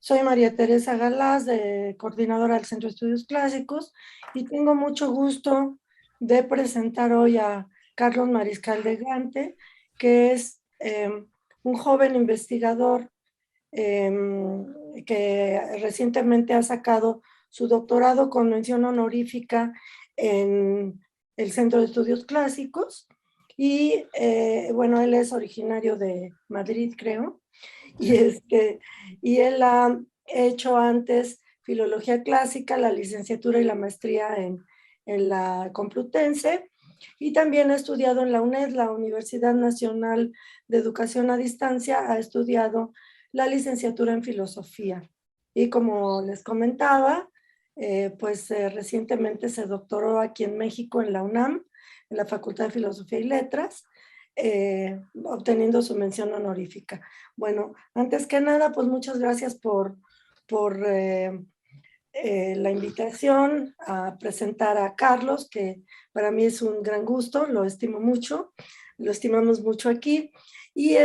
Soy María Teresa Galás, coordinadora del Centro de Estudios Clásicos, y tengo mucho gusto de presentar hoy a Carlos Mariscal de Gante, que es un joven investigador eh, que recientemente ha sacado su doctorado con mención honorífica en el Centro de Estudios Clásicos. Y bueno, él es originario de Madrid, creo, y, Sí. y él ha hecho antes filología clásica, la licenciatura y la maestría en la Complutense, y también ha estudiado en la UNED, la Universidad Nacional de Educación a Distancia, ha estudiado la licenciatura en filosofía. Y como les comentaba, recientemente se doctoró aquí en México en la UNAM, en la Facultad de Filosofía y Letras, obteniendo su mención honorífica. Bueno, antes que nada, pues muchas gracias por la invitación a presentar a Carlos, que para mí es un gran gusto, lo estimo mucho, lo estimamos mucho aquí, y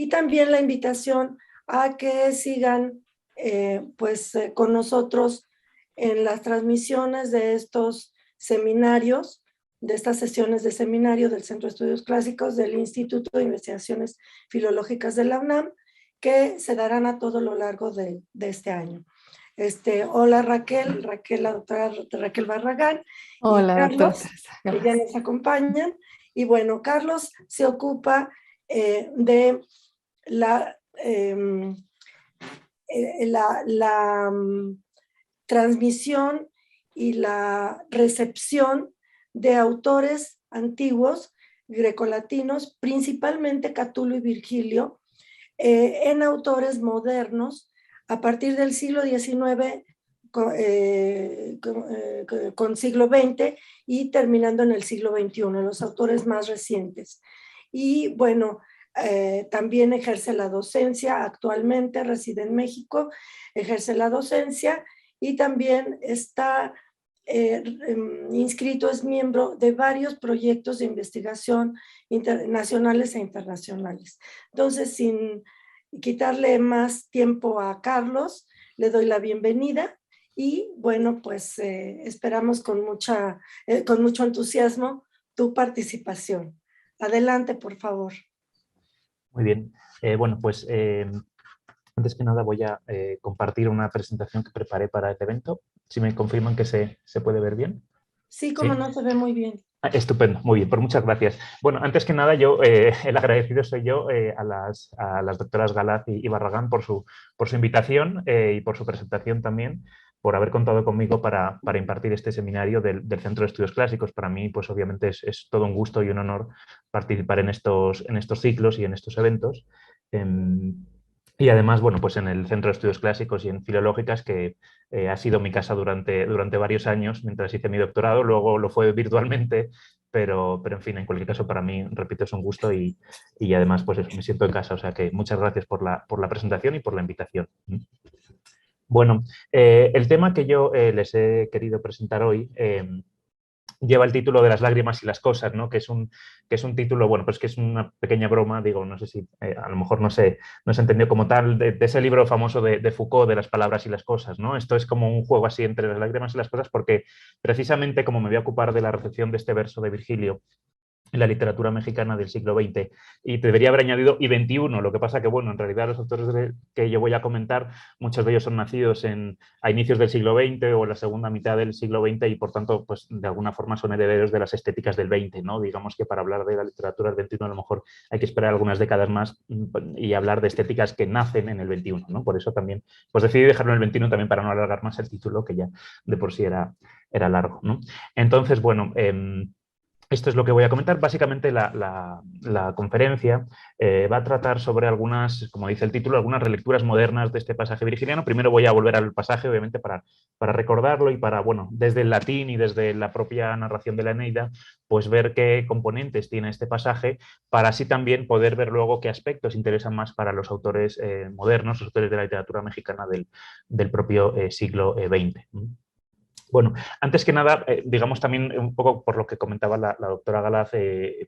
también la invitación a que sigan con nosotros en las transmisiones de estos seminarios, de estas sesiones de seminario del Centro de Estudios Clásicos del Instituto de Investigaciones Filológicas de la UNAM, que se darán a todo lo largo de este año. Hola Raquel, la doctora Raquel Barragán y Hola, doctora Carlos, Teresa. que ya Gracias. nos acompañan. Y bueno, Carlos se ocupa de la, eh, la transmisión y la recepción de autores antiguos grecolatinos, principalmente Catulo y Virgilio, en autores modernos a partir del siglo XIX con siglo XX y terminando en el siglo XXI, los autores más recientes. Y bueno, también ejerce la docencia, actualmente reside en México, ejerce la docencia y también está inscrito, es miembro de varios proyectos de investigación nacionales e internacionales. Entonces, sin quitarle más tiempo a Carlos, le doy la bienvenida y bueno, pues esperamos con mucho entusiasmo tu participación. Adelante, por favor. Muy bien. Bueno, pues antes que nada voy a compartir una presentación que preparé para el evento. Si me confirman que se puede ver bien. Sí, como Sí. no, se ve muy bien. Estupendo, muy bien, pues muchas gracias. Bueno, antes que nada, yo el agradecido soy yo a las doctoras Galaz y Barragán por su invitación y por su presentación también, por haber contado conmigo para impartir este seminario del Centro de Estudios Clásicos. Para mí, pues obviamente es todo un gusto y un honor participar en estos ciclos y en estos eventos. Y además, bueno, pues en el Centro de Estudios Clásicos y en Filológicas, que ha sido mi casa durante varios años mientras hice mi doctorado, luego lo fue virtualmente, pero en fin, en cualquier caso para mí, repito, es un gusto y además pues eso, me siento en casa, o sea que muchas gracias por la presentación y por la invitación. Bueno, el tema que yo les he querido presentar hoy lleva el título de Las lágrimas y las cosas, ¿no? Que es un título, bueno, pues que es una pequeña broma, digo, no sé si a lo mejor no se entendió como tal, de ese libro famoso de Foucault, de las palabras y las cosas, ¿no? Esto es como un juego así entre las lágrimas y las cosas, porque precisamente como me voy a ocupar de la recepción de este verso de Virgilio, en la literatura mexicana del siglo XX. Y debería haber añadido y XXI, lo que pasa que, bueno, en realidad los autores que yo voy a comentar, muchos de ellos son nacidos a inicios del siglo XX o en la segunda mitad del siglo XX y, por tanto, pues de alguna forma son herederos de las estéticas del XX, ¿no? Digamos que para hablar de la literatura del XXI a lo mejor hay que esperar algunas décadas más y hablar de estéticas que nacen en el XXI, ¿no? Por eso también, pues decidí dejarlo en el XXI también para no alargar más el título, que ya de por sí era largo, ¿no? Entonces, bueno, esto es lo que voy a comentar. Básicamente la conferencia va a tratar sobre algunas, como dice el título, algunas relecturas modernas de este pasaje virgiliano. Primero voy a volver al pasaje, obviamente, para recordarlo y para, bueno, desde el latín y desde la propia narración de la Eneida, pues ver qué componentes tiene este pasaje para así también poder ver luego qué aspectos interesan más para los autores modernos, los autores de la literatura mexicana del propio siglo XX. Bueno, antes que nada, digamos también un poco por lo que comentaba la doctora Galaz,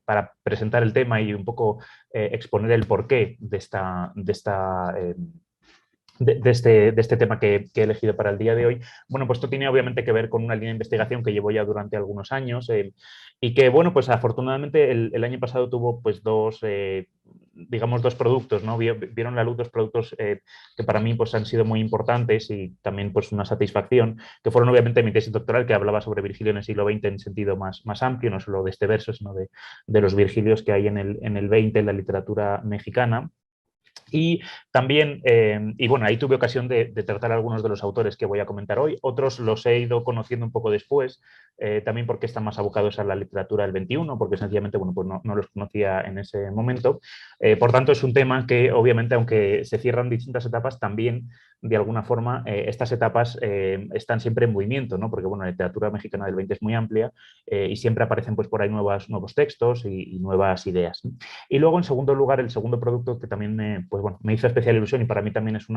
para presentar el tema y un poco exponer el porqué de este tema que he elegido para el día de hoy. Bueno, pues esto tiene obviamente que ver con una línea de investigación que llevo ya durante algunos años y que, bueno, pues afortunadamente el año pasado tuvo pues digamos, dos productos, ¿no? Vieron la luz dos productos que para mí pues han sido muy importantes y también pues una satisfacción, que fueron obviamente mi tesis doctoral que hablaba sobre Virgilio en el siglo XX en sentido más amplio, no solo de este verso, sino de los Virgilios que hay en el XX en la literatura mexicana. Y también, y bueno, ahí tuve ocasión de tratar a algunos de los autores que voy a comentar hoy. Otros los he ido conociendo un poco después, también porque están más abocados a la literatura del XXI, porque sencillamente, bueno, pues no los conocía en ese momento. Por tanto, es un tema que, obviamente, aunque se cierran distintas etapas, también, de alguna forma, estas etapas están siempre en movimiento, ¿no? Porque, bueno, la literatura mexicana del XX es muy amplia y siempre aparecen, pues, por ahí nuevos textos y nuevas ideas, ¿no? Y luego, en segundo lugar, el segundo producto que también pues bueno, me hizo especial ilusión y para mí también es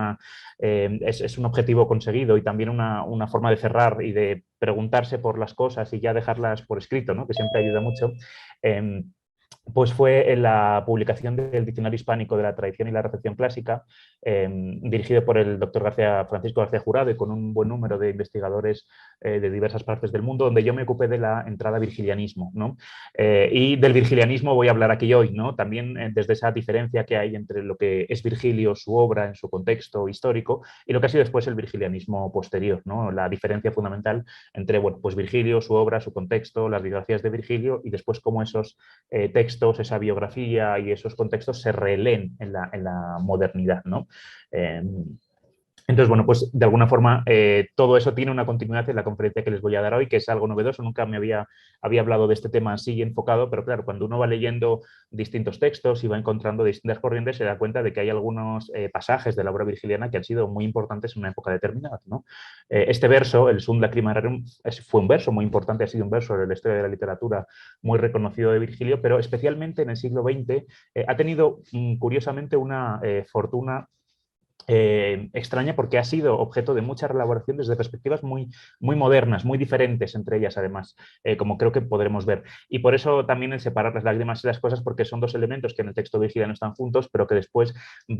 un objetivo conseguido y también una forma de cerrar y de preguntarse por las cosas y ya dejarlas por escrito, ¿no? Que siempre ayuda mucho. Pues fue en la publicación del Diccionario Hispánico de la Tradición y la Recepción Clásica, dirigido por el doctor Francisco García Jurado y con un buen número de investigadores de diversas partes del mundo, donde yo me ocupé de la entrada virgilianismo, ¿no? Y del virgilianismo voy a hablar aquí hoy, ¿no? También desde esa diferencia que hay entre lo que es Virgilio, su obra en su contexto histórico, y lo que ha sido después el virgilianismo posterior, ¿no? La diferencia fundamental entre, bueno, pues Virgilio, su obra, su contexto, las biografías de Virgilio y después cómo esos textos, esa biografía y esos contextos se releen en la modernidad, ¿no? Entonces, bueno, pues de alguna forma todo eso tiene una continuidad en la conferencia que les voy a dar hoy, que es algo novedoso. Nunca me había hablado de este tema así enfocado, pero claro, cuando uno va leyendo distintos textos y va encontrando distintas corrientes, se da cuenta de que hay algunos pasajes de la obra virgiliana que han sido muy importantes en una época determinada, ¿no? Este verso, el Sum Lacrimarum, fue un verso muy importante, ha sido un verso de la historia de la literatura muy reconocido de Virgilio, pero especialmente en el siglo XX ha tenido, curiosamente, una fortuna extraña porque ha sido objeto de mucha elaboración desde perspectivas muy modernas, muy diferentes entre ellas además, como creo que podremos ver. Y por eso también el separar las lágrimas y las cosas, porque son dos elementos que en el texto virgiliano están juntos, pero que después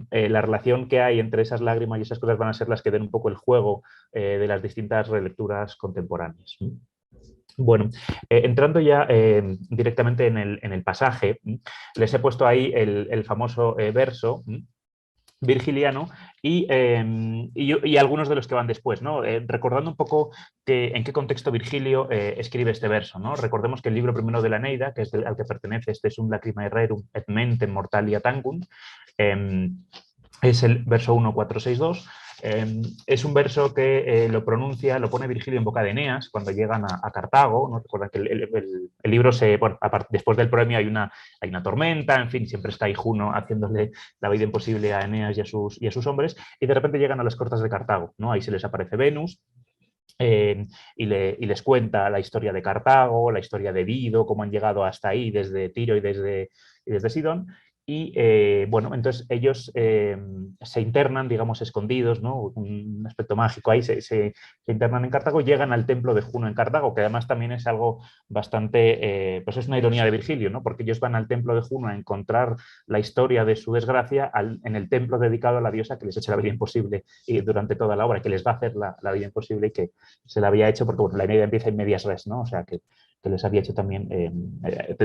la relación que hay entre esas lágrimas y esas cosas van a ser las que den un poco el juego de las distintas relecturas contemporáneas. Bueno, entrando ya directamente en el pasaje, les he puesto ahí el famoso verso virgiliano y algunos de los que van después, ¿no? Recordando un poco en qué contexto Virgilio escribe este verso, ¿no? Recordemos que el libro primero de la Eneida, que es al que pertenece, este es un Lacrimae Rerum et mentem mortalia tangum, es el verso 1462. Es un verso que lo pone Virgilio en boca de Eneas cuando llegan a Cartago, ¿no? Recuerda que el libro bueno, después del premio hay una tormenta, en fin, siempre está ahí Juno haciéndole la vida imposible a Eneas y a sus hombres, y de repente llegan a las costas de Cartago, ¿no? Ahí se les aparece Venus, y les cuenta la historia de Cartago, la historia de Dido, cómo han llegado hasta ahí desde Tiro y desde Sidón. Y bueno, entonces ellos se internan, digamos, escondidos, ¿no? Un aspecto mágico ahí, se internan en Cartago, llegan al templo de Juno en Cartago, que además también es algo bastante, pues es una ironía de Virgilio, ¿no? Porque ellos van al templo de Juno a encontrar la historia de su desgracia en el templo dedicado a la diosa que les echa la vida imposible y durante toda la obra, que les va a hacer la vida imposible y que se la había hecho porque bueno, la Eneida empieza en medias res, ¿no? O sea que les había hecho también,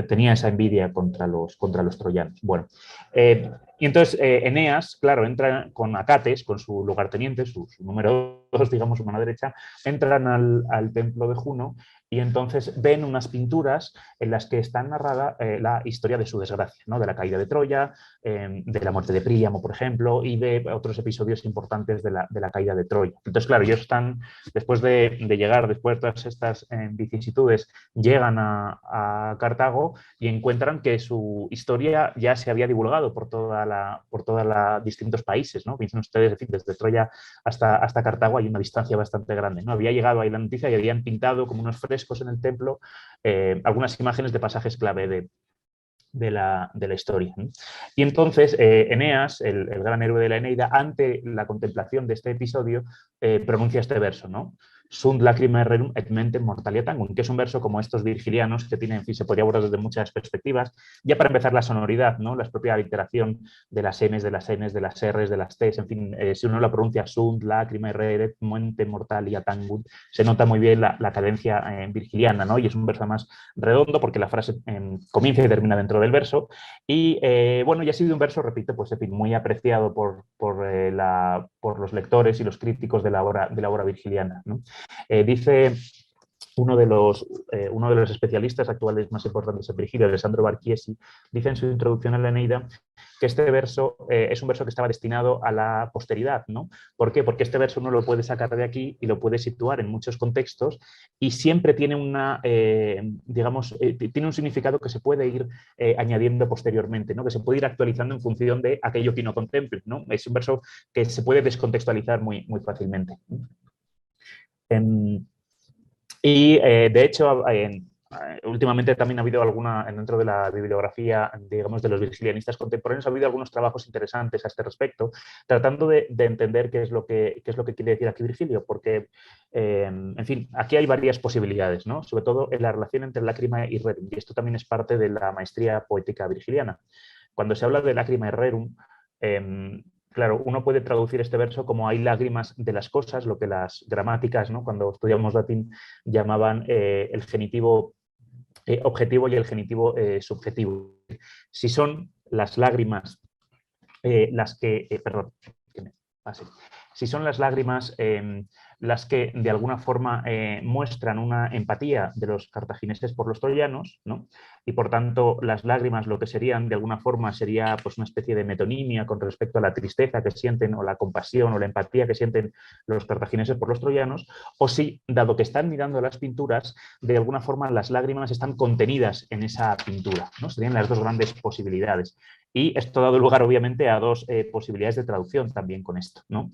tenía esa envidia contra los troyanos. Bueno, y entonces Eneas, claro, entra con Acates, con su lugarteniente, su número 2, digamos, su mano derecha, entran al templo de Juno y entonces ven unas pinturas en las que está narrada la historia de su desgracia, ¿no? De la caída de Troya, de la muerte de Príamo, por ejemplo, y de otros episodios importantes de la caída de Troya. Entonces, claro, ellos están, después de llegar, después de todas estas vicisitudes, llegan a Cartago y encuentran que su historia ya se había divulgado por toda distintos países, ¿no? Piensen ustedes, en fin, desde Troya hasta Cartago hay una distancia bastante grande, ¿no? Había llegado ahí la noticia y habían pintado como unos frescos en el templo algunas imágenes de pasajes clave de la historia, ¿no? Y entonces Eneas, el gran héroe de la Eneida, ante la contemplación de este episodio, pronuncia este verso, ¿no? sunt lacrimae rerum et mentem mortalia tangum, que es un verso como estos virgilianos que tienen, en fin, se podría abordar desde muchas perspectivas. Ya para empezar la sonoridad, ¿no? La propia literación de las Ns, de las Ns, de las Rs, de las Ts, en fin, si uno la pronuncia sunt lacrimae rerum mentem mortalia tangum, se nota muy bien la cadencia virgiliana, ¿no? Y es un verso más redondo porque la frase comienza y termina dentro del verso. Y bueno, ya ha sido un verso, repito, pues en fin, muy apreciado por los lectores y los críticos de la obra virgiliana, ¿no? Dice uno de los especialistas actuales más importantes en Virgilio, Alessandro Barchiesi, dice en su introducción a la Eneida que este verso es un verso que estaba destinado a la posteridad, ¿no? ¿Por qué? Porque este verso uno lo puede sacar de aquí y lo puede situar en muchos contextos y siempre tiene tiene un significado que se puede ir añadiendo posteriormente, ¿no? Que se puede ir actualizando en función de aquello que uno contemple, ¿no? Es un verso que se puede descontextualizar muy, muy fácilmente. Y de hecho, últimamente también ha habido dentro de la bibliografía, digamos, de los virgilianistas contemporáneos, ha habido algunos trabajos interesantes a este respecto, tratando de entender qué es lo que quiere decir aquí Virgilio, porque, en fin, aquí hay varias posibilidades, ¿no? Sobre todo en la relación entre lágrima y rerum, y esto también es parte de la maestría poética virgiliana. Cuando se habla de lágrima y rerum, claro, uno puede traducir este verso como hay lágrimas de las cosas, lo que las gramáticas, ¿no? Cuando estudiamos latín, llamaban el genitivo objetivo y el genitivo subjetivo. Si son las lágrimas las que, perdón, que me pase. Si son las lágrimas las que de alguna forma muestran una empatía de los cartagineses por los troyanos, ¿no? Y por tanto las lágrimas lo que serían de alguna forma sería pues una especie de metonimia con respecto a la tristeza que sienten o la compasión o la empatía que sienten los cartagineses por los troyanos, o si, dado que están mirando las pinturas, de alguna forma las lágrimas están contenidas en esa pintura, ¿no? Serían las dos grandes posibilidades. Y esto ha dado lugar, obviamente, a dos posibilidades de traducción también con esto, ¿no?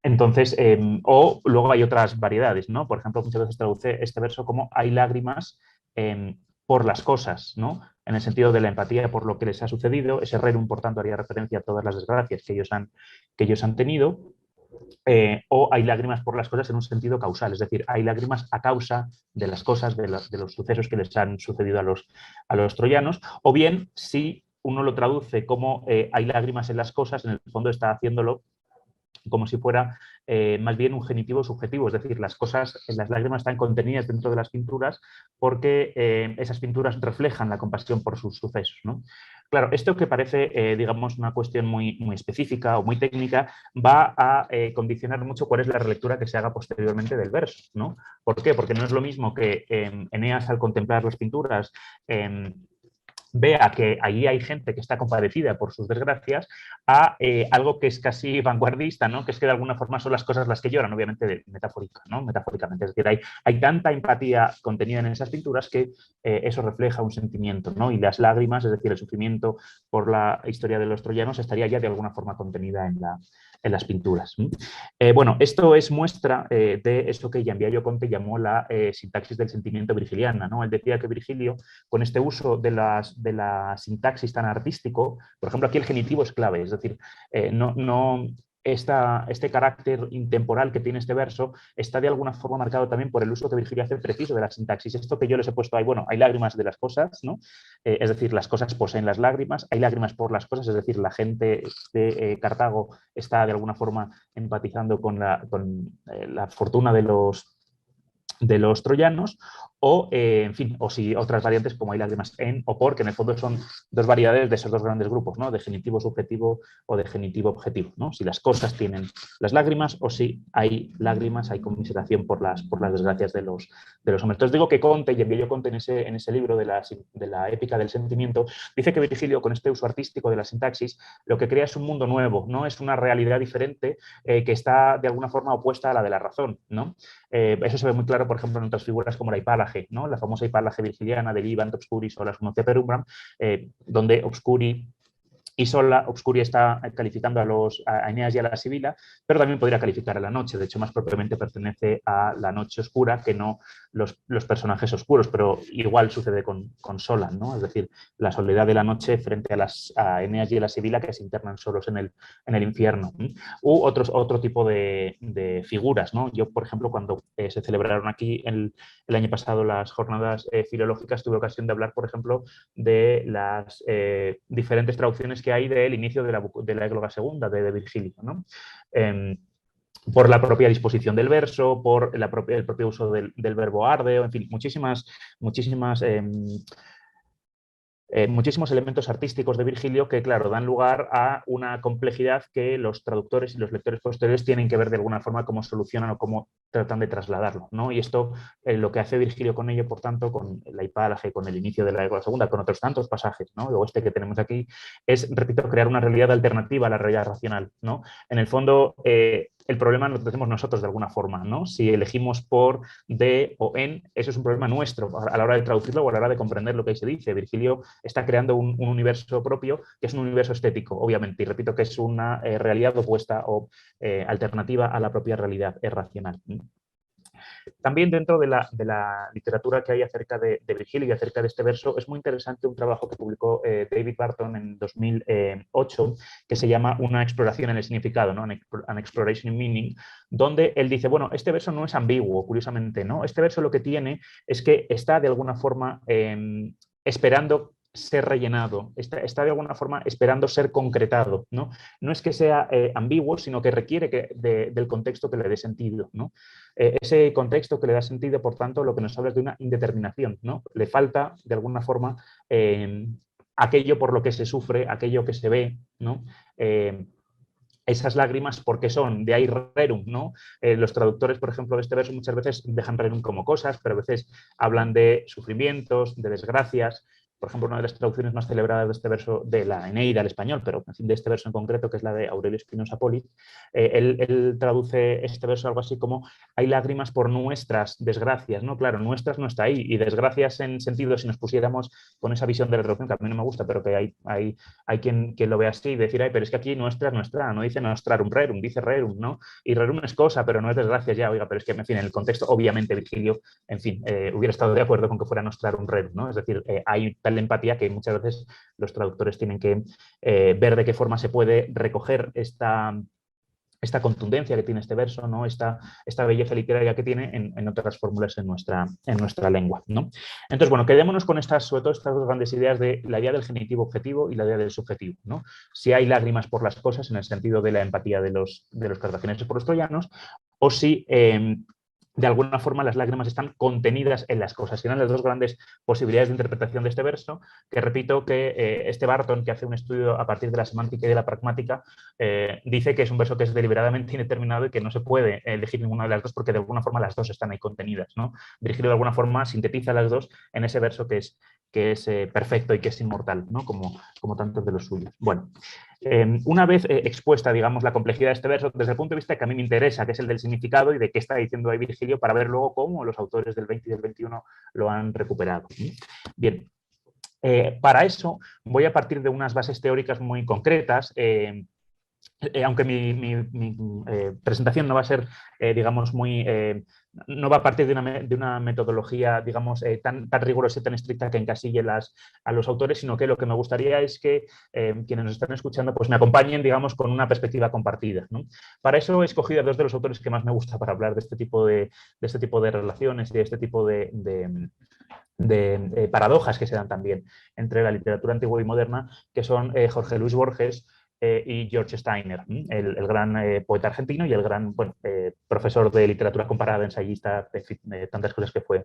Entonces, o luego hay otras variedades, ¿no? Por ejemplo, muchas veces traduce este verso como hay lágrimas por las cosas, ¿no? En el sentido de la empatía por lo que les ha sucedido. Ese rerum, por tanto, haría referencia a todas las desgracias que ellos han tenido. O hay lágrimas por las cosas en un sentido causal, es decir, hay lágrimas a causa de las cosas, de los sucesos que les han sucedido a los troyanos, o bien si uno lo traduce como hay lágrimas en las cosas, en el fondo está haciéndolo como si fuera más bien un genitivo subjetivo, es decir, las lágrimas están contenidas dentro de las pinturas porque esas pinturas reflejan la compasión por sus sucesos, ¿no? Claro, esto que parece, digamos, una cuestión muy, muy específica o muy técnica, va a condicionar mucho cuál es la relectura que se haga posteriormente del verso, ¿no? ¿Por qué? Porque no es lo mismo que Eneas, al contemplar las pinturas, vea que allí hay gente que está compadecida por sus desgracias, a algo que es casi vanguardista, ¿no? Que es que de alguna forma son las cosas las que lloran, obviamente metafóricamente. Es decir, hay tanta empatía contenida en esas pinturas que eso refleja un sentimiento, ¿no? Y las lágrimas, es decir, el sufrimiento por la historia de los troyanos, estaría ya de alguna forma contenida en las pinturas. Bueno, esto es muestra de eso que Giambiagio Conte llamó la sintaxis del sentimiento virgiliana, ¿no? Él decía que Virgilio, con este uso de la sintaxis tan artístico, por ejemplo, aquí el genitivo es clave, es decir, este carácter intemporal que tiene este verso está de alguna forma marcado también por el uso que Virgilio hace preciso de la sintaxis. Esto que yo les he puesto ahí, bueno, hay lágrimas de las cosas, ¿no? Es decir, las cosas poseen las lágrimas, hay lágrimas por las cosas, es decir, la gente de Cartago está de alguna forma empatizando con la fortuna de los troyanos, o, en fin, o si otras variantes como hay lágrimas en o por, que en el fondo son dos variedades de esos dos grandes grupos, ¿no? De genitivo subjetivo o de genitivo objetivo, ¿no? Si las cosas tienen las lágrimas o si hay lágrimas, hay conmiseración por las desgracias de los hombres. Entonces digo que Conte, y envió Conte en ese libro de la épica del sentimiento, dice que Virgilio, con este uso artístico de la sintaxis, lo que crea es un mundo nuevo, ¿no? Es una realidad diferente que está de alguna forma opuesta a la de la razón, ¿no? Eso se ve muy claro, por ejemplo, en otras figuras como la hipálaje, ¿no? La famosa hipálage virgiliana de Vivant Obscuris o las Perumbram, donde Obscuri y sola, obscuri está calificando a Eneas y a la Sibila, pero también podría calificar a la noche. De hecho, más propiamente pertenece a la noche oscura que no los personajes oscuros, pero igual sucede con sola, ¿no? Es decir, la soledad de la noche frente a Eneas y a la Sibila que se internan solos en el infierno. U otro tipo de figuras, ¿no? Yo, por ejemplo, cuando se celebraron aquí el año pasado las jornadas filológicas, tuve ocasión de hablar, por ejemplo, de las diferentes traducciones que hay del inicio de la égloga segunda de Virgilio, ¿no? Por la propia disposición del verso, por el propio uso del verbo ardeo, en fin, muchísimos elementos artísticos de Virgilio que, claro, dan lugar a una complejidad que los traductores y los lectores posteriores tienen que ver de alguna forma cómo solucionan o cómo tratan de trasladarlo, ¿no? Y esto, lo que hace Virgilio con ello, por tanto, con la hipálage, con el inicio de la égloga segunda, con otros tantos pasajes, ¿no? Luego este que tenemos aquí, es, repito, crear una realidad alternativa a la realidad racional, ¿no? En el fondo, el problema lo tenemos nosotros de alguna forma, ¿no? Si elegimos por, de o en, eso es un problema nuestro a la hora de traducirlo o a la hora de comprender lo que ahí se dice. Virgilio está creando un universo propio que es un universo estético, obviamente, y repito que es una realidad opuesta o alternativa a la propia realidad racional. También dentro de la literatura que hay acerca de Virgilio y acerca de este verso, es muy interesante un trabajo que publicó David Barton en 2008, que se llama Una exploración en el significado, ¿no? An Exploration in Meaning, donde él dice, bueno, este verso no es ambiguo, curiosamente, ¿no? Este verso lo que tiene es que está de alguna forma esperando ser rellenado, está de alguna forma esperando ser concretado, ¿no? No es que sea ambiguo, sino que requiere del contexto que le dé sentido, ¿no? Ese contexto que le da sentido, por tanto, lo que nos habla es de una indeterminación, ¿no? Le falta, de alguna forma, aquello por lo que se sufre, aquello que se ve, ¿no? Esas lágrimas, ¿por qué son? De ahí rerum, ¿no? Los traductores, por ejemplo, de este verso muchas veces dejan rerum como cosas, pero a veces hablan de sufrimientos, de desgracias. Por ejemplo, una de las traducciones más celebradas de este verso, de la Eneida al español, pero de este verso en concreto, que es la de Aurelio Espinosa Poli, él traduce este verso algo así como hay lágrimas por nuestras desgracias, ¿no? Claro, nuestras no está ahí, y desgracias en sentido, si nos pusiéramos con esa visión de la traducción, que a mí no me gusta, pero que hay quien lo ve así y decir, ay, pero es que aquí nuestra es nuestra, no dice nostrarum rerum, dice rerum, ¿no? Y rerum es cosa, pero no es desgracia ya, oiga, pero es que, en fin, en el contexto, obviamente, Virgilio, en fin, hubiera estado de acuerdo con que fuera nostrarum rerum, ¿no? Es decir, hay tal empatía que muchas veces los traductores tienen que ver de qué forma se puede recoger esta contundencia que tiene este verso, ¿no? esta belleza literaria que tiene en otras fórmulas en nuestra lengua, ¿no? Entonces, bueno, quedémonos con sobre todo estas dos grandes ideas de la idea del genitivo objetivo y la idea del subjetivo, ¿no? Si hay lágrimas por las cosas en el sentido de la empatía de los cartagineses por los troyanos, o si de alguna forma las lágrimas están contenidas en las cosas. Serán las dos grandes posibilidades de interpretación de este verso, que repito que este Barton, que hace un estudio a partir de la semántica y de la pragmática, dice que es un verso que es deliberadamente indeterminado y que no se puede elegir ninguna de las dos porque de alguna forma las dos están ahí contenidas, ¿no? Virgilio de alguna forma sintetiza las dos en ese verso que es perfecto y que es inmortal, ¿no? Como tantos de los suyos. Bueno, una vez expuesta, digamos, la complejidad de este verso, desde el punto de vista que a mí me interesa, que es el del significado y de qué está diciendo ahí Virgilio, para ver luego cómo los autores del 20 y del 21 lo han recuperado. Bien, para eso voy a partir de unas bases teóricas muy concretas, aunque mi presentación no va a ser, digamos, no va a partir de una metodología, digamos, tan rigurosa y tan estricta que encasille a los autores, sino que lo que me gustaría es que quienes nos están escuchando pues me acompañen, digamos, con una perspectiva compartida, ¿no? Para eso he escogido a dos de los autores que más me gusta para hablar de este tipo de relaciones y de este tipo de paradojas que se dan también entre la literatura antigua y moderna, que son Jorge Luis Borges y George Steiner, el gran poeta argentino y el gran profesor de literatura comparada, ensayista, tantas cosas que fue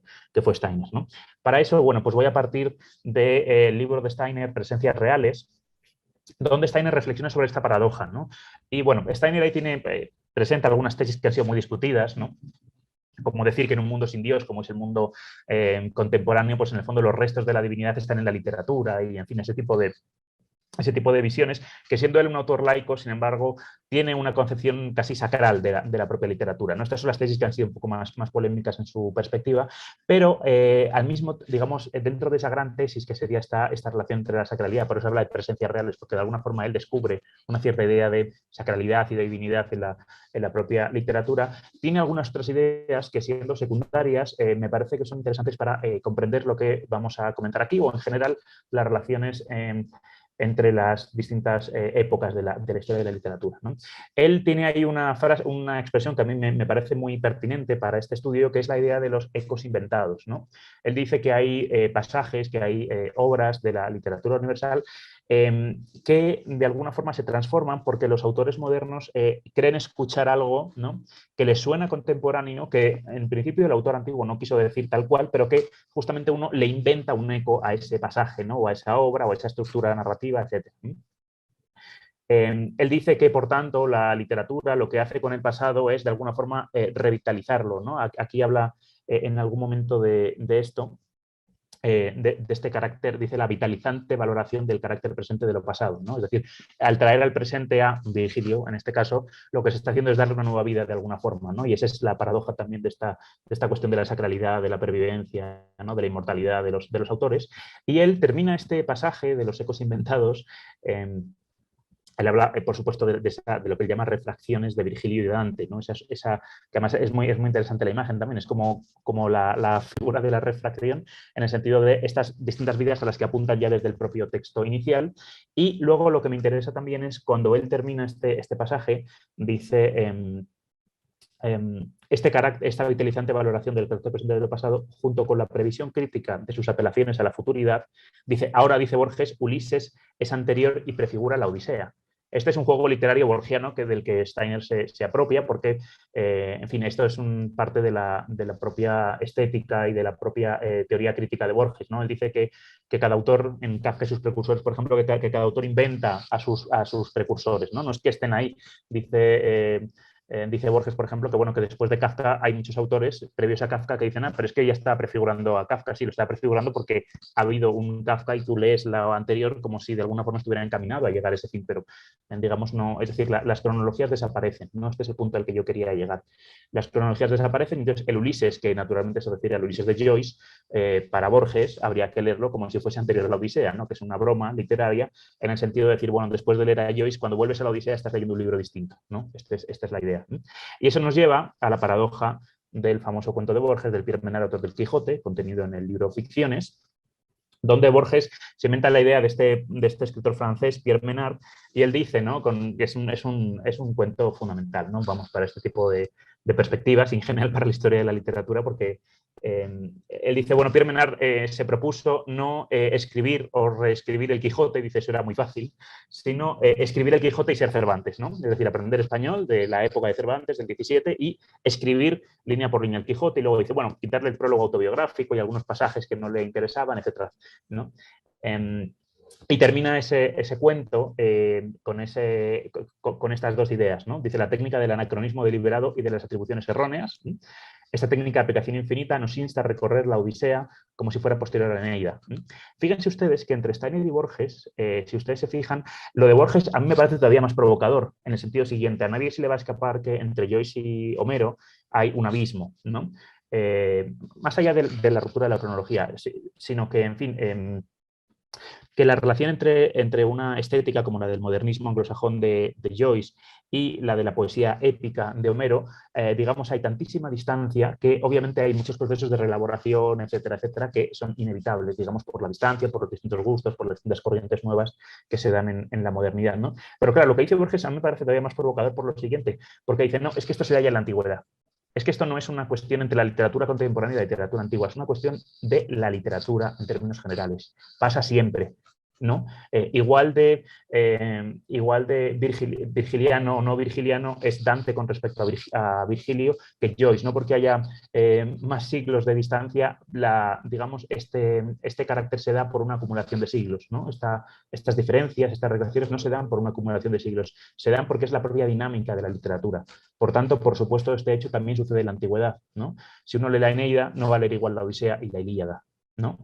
Steiner, ¿no? Para eso, bueno, pues voy a partir del libro de Steiner, Presencias Reales, donde Steiner reflexiona sobre esta paradoja, ¿no? Y bueno, Steiner ahí presenta algunas tesis que han sido muy discutidas, ¿no? Como decir que en un mundo sin Dios, como es el mundo contemporáneo, pues en el fondo los restos de la divinidad están en la literatura y, en fin, ese tipo de ese tipo de visiones, que siendo él un autor laico, sin embargo, tiene una concepción casi sacral de la propia literatura, ¿no? Estas son las tesis que han sido un poco más polémicas en su perspectiva, pero al mismo, digamos, dentro de esa gran tesis que sería esta relación entre la sacralidad, por eso habla de presencias reales, porque de alguna forma él descubre una cierta idea de sacralidad y de divinidad en la propia literatura, tiene algunas otras ideas que, siendo secundarias, me parece que son interesantes para comprender lo que vamos a comentar aquí, o en general las relaciones entre las distintas épocas de la historia de la literatura, ¿no? Él tiene ahí una expresión que a mí me parece muy pertinente para este estudio, que es la idea de los ecos inventados, ¿no? Él dice que hay pasajes, que hay obras de la literatura universal que de alguna forma se transforman porque los autores modernos creen escuchar algo, ¿no?, que les suena contemporáneo, que en principio el autor antiguo no quiso decir tal cual, pero que justamente uno le inventa un eco a ese pasaje, ¿no?, o a esa obra o a esa estructura narrativa, etc. Él dice que, por tanto, la literatura lo que hace con el pasado es, de alguna forma, revitalizarlo, ¿no? Aquí habla en algún momento de esto, de este carácter, dice, la vitalizante valoración del carácter presente de lo pasado, ¿no? Es decir, al traer al presente a Virgilio, en este caso, lo que se está haciendo es darle una nueva vida de alguna forma, ¿no? Y esa es la paradoja también de esta cuestión de la sacralidad, de la pervivencia, ¿no?, de la inmortalidad de los autores. Y él termina este pasaje de los ecos inventados. Él habla, por supuesto, de lo que él llama refracciones de Virgilio y de Dante, ¿no? Que además es muy interesante la imagen también, es como la figura de la refracción en el sentido de estas distintas vidas a las que apuntan ya desde el propio texto inicial. Y luego lo que me interesa también es cuando él termina este pasaje, dice... esta vitalizante valoración del carácter presente de lo pasado, junto con la previsión crítica de sus apelaciones a la futuridad, dice, ahora, dice Borges, Ulises es anterior y prefigura la Odisea. Este es un juego literario borgiano del que Steiner se apropia porque, en fin, esto es parte de la propia estética y de la propia teoría crítica de Borges, ¿no? Él dice que cada autor, en Kafka y sus precursores, por ejemplo, que cada autor inventa a sus precursores, ¿no? No es que estén ahí, dice Borges, por ejemplo, que bueno, que después de Kafka hay muchos autores previos a Kafka que dicen, pero es que ya está prefigurando a Kafka. Sí, lo está prefigurando porque ha habido un Kafka y tú lees lo anterior como si de alguna forma estuviera encaminado a llegar a ese fin, pero digamos no, es decir, las cronologías desaparecen, ¿no? Este es el punto al que yo quería llegar. Las cronologías desaparecen, entonces el Ulises, que naturalmente se refiere al Ulises de Joyce, para Borges habría que leerlo como si fuese anterior a la Odisea, ¿no?, que es una broma literaria en el sentido de decir, bueno, después de leer a Joyce, cuando vuelves a la Odisea estás leyendo un libro distinto, ¿no? Esta es la idea. Y eso nos lleva a la paradoja del famoso cuento de Borges, del Pierre Menard, autor del Quijote, contenido en el libro Ficciones, donde Borges se inventa la idea de este escritor francés, Pierre Menard, y él dice, ¿no?, que es un cuento fundamental, ¿no?, vamos, para este tipo de perspectivas, y en general para la historia de la literatura, porque él dice, bueno, Pierre Menard se propuso no escribir o reescribir el Quijote, dice, eso era muy fácil, sino escribir el Quijote y ser Cervantes, ¿no? Es decir, aprender español de la época de Cervantes, del 17, y escribir línea por línea el Quijote, y luego dice, bueno, quitarle el prólogo autobiográfico y algunos pasajes que no le interesaban, etcétera, ¿no? Y termina ese cuento con estas dos ideas, ¿no? Dice, la técnica del anacronismo deliberado y de las atribuciones erróneas. ¿Sí? Esta técnica de aplicación infinita nos insta a recorrer la Odisea como si fuera posterior a la Eneida. Fíjense ustedes que entre Steiner y Borges, si ustedes se fijan, lo de Borges a mí me parece todavía más provocador, en el sentido siguiente, a nadie se le va a escapar que entre Joyce y Homero hay un abismo, ¿no? Más allá de la ruptura de la cronología, sino que, en fin, que la relación entre una estética como la del modernismo anglosajón de Joyce y la de la poesía épica de Homero, digamos, hay tantísima distancia que obviamente hay muchos procesos de reelaboración, etcétera, etcétera, que son inevitables, digamos, por la distancia, por los distintos gustos, por las distintas corrientes nuevas que se dan en la modernidad, ¿no? Pero claro, lo que dice Borges a mí me parece todavía más provocador por lo siguiente, porque dice, no, es que esto se da ya en la antigüedad. Es que esto no es una cuestión entre la literatura contemporánea y la literatura antigua, es una cuestión de la literatura en términos generales. Pasa siempre, ¿no? Igual de virgiliano o no virgiliano es Dante con respecto a Virgilio que Joyce, no porque haya más siglos de distancia, digamos, este carácter se da por una acumulación de siglos, ¿no? Estas diferencias, estas relaciones no se dan por una acumulación de siglos, se dan porque es la propia dinámica de la literatura. Por tanto, por supuesto, este hecho también sucede en la antigüedad, ¿no? Si uno lee la Eneida, no va a leer igual la Odisea y la Ilíada, ¿no?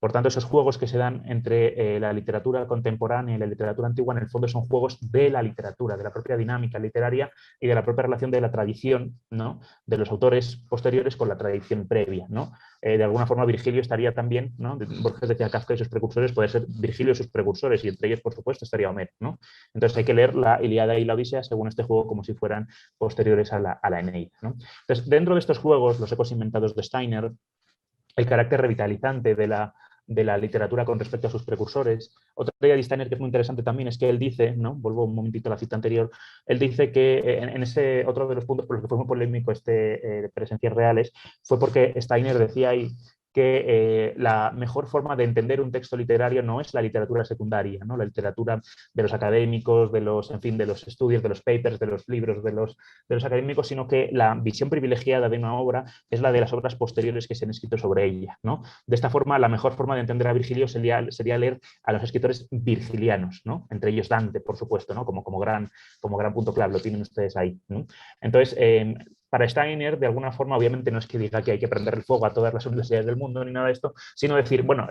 Por tanto, esos juegos que se dan entre la literatura contemporánea y la literatura antigua, en el fondo son juegos de la literatura, de la propia dinámica literaria y de la propia relación de la tradición, ¿no?, de los autores posteriores con la tradición previa, ¿no? De alguna forma Virgilio estaría también, ¿no? Borges decía Kafka y sus precursores, puede ser Virgilio y sus precursores, y entre ellos, por supuesto, estaría Homero, ¿no? Entonces hay que leer la Ilíada y la Odisea según este juego como si fueran posteriores a la Eneida, ¿no? Entonces, dentro de estos juegos, los ecos inventados de Steiner, el carácter revitalizante de la literatura con respecto a sus precursores. Otra idea de Steiner que es muy interesante también es que él dice, ¿no?, vuelvo un momentito a la cita anterior, él dice que en ese otro de los puntos por los que fue muy polémico de Presencias Reales fue porque Steiner decía ahí que la mejor forma de entender un texto literario no es la literatura secundaria, ¿no?, la literatura de los académicos, de los, en fin, de los estudios, de los papers, de los libros, de los académicos, sino que la visión privilegiada de una obra es la de las obras posteriores que se han escrito sobre ella, ¿no? De esta forma, la mejor forma de entender a Virgilio sería leer a los escritores virgilianos, ¿no?, entre ellos Dante, por supuesto, ¿no?, como gran punto clave, lo tienen ustedes ahí, ¿no? Entonces, para Steiner, de alguna forma, obviamente no es que diga que hay que prender el fuego a todas las universidades del mundo ni nada de esto, sino decir, bueno,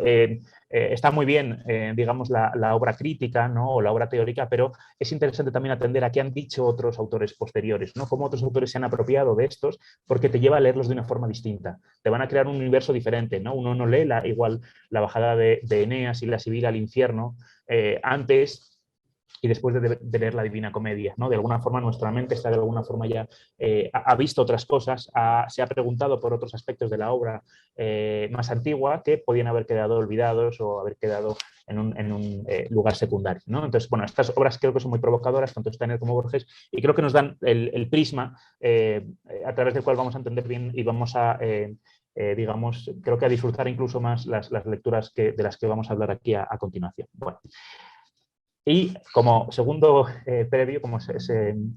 está muy bien, digamos, la obra crítica, ¿no?, o la obra teórica, pero es interesante también atender a qué han dicho otros autores posteriores, ¿no?, cómo otros autores se han apropiado de estos, porque te lleva a leerlos de una forma distinta. Te van a crear un universo diferente, ¿no? Uno no lee igual la bajada de Eneas y la Sibila al infierno antes y después de leer la Divina Comedia, ¿no? De alguna forma nuestra mente está de alguna forma ya ha visto otras cosas, se ha preguntado por otros aspectos de la obra más antigua que podían haber quedado olvidados o haber quedado en un lugar secundario, ¿no? Entonces, bueno, estas obras creo que son muy provocadoras, tanto Steiner como Borges, y creo que nos dan el prisma a través del cual vamos a entender bien y vamos a digamos, creo que a disfrutar incluso más las lecturas de las que vamos a hablar aquí a continuación. Bueno. Y como segundo previo, como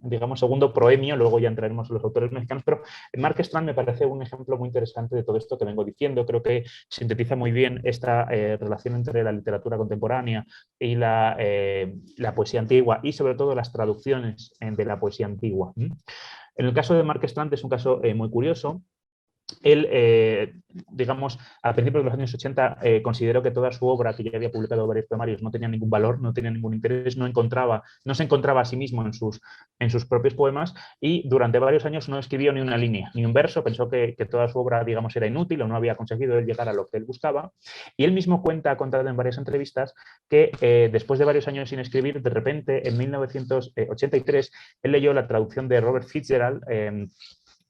digamos, segundo proemio, luego ya entraremos en los autores mexicanos, pero Mark Strand me parece un ejemplo muy interesante de todo esto que vengo diciendo. Creo que sintetiza muy bien esta relación entre la literatura contemporánea y la poesía antigua y sobre todo las traducciones de la poesía antigua. En el caso de Mark Strand es un caso muy curioso. Él, digamos, a principios de los años 80 consideró que toda su obra, que ya había publicado varios poemarios, no tenía ningún valor, no tenía ningún interés, no se encontraba a sí mismo en sus propios poemas y durante varios años no escribió ni una línea, ni un verso, pensó que toda su obra, digamos, era inútil o no había conseguido él llegar a lo que él buscaba. Y él mismo ha contado en varias entrevistas que después de varios años sin escribir, de repente, en 1983, él leyó la traducción de Robert Fitzgerald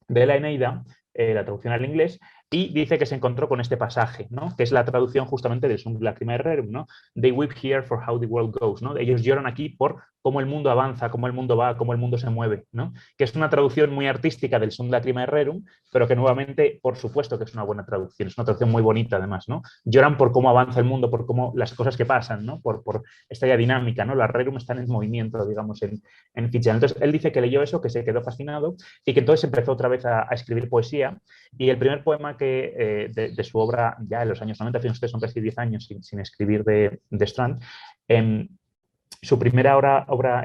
de la Eneida, la traducción al inglés, y dice que se encontró con este pasaje, ¿no?, que es la traducción justamente del Sum Lacrimae Rerum, ¿no? They weep here for how the world goes, ¿no? Ellos lloran aquí por cómo el mundo avanza, cómo el mundo va, cómo el mundo se mueve, ¿no? Que es una traducción muy artística del Sum Lacrimae Rerum, pero que nuevamente, por supuesto que es una buena traducción, es una traducción muy bonita además, ¿no? Lloran por cómo avanza el mundo, por cómo las cosas que pasan, ¿no? Por esta ya dinámica, ¿no? Las Rerum están en movimiento, digamos, en Fitzgerald. Entonces, él dice que leyó eso, que se quedó fascinado y que entonces empezó otra vez a escribir poesía. Y el primer poema de su obra, ya en los años 90, fíjense ustedes, son casi 10 años sin escribir de Strand, su primera obra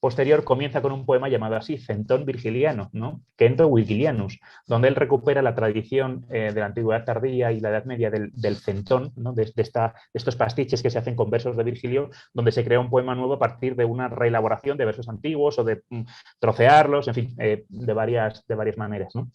posterior comienza con un poema llamado así, Centón Virgiliano, ¿no?, Cento Virgilianus, donde él recupera la tradición de la antigüedad tardía y la Edad Media del centón, ¿no?, de estos pastiches que se hacen con versos de Virgilio, donde se crea un poema nuevo a partir de una reelaboración de versos antiguos o de trocearlos, en fin, de varias maneras, ¿no?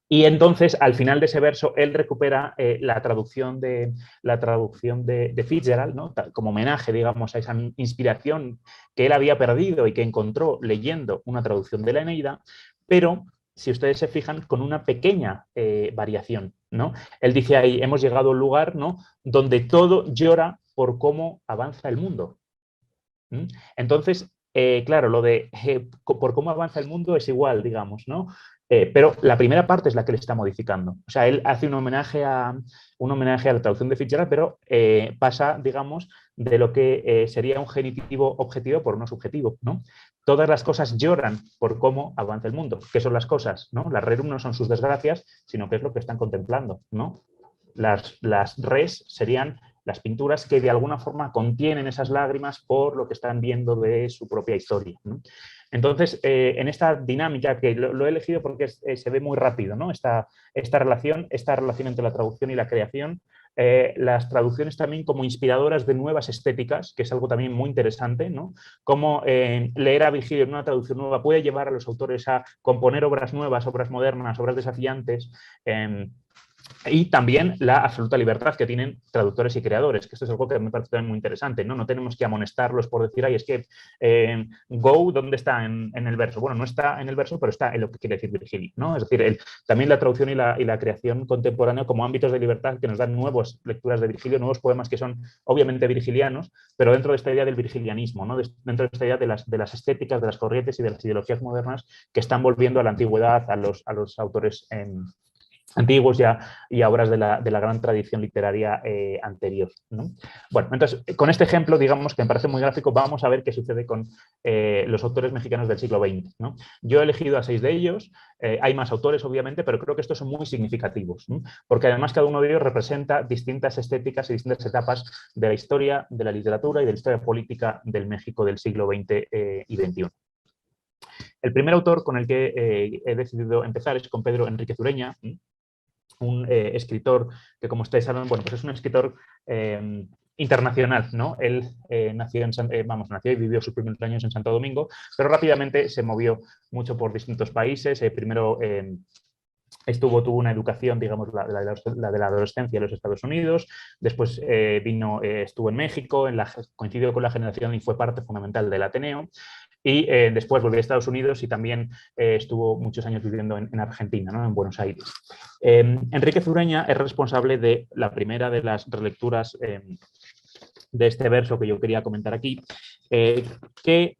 Y entonces, al final de ese verso, él recupera la traducción de Fitzgerald, ¿no?, como homenaje, digamos, a esa inspiración que él había perdido y que encontró leyendo una traducción de la Eneida, pero, si ustedes se fijan, con una pequeña variación, ¿no? Él dice ahí, hemos llegado a un lugar, ¿no?, donde todo llora por cómo avanza el mundo. Entonces, claro, lo de por cómo avanza el mundo es igual, digamos, ¿no? Pero la primera parte es la que le está modificando. O sea, él hace un homenaje a la traducción de Fitzgerald, pero pasa, digamos, de lo que sería un genitivo objetivo por uno subjetivo, ¿no? Todas las cosas lloran por cómo avanza el mundo. ¿Qué son las cosas, no? Las rerum no son sus desgracias, sino que es lo que están contemplando, ¿no? Las res serían las pinturas que de alguna forma contienen esas lágrimas por lo que están viendo de su propia historia, ¿no? Entonces, en esta dinámica, que lo he elegido porque se ve muy rápido, ¿no? Esta relación entre la traducción y la creación, las traducciones también como inspiradoras de nuevas estéticas, que es algo también muy interesante, ¿no? Cómo leer a Virgilio en una traducción nueva puede llevar a los autores a componer obras nuevas, obras modernas, obras desafiantes, y también la absoluta libertad que tienen traductores y creadores, que esto es algo que me parece también muy interesante, ¿no? No tenemos que amonestarlos por decir, ay, es que go, ¿dónde está en el verso? Bueno, no está en el verso, pero está en lo que quiere decir Virgilio, ¿no? Es decir, también la traducción y la creación contemporánea como ámbitos de libertad que nos dan nuevas lecturas de Virgilio, nuevos poemas que son obviamente virgilianos, pero dentro de esta idea del virgilianismo, ¿no? Dentro de esta idea de las estéticas, de las corrientes y de las ideologías modernas que están volviendo a la antigüedad, a los autores antiguos ya y a obras de la gran tradición literaria anterior, ¿no? Bueno, entonces, con este ejemplo, digamos que me parece muy gráfico, vamos a ver qué sucede con los autores mexicanos del siglo XX, ¿no? Yo he elegido a 6 de ellos, hay más autores, obviamente, pero creo que estos son muy significativos, ¿no? Porque además cada uno de ellos representa distintas estéticas y distintas etapas de la historia, de la literatura y de la historia política del México del siglo XX y XXI. El primer autor con el que he decidido empezar es con Pedro Enríquez Ureña, un escritor que, como ustedes saben, bueno, pues es un escritor internacional, ¿no? Él nació y vivió sus primeros años en Santo Domingo, pero rápidamente se movió mucho por distintos países. Primero tuvo una educación, digamos, la de la adolescencia en los Estados Unidos, después estuvo en México, coincidió con la generación y fue parte fundamental del Ateneo, y después volvió a Estados Unidos y también estuvo muchos años viviendo en Argentina, ¿no? En Buenos Aires. Enríquez Ureña es responsable de la primera de las relecturas de este verso que yo quería comentar aquí, que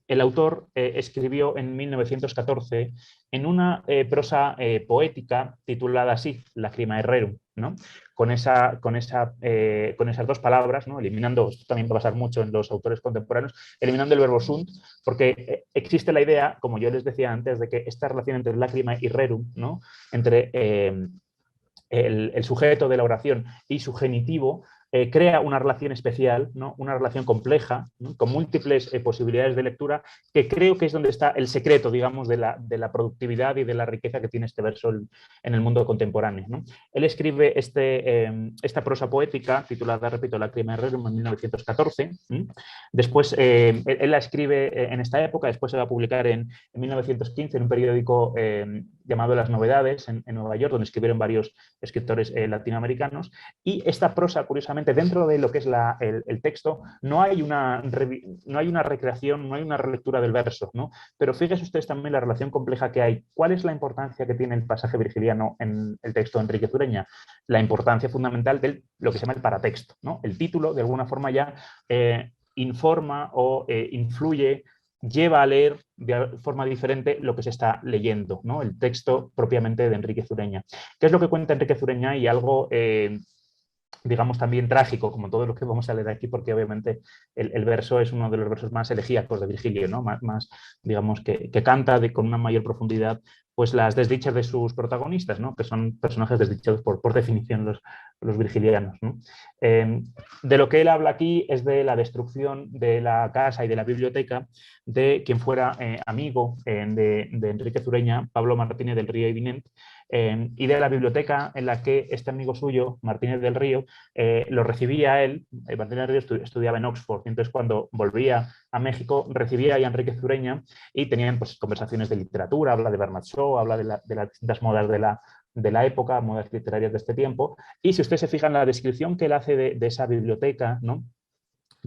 el autor escribió en 1914 en una prosa poética titulada así, Lacrimae Rerum, ¿no? Con esas 2 palabras, ¿no? Eliminando, esto también va a pasar mucho en los autores contemporáneos, eliminando el verbo sunt, porque existe la idea, como yo les decía antes, de que esta relación entre lacrimae y rerum, ¿no? Entre el sujeto de la oración y su genitivo, crea una relación especial, ¿no? Una relación compleja, ¿no? Con múltiples posibilidades de lectura, que creo que es donde está el secreto, digamos, de la productividad y de la riqueza que tiene este verso en el mundo contemporáneo, ¿no? Él escribe esta prosa poética titulada, repito, Lacrimae Rerum en 1914. Después, él la escribe en esta época, después se va a publicar en 1915 en un periódico llamado Las Novedades en Nueva York, donde escribieron varios escritores latinoamericanos, y esta prosa, curiosamente, dentro de lo que es el texto, no hay una recreación, no hay una relectura del verso, ¿no? Pero fíjense ustedes también la relación compleja que hay. ¿Cuál es la importancia que tiene el pasaje virgiliano en el texto de Enríquez Ureña? La importancia fundamental de lo que se llama el paratexto, ¿no? El título, de alguna forma, ya informa o influye, lleva a leer de forma diferente lo que se está leyendo, ¿no? El texto propiamente de Enríquez Ureña. ¿Qué es lo que cuenta Enríquez Ureña? Y algo digamos, también trágico, como todo lo que vamos a leer aquí, porque obviamente el verso es uno de los versos más elegíacos de Virgilio, ¿no? Más digamos, que canta con una mayor profundidad pues las desdichas de sus protagonistas, ¿no? Que son personajes desdichados por definición los virgilianos, ¿no? De lo que él habla aquí es de la destrucción de la casa y de la biblioteca de quien fuera amigo de Enríquez Ureña, Pablo Martínez del Río y Vinent, y de la biblioteca en la que este amigo suyo, Martínez del Río, lo recibía a él. Martínez del Río estudiaba en Oxford, y entonces cuando volvía a México recibía a Enríquez Ureña y tenían pues, conversaciones de literatura, habla de Bernard Shaw, habla de las distintas modas de la época, modas literarias de este tiempo, y si usted se fija en la descripción que él hace de esa biblioteca, ¿no?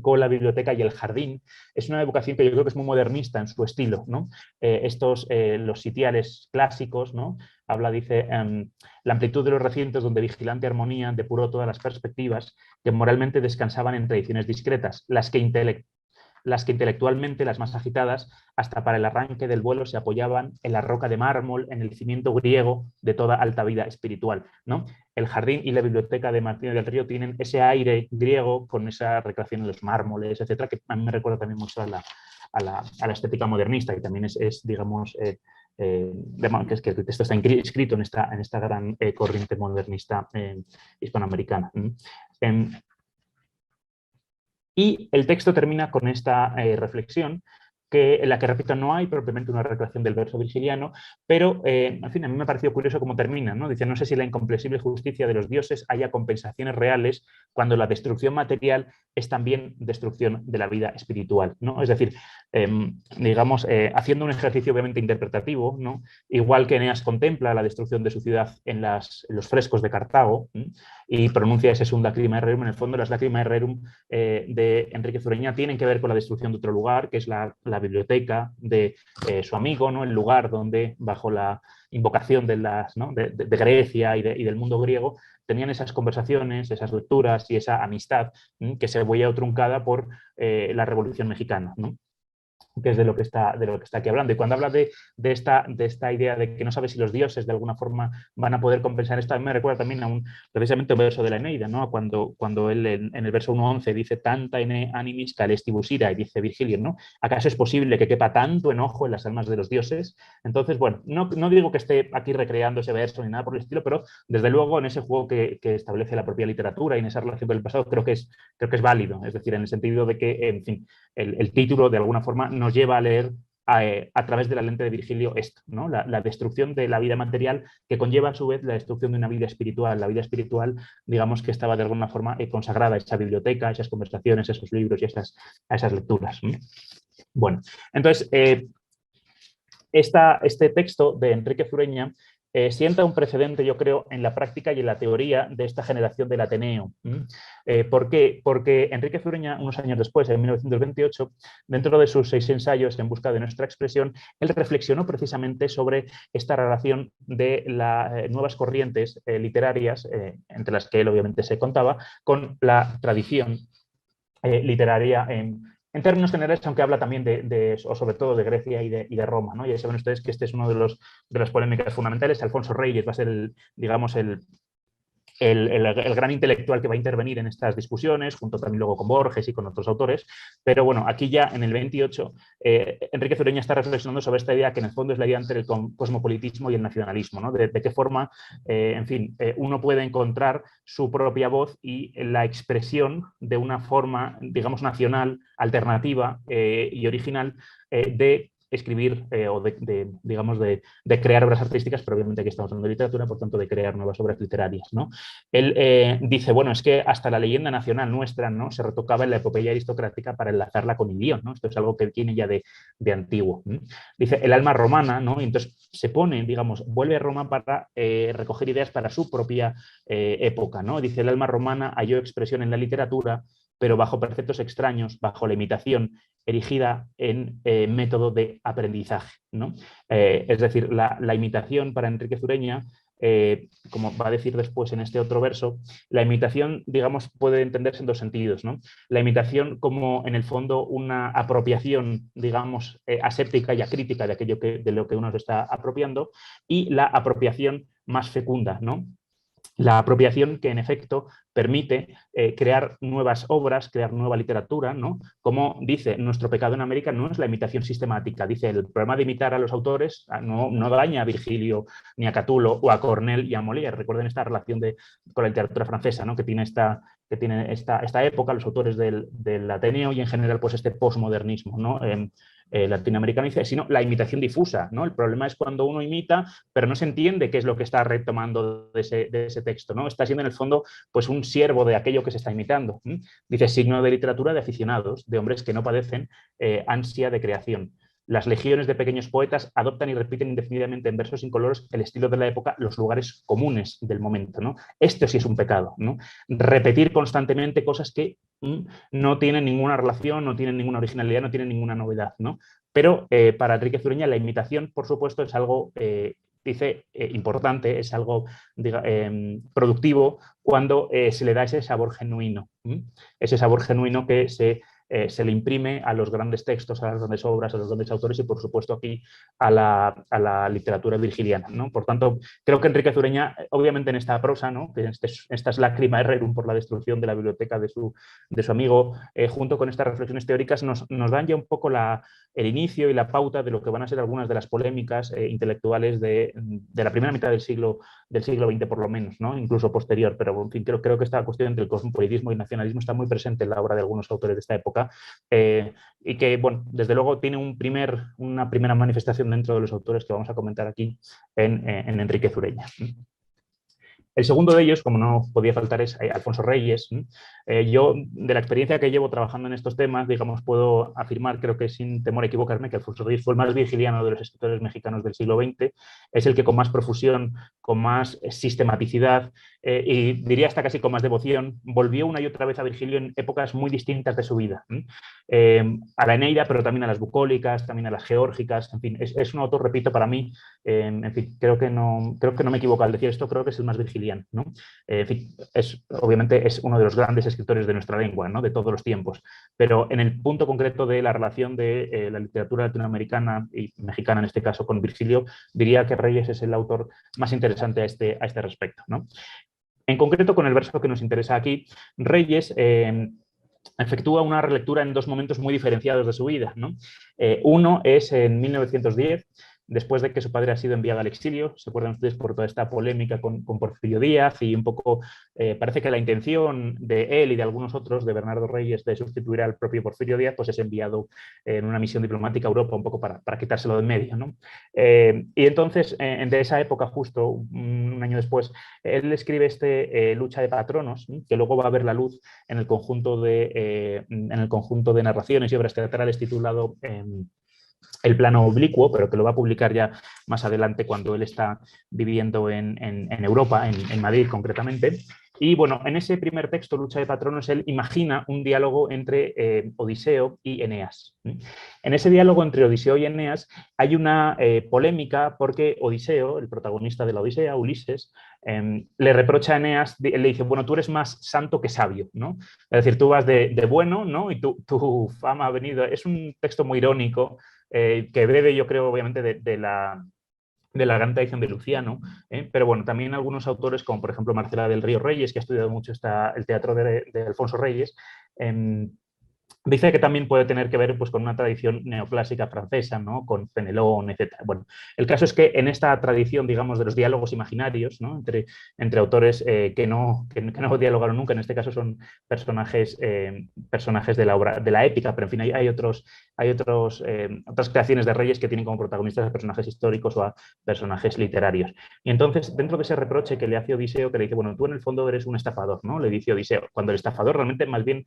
Con la biblioteca y el jardín, es una evocación que yo creo que es muy modernista en su estilo, ¿no? Los sitiales clásicos, ¿no? Habla, dice, la amplitud de los recintos donde vigilante armonía depuró todas las perspectivas que moralmente descansaban en tradiciones discretas, las que intelectualmente, las más agitadas, hasta para el arranque del vuelo se apoyaban en la roca de mármol, en el cimiento griego de toda alta vida espiritual, ¿no? El jardín y la biblioteca de Martínez del Río tienen ese aire griego con esa recreación en los mármoles, etcétera, que a mí me recuerda también mucho a la estética modernista, y también digamos, que el texto está escrito en esta gran corriente modernista hispanoamericana. Y el texto termina con esta reflexión en la que, repito, no hay propiamente una recreación del verso virgiliano, pero, en fin, a mí me ha parecido curioso cómo termina, ¿no? Dice, no sé si la incomprensible justicia de los dioses haya compensaciones reales cuando la destrucción material es también destrucción de la vida espiritual, ¿no? Es decir, digamos, haciendo un ejercicio obviamente interpretativo, ¿no? Igual que Eneas contempla la destrucción de su ciudad en los frescos de Cartago, y pronuncia ese sum lacrimae rerum, en el fondo las lacrimae rerum de Enrique Zureña tienen que ver con la destrucción de otro lugar, que es la biblioteca de su amigo, ¿no? El lugar donde, bajo la invocación de, ¿no? de Grecia y del mundo griego, tenían esas conversaciones, esas lecturas y esa amistad que se veía truncada por la Revolución Mexicana, ¿no? Que es de lo que está aquí hablando. Y cuando habla de esta idea de que no sabe si los dioses de alguna forma van a poder compensar esto, a mí me recuerda también a precisamente un verso de la Eneida, ¿no? Cuando él en el verso 1.11 dice tanta ene animis calestibus ira, y dice Virgilio, ¿no? ¿Acaso es posible que quepa tanto enojo en las almas de los dioses? Entonces, bueno, no digo que esté aquí recreando ese verso ni nada por el estilo, pero desde luego en ese juego que establece la propia literatura y en esa relación con el pasado creo que es válido, es decir, en el sentido de que, en fin, el título de alguna forma nos lleva a leer a través de la lente de Virgilio esto, ¿no? La destrucción de la vida material que conlleva a su vez la destrucción de una vida espiritual. La vida espiritual, digamos que estaba de alguna forma consagrada a esa biblioteca, a esas conversaciones, a esos libros y a esas lecturas. Bueno, entonces, este texto de Enrique Zureña sienta un precedente, yo creo, en la práctica y en la teoría de esta generación del Ateneo. ¿Por qué? Porque Enrique Zureña, unos años después, en 1928, dentro de sus 6 ensayos en busca de nuestra expresión, él reflexionó precisamente sobre esta relación de las nuevas corrientes literarias, entre las que él obviamente se contaba, con la tradición literaria en términos generales, aunque habla también o sobre todo de Grecia y de Roma, ¿no? Ya saben ustedes que este es uno de las polémicas fundamentales. Alfonso Reyes va a ser digamos, el gran intelectual que va a intervenir en estas discusiones, junto también luego con Borges y con otros autores. Pero bueno, aquí ya en el 28, Enrique Zureña está reflexionando sobre esta idea que en el fondo es la idea entre el cosmopolitismo y el nacionalismo, ¿no? De qué forma, en fin, uno puede encontrar su propia voz y la expresión de una forma, digamos, nacional, alternativa y original de escribir o digamos, de crear obras artísticas, pero obviamente aquí estamos hablando de literatura, por tanto de crear nuevas obras literarias, ¿no? Él dice, bueno, es que hasta la leyenda nacional nuestra, ¿no? Se retocaba en la epopeya aristocrática para enlazarla con Ilión, ¿no? Esto es algo que viene ya de antiguo, ¿no? Dice, el alma romana, ¿no? Y entonces se pone, digamos, vuelve a Roma para recoger ideas para su propia época, ¿no? Dice, el alma romana halló expresión en la literatura, pero bajo preceptos extraños, bajo la imitación, erigida en método de aprendizaje, ¿no? Es decir, la imitación para Enrique Zureña, como va a decir después en este otro verso, la imitación, digamos, puede entenderse en 2 sentidos, ¿no? La imitación como, en el fondo, una apropiación, digamos, aséptica y acrítica de aquello de lo que uno se está apropiando, y la apropiación más fecunda, ¿no? La apropiación que en efecto permite crear nuevas obras, crear nueva literatura, ¿no? Como dice, nuestro pecado en América no es la imitación sistemática. Dice, el problema de imitar a los autores no daña a Virgilio, ni a Catulo, o a Cornell y a Molière. Recuerden esta relación con la literatura francesa, ¿no? que tiene esta época, los autores del Ateneo y en general pues este posmodernismo, ¿no? Latinoamericano, sino la imitación difusa, ¿no? El problema es cuando uno imita, pero no se entiende qué es lo que está retomando de ese texto, ¿no? Está siendo en el fondo pues un siervo de aquello que se está imitando. Dice, signo de literatura de aficionados, de hombres que no padecen ansia de creación. Las legiones de pequeños poetas adoptan y repiten indefinidamente en versos incoloros el estilo de la época, los lugares comunes del momento, ¿no? Esto sí es un pecado, ¿no? Repetir constantemente cosas que no tienen ninguna relación, no tienen ninguna originalidad, no tienen ninguna novedad, ¿no? Pero para Enrique Zureña la imitación, por supuesto, es algo, dice, importante, es algo productivo cuando se le da ese sabor genuino. Ese sabor genuino que se le imprime a los grandes textos, a las grandes obras, a los grandes autores y, por supuesto, aquí a la literatura virgiliana, ¿no? Por tanto, creo que Enrique Zureña, obviamente en esta prosa, ¿no? Que esta es Lacrimae Rerum por la destrucción de la biblioteca de su amigo, junto con estas reflexiones teóricas, nos dan ya un poco el inicio y la pauta de lo que van a ser algunas de las polémicas intelectuales de la primera mitad del siglo del siglo XX por lo menos, ¿no? Incluso posterior, pero en fin, creo que esta cuestión entre el cosmopolitismo y nacionalismo está muy presente en la obra de algunos autores de esta época y que, bueno, desde luego tiene una primera manifestación dentro de los autores que vamos a comentar aquí en Enríquez Ureña. El segundo de ellos, como no podía faltar, es Alfonso Reyes. Yo, de la experiencia que llevo trabajando en estos temas, digamos, puedo afirmar, creo que sin temor a equivocarme, que Alfonso Reyes fue el más virgiliano de los escritores mexicanos del siglo XX, es el que con más profusión, con más sistematicidad y diría hasta casi con más devoción, volvió una y otra vez a Virgilio en épocas muy distintas de su vida. A la Eneida, pero también a las bucólicas, también a las geórgicas, en fin, es un autor, repito, para mí, en fin, creo que no me equivoco al decir esto, creo que es el más virgiliano, ¿no? En fin, obviamente es uno de los grandes escritores de nuestra lengua, ¿no? De todos los tiempos, pero en el punto concreto de la relación de la literatura latinoamericana y mexicana en este caso con Virgilio, diría que Reyes es el autor más interesante a este respecto, ¿no? En concreto, con el verso que nos interesa aquí, Reyes efectúa una relectura en dos momentos muy diferenciados de su vida, ¿no? Uno es en 1910, después de que su padre ha sido enviado al exilio. Se acuerdan ustedes por toda esta polémica con Porfirio Díaz y un poco parece que la intención de él y de algunos otros, de Bernardo Reyes, de sustituir al propio Porfirio Díaz, pues es enviado en una misión diplomática a Europa un poco para quitárselo de en medio, ¿no? Y entonces, de esa época, justo un año después, él escribe Lucha de Patronos, que luego va a ver la luz en el conjunto de narraciones y obras teatrales titulado El plano oblicuo, pero que lo va a publicar ya más adelante cuando él está viviendo en Europa, en Madrid concretamente. Y bueno, en ese primer texto, Lucha de Patronos, él imagina un diálogo entre Odiseo y Eneas. En ese diálogo entre Odiseo y Eneas hay una polémica porque Odiseo, el protagonista de la Odisea, Ulises, le reprocha a Eneas, le dice, bueno, tú eres más santo que sabio, ¿no? Es decir, tú vas de bueno, ¿no? Y tu fama ha venido... Es un texto muy irónico, que bebe, yo creo, obviamente, de la gran tradición de Luciano, pero bueno, también algunos autores, como por ejemplo Marcela del Río Reyes, que ha estudiado mucho el teatro de Alfonso Reyes, dice que también puede tener que ver pues, con una tradición neoclásica francesa, ¿no? Con Fenelón, etc. Bueno, el caso es que en esta tradición, digamos, de los diálogos imaginarios, ¿no? entre autores que no dialogaron nunca, en este caso son personajes de la obra, de la épica, pero en fin, hay otras creaciones de Reyes que tienen como protagonistas a personajes históricos o a personajes literarios. Y entonces, dentro de ese reproche que le hace Odiseo, que le dice, bueno, tú en el fondo eres un estafador, ¿no? Le dice Odiseo, cuando el estafador realmente más bien,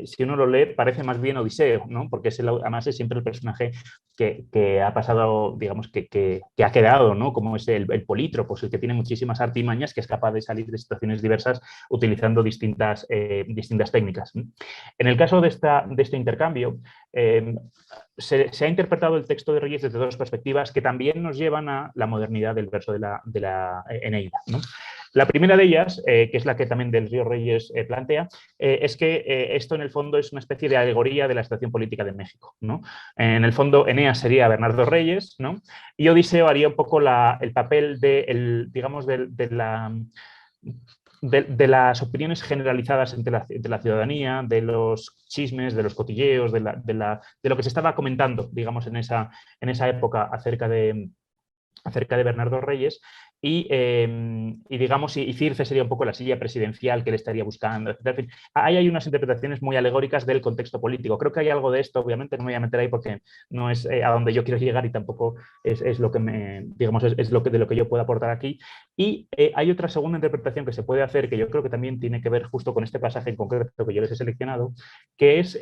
si uno lo lee, parece más bien Odiseo, ¿no? Porque además es siempre el personaje que ha pasado, digamos, que ha quedado, ¿no? Como es el polítropo, el que tiene muchísimas artimañas, que es capaz de salir de situaciones diversas utilizando distintas técnicas. En el caso de este intercambio, se ha interpretado el texto de Reyes desde dos perspectivas que también nos llevan a la modernidad del verso de la Eneida, ¿no? La primera de ellas, que es la que también del Río Reyes plantea, es que esto en el fondo es una especie de alegoría de la situación política de México, ¿no? En el fondo, Eneas sería Bernardo Reyes, ¿no? Y Odiseo haría un poco el papel de las opiniones generalizadas entre la ciudadanía, de los chismes, de los cotilleos, de lo que se estaba comentando, digamos, en esa época acerca de Bernardo Reyes y digamos, y Circe sería un poco la silla presidencial que él estaría buscando, etc. En fin, ahí hay unas interpretaciones muy alegóricas del contexto político. Creo que hay algo de esto, obviamente no me voy a meter ahí porque no es a donde yo quiero llegar y tampoco es lo que digamos, es de lo que yo puedo aportar aquí. Y hay otra segunda interpretación que se puede hacer, que yo creo que también tiene que ver justo con este pasaje en concreto que yo les he seleccionado, que es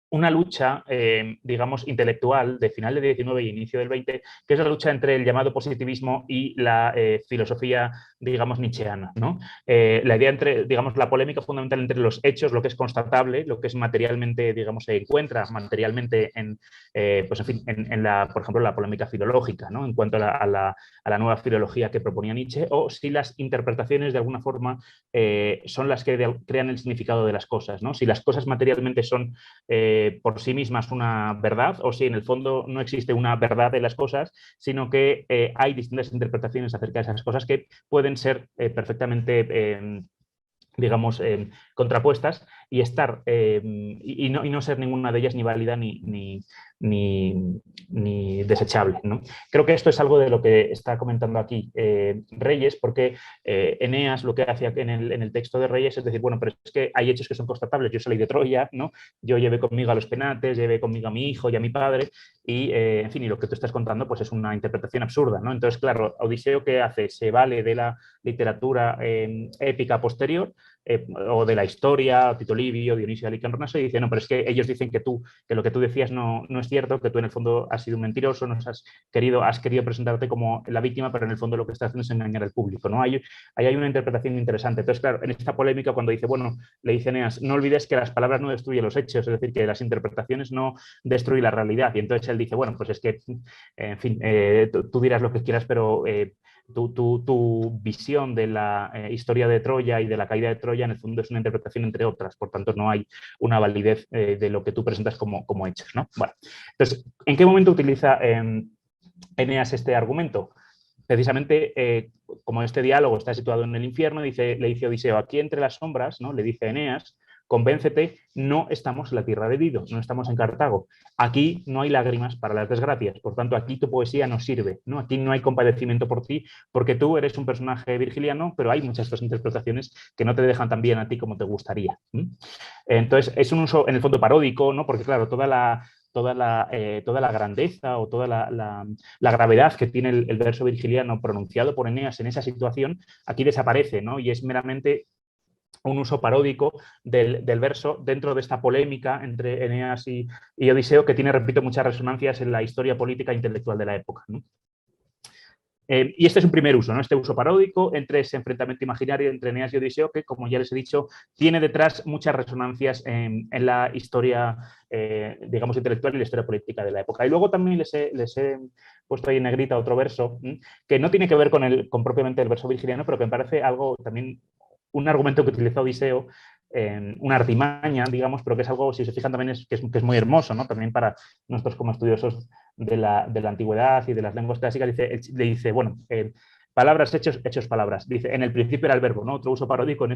una lucha, digamos, intelectual de final del 19 y inicio del 20, que es la lucha entre el llamado positivismo y la filosofía, digamos, nietzscheana, ¿no? La idea digamos, la polémica fundamental entre los hechos, lo que es constatable, lo que es materialmente, digamos, se encuentra materialmente pues, en fin, por ejemplo, la polémica filológica, ¿no? En cuanto a la nueva filología que proponía Nietzsche, o si las interpretaciones de alguna forma son las que crean el significado de las cosas, ¿no? Si las cosas materialmente son por sí mismas una verdad, o si en el fondo no existe una verdad de las cosas, sino que hay distintas interpretaciones acerca de esas cosas que pueden ser perfectamente digamos, contrapuestas, y estar y no ser ninguna de ellas ni válida ni desechable, ¿no? Creo que esto es algo de lo que está comentando aquí Reyes, porque Eneas lo que hace en el texto de Reyes es decir, bueno, pero es que hay hechos que son constatables. Yo salí de Troya, ¿no? Yo llevé conmigo a los penates, llevé conmigo a mi hijo y a mi padre, y en fin, y lo que tú estás contando pues es una interpretación absurda, ¿no? Entonces, claro, Odiseo, ¿qué hace? Se vale de la literatura épica posterior o de la historia, Tito Livio, Dionisio de Halicarnaso, y dice, no, pero es que ellos dicen que lo que tú decías no es cierto, que tú en el fondo has sido un mentiroso, nos has querido presentarte como la víctima, pero en el fondo lo que estás haciendo es engañar al público, ¿no? Ahí hay una interpretación interesante. Entonces, claro, en esta polémica cuando dice, bueno, le dice Eneas, no olvides que las palabras no destruyen los hechos, es decir, que las interpretaciones no destruyen la realidad. Y entonces él dice, bueno, pues es que, en fin, tú dirás lo que quieras, pero tu visión de la historia de Troya y de la caída de Troya en el fondo es una interpretación entre otras, por tanto no hay una validez de lo que tú presentas como hechos, ¿no? Bueno, entonces, ¿en qué momento utiliza Eneas este argumento? Precisamente, como este diálogo está situado en el infierno, le dice Odiseo, aquí entre las sombras, ¿no? Le dice Eneas, convéncete, no estamos en la tierra de Dido, no estamos en Cartago. Aquí no hay lágrimas para las desgracias, por tanto aquí tu poesía no sirve, ¿no? Aquí no hay compadecimiento por ti, porque tú eres un personaje virgiliano, pero hay muchas otras interpretaciones que no te dejan tan bien a ti como te gustaría. Entonces es un uso en el fondo paródico, ¿no? Porque claro, toda la grandeza o toda la gravedad que tiene el verso virgiliano pronunciado por Eneas en esa situación, aquí desaparece, ¿no? Y es meramente un uso paródico del verso dentro de esta polémica entre Eneas y Odiseo, que tiene, repito, muchas resonancias en la historia política e intelectual de la época, ¿no? Y este es un primer uso, ¿no? Este uso paródico entre ese enfrentamiento imaginario entre Eneas y Odiseo, que, como ya les he dicho, tiene detrás muchas resonancias en la historia, digamos, intelectual y la historia política de la época. Y luego también les he puesto ahí en negrita otro verso, que no tiene que ver con propiamente el verso virgiliano, pero que me parece algo también, un argumento que utiliza Odiseo, una artimaña, digamos, pero que es algo, si se fijan, también que es muy hermoso, ¿no? También para nosotros como estudiosos de la antigüedad y de las lenguas clásicas, le dice, bueno, palabras, hechos, hechos, palabras. Dice, en el principio era el verbo, ¿no? Otro uso paródico en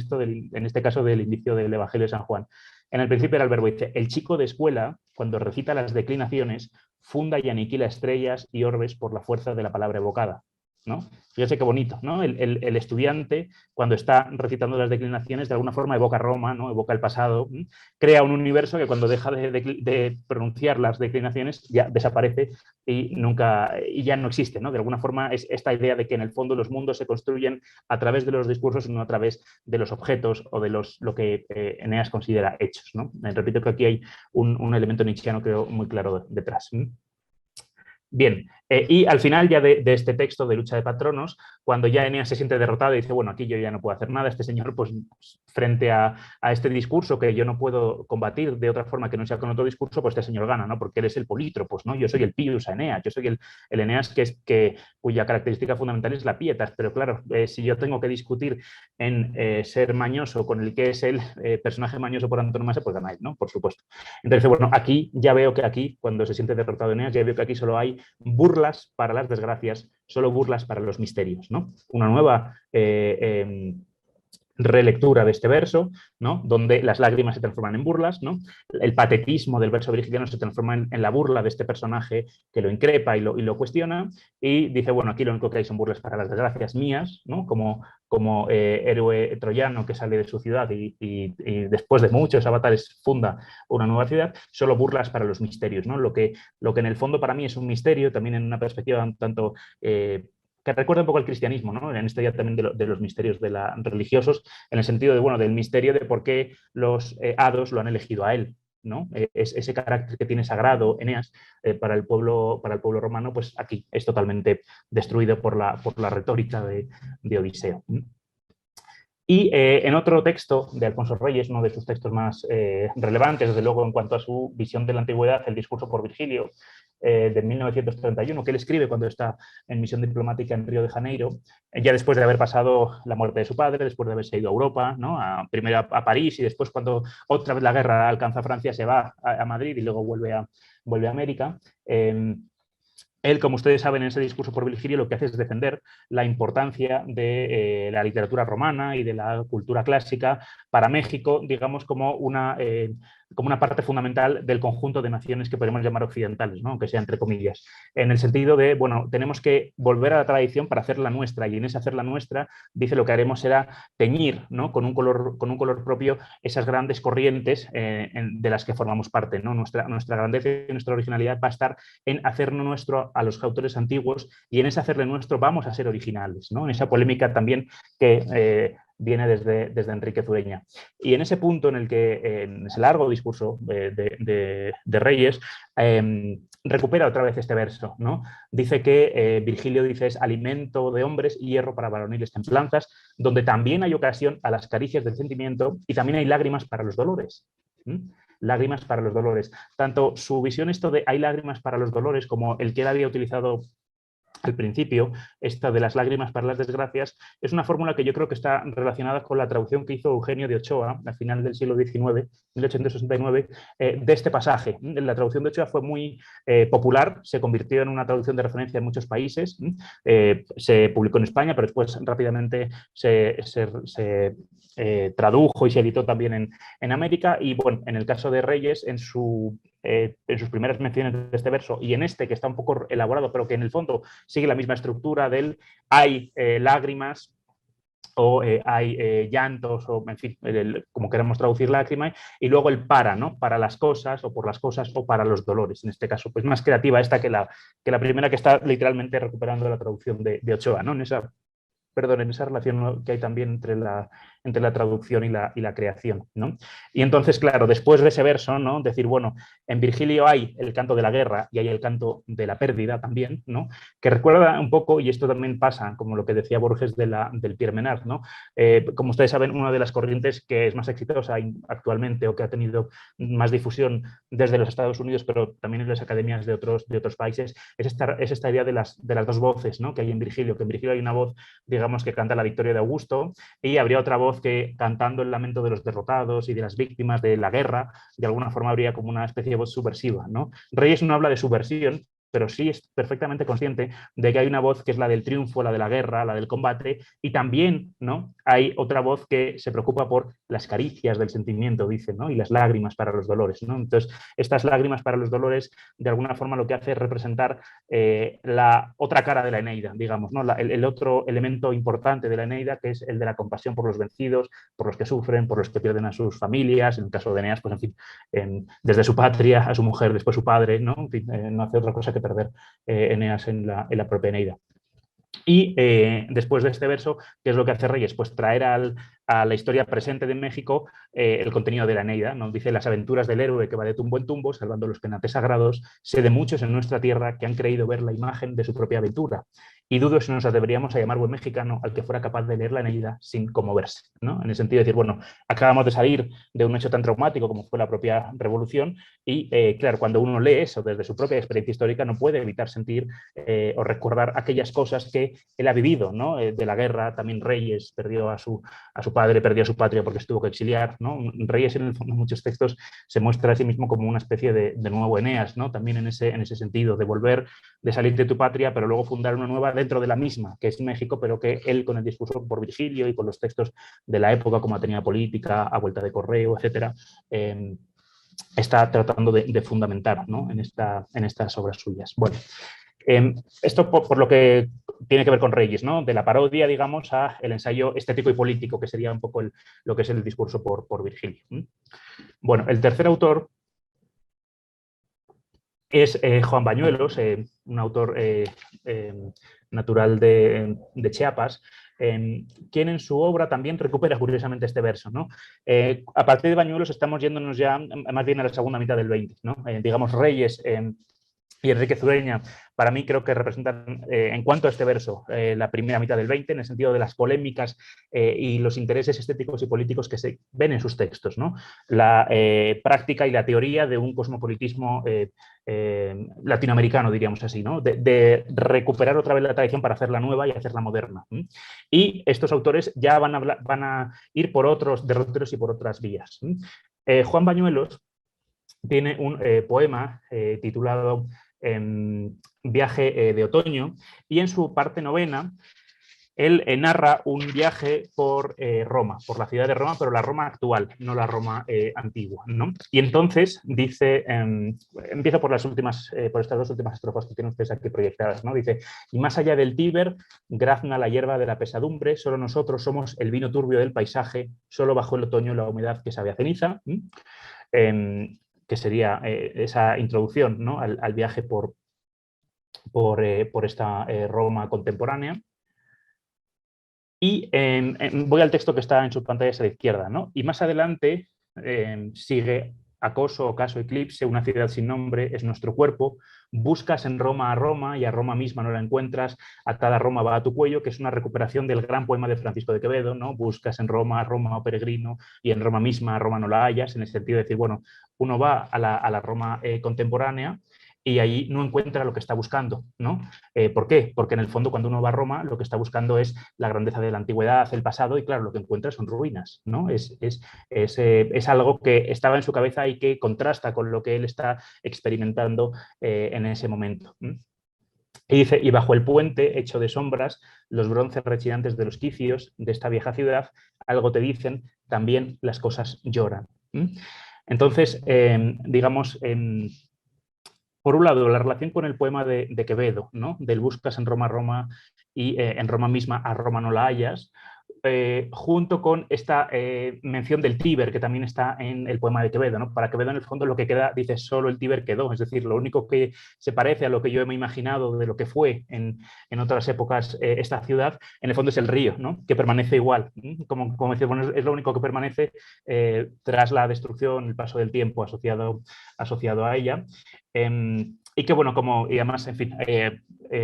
este caso del inicio del Evangelio de San Juan. En el principio era el verbo, dice, el chico de escuela, cuando recita las declinaciones, funda y aniquila estrellas y orbes por la fuerza de la palabra evocada, ¿no? Fíjense qué bonito, ¿no? El estudiante, cuando está recitando las declinaciones, de alguna forma evoca Roma, ¿no? Evoca el pasado, crea un universo que cuando deja de pronunciar las declinaciones ya desaparece y ya no existe, ¿no? De alguna forma es esta idea de que en el fondo los mundos se construyen a través de los discursos y no a través de los objetos o de lo que Eneas considera hechos, ¿no? Repito que aquí hay un elemento nietzscheano, creo, muy claro detrás. Bien, y al final ya de este texto de lucha de patronos, cuando ya Eneas se siente derrotado y dice, bueno, aquí yo ya no puedo hacer nada, este señor, pues frente a este discurso que yo no puedo combatir de otra forma que no sea con otro discurso, pues este señor gana, ¿no? Porque él es el polítropos, ¿no? Yo soy el pius Eneas, yo soy el Eneas cuya característica fundamental es la pietas, pero claro, si yo tengo que discutir en ser mañoso con el que es el personaje mañoso por antonomasia, pues gana él, ¿no? Por supuesto. Entonces, bueno, aquí ya veo que aquí, cuando se siente derrotado Eneas, ya veo que aquí solo hay burlas para las desgracias, solo burlas para los misterios, ¿no? Una nueva relectura de este verso, ¿no? Donde las lágrimas se transforman en burlas, ¿no? El patetismo del verso virgiliano se transforma en la burla de este personaje que lo increpa y lo cuestiona, y dice, bueno, aquí lo único que hay son burlas para las desgracias mías, ¿no? Como héroe troyano que sale de su ciudad y después de muchos avatares funda una nueva ciudad, solo burlas para los misterios, ¿no? Lo que en el fondo para mí es un misterio, también en una perspectiva un tanto que recuerda un poco al cristianismo, ¿no? En este día también de los misterios religiosos, en el sentido de, bueno, del misterio de por qué los hados lo han elegido a él, ¿no? Ese carácter que tiene sagrado Eneas para el pueblo romano, pues aquí es totalmente destruido por la retórica de Odiseo. Y en otro texto de Alfonso Reyes, uno de sus textos más relevantes, desde luego en cuanto a su visión de la antigüedad, el discurso por Virgilio, de 1931, que él escribe cuando está en misión diplomática en Río de Janeiro, ya después de haber pasado la muerte de su padre, después de haberse ido a Europa, ¿no? Primero a París, y después, cuando otra vez la guerra alcanza a Francia, se va a Madrid y luego vuelve a América. Él, como ustedes saben, en ese discurso por Virgilio lo que hace es defender la importancia de la literatura romana y de la cultura clásica para México, digamos, como una parte fundamental del conjunto de naciones que podemos llamar occidentales, ¿no? Aunque sea entre comillas, en el sentido de, bueno, tenemos que volver a la tradición para hacerla nuestra, y en ese hacerla nuestra, dice, lo que haremos será teñir, ¿no? con un color propio esas grandes corrientes de las que formamos parte, ¿no? Nuestra grandeza y nuestra originalidad va a estar en hacerlo nuestro a los autores antiguos, y en ese hacerle nuestro vamos a ser originales, ¿no? En esa polémica también que viene desde Enrique Zureña. Y en ese punto en el que, en ese largo discurso de Reyes, recupera otra vez este verso, ¿no? Dice que Virgilio dice es alimento de hombres y hierro para varoniles templanzas, donde también hay ocasión a las caricias del sentimiento y también hay lágrimas para los dolores. Lágrimas para los dolores. Tanto su visión esto de hay lágrimas para los dolores como el que él había utilizado al principio, esta de las lágrimas para las desgracias, es una fórmula que yo creo que está relacionada con la traducción que hizo Eugenio de Ochoa al final del siglo XIX, 1869, de este pasaje. La traducción de Ochoa fue muy popular, se convirtió en una traducción de referencia en muchos países, se publicó en España, pero después rápidamente se tradujo y se editó también en América, y bueno, en el caso de Reyes, en sus primeras menciones de este verso y en este que está un poco elaborado, pero que en el fondo sigue la misma estructura del hay lágrimas o hay llantos, o en fin, como queramos traducir lágrima, y luego el para, ¿no? Para las cosas, o por las cosas, o para los dolores. En este caso, pues más creativa esta que la primera, que está literalmente recuperando la traducción de Ochoa, ¿no? En esa relación que hay también entre la traducción y la creación, ¿no? Y entonces, claro, después de ese verso, ¿no? Decir, bueno, en Virgilio hay el canto de la guerra y hay el canto de la pérdida también, ¿no? Que recuerda un poco, y esto también pasa, como lo que decía Borges del Pierre Menard, ¿no? Como ustedes saben, una de las corrientes que es más exitosa actualmente, o que ha tenido más difusión desde los Estados Unidos, pero también en las academias de otros países, es esta idea de las dos voces, ¿no? Que hay en Virgilio, que en Virgilio hay una voz, digamos, que canta la victoria de Augusto, y habría otra voz que, cantando el lamento de los derrotados y de las víctimas de la guerra, de alguna forma habría como una especie de voz subversiva, ¿no? Reyes no habla de subversión, pero sí es perfectamente consciente de que hay una voz que es la del triunfo, la de la guerra, la del combate, y también, ¿no? Hay otra voz que se preocupa por las caricias del sentimiento, dice, ¿no? Y las lágrimas para los dolores, ¿no? Entonces, estas lágrimas para los dolores, de alguna forma lo que hace es representar la otra cara de la Eneida, digamos, ¿no? El otro elemento importante de la Eneida, que es el de la compasión por los vencidos, por los que sufren, por los que pierden a sus familias, en el caso de Eneas, pues en fin, desde su patria, a su mujer, después su padre, ¿no? En fin, no hace otra cosa que perder Eneas en la propia Eneida. Y después de este verso, ¿qué es lo que hace Reyes? Pues traer a la historia presente de México el contenido de la Eneida. Nos dice: las aventuras del héroe que va de tumbo en tumbo, salvando los penates sagrados, sé de muchos en nuestra tierra que han creído ver la imagen de su propia aventura. Y dudo si nos atreveríamos a llamar buen mexicano al que fuera capaz de leer la Eneida sin conmoverse, ¿no? En el sentido de decir, bueno, acabamos de salir de un hecho tan traumático como fue la propia revolución, y claro, cuando uno lee eso desde su propia experiencia histórica, no puede evitar sentir o recordar aquellas cosas que él ha vivido, ¿no? De la guerra. También Reyes perdió a su padre, perdió a su patria porque estuvo que exiliar, ¿no? Reyes, en muchos textos, se muestra a sí mismo como una especie de nuevo Eneas, ¿no? También en ese sentido, de volver, de salir de tu patria, pero luego fundar una nueva dentro de la misma, que es México, pero que él, con el discurso por Virgilio y con los textos de la época, como Atenea Política, A Vuelta de Correo, etcétera, está tratando de fundamentar, ¿no? en estas obras suyas. Bueno, esto por lo que tiene que ver con Reyes, ¿no? De la parodia, digamos, a el ensayo estético y político, que sería un poco lo que es el discurso por Virgilio. Bueno, el tercer autor es Juan Bañuelos, un autor natural de Chiapas, quien en su obra también recupera curiosamente este verso, ¿no? A partir de Bañuelos estamos yéndonos ya más bien a la segunda mitad del 20, ¿no? Digamos, Reyes y Enrique Zureña, para mí creo que representan, en cuanto a este verso, la primera mitad del 20, en el sentido de las polémicas y los intereses estéticos y políticos que se ven en sus textos, ¿no? La práctica y la teoría de un cosmopolitismo latinoamericano, diríamos así, ¿no? De recuperar otra vez la tradición para hacerla nueva y hacerla moderna. Y estos autores ya van a ir por otros derroteros y por otras vías. Juan Bañuelos tiene un poema titulado viaje de otoño, y en su parte novena él narra un viaje por Roma, por la ciudad de Roma, pero la Roma actual, no la Roma antigua, ¿no? Y entonces dice, empieza por las últimas, por estas dos últimas estrofas que tienen ustedes aquí proyectadas, ¿no? Dice: y más allá del Tíber, grazna la hierba de la pesadumbre, solo nosotros somos el vino turbio del paisaje, solo bajo el otoño la humedad que sabe a ceniza, que sería esa introducción, ¿no?, al viaje por esta Roma contemporánea. Y voy al texto que está en sus pantallas a la izquierda, ¿no? Y más adelante sigue: acoso, ocaso, eclipse, una ciudad sin nombre, es nuestro cuerpo, buscas en Roma a Roma y a Roma misma no la encuentras, atada Roma va a tu cuello, que es una recuperación del gran poema de Francisco de Quevedo, ¿no? Buscas en Roma a Roma, oh peregrino, y en Roma misma a Roma no la hallas, en el sentido de decir, bueno, uno va a la Roma contemporánea y ahí no encuentra lo que está buscando, ¿no? ¿Por qué? Porque en el fondo cuando uno va a Roma lo que está buscando es la grandeza de la antigüedad, el pasado, y claro, lo que encuentra son ruinas, ¿no? Es algo que estaba en su cabeza y que contrasta con lo que él está experimentando en ese momento. Y dice: y bajo el puente hecho de sombras, los bronces rechinantes de los quicios de esta vieja ciudad, algo te dicen, también las cosas lloran. Entonces, digamos, por un lado, la relación con el poema de Quevedo, ¿no?, del buscas en Roma, Roma y en Roma misma a Roma no la hallas, junto con esta mención del Tíber, que también está en el poema de Quevedo, ¿no? Para Quevedo, en el fondo, lo que queda, dice, solo el Tíber quedó, es decir, lo único que se parece a lo que yo me he imaginado de lo que fue en otras épocas esta ciudad, en el fondo es el río, ¿no?, que permanece igual, como decir, bueno, es lo único que permanece tras la destrucción, el paso del tiempo asociado a ella. Y que bueno, y además, en fin,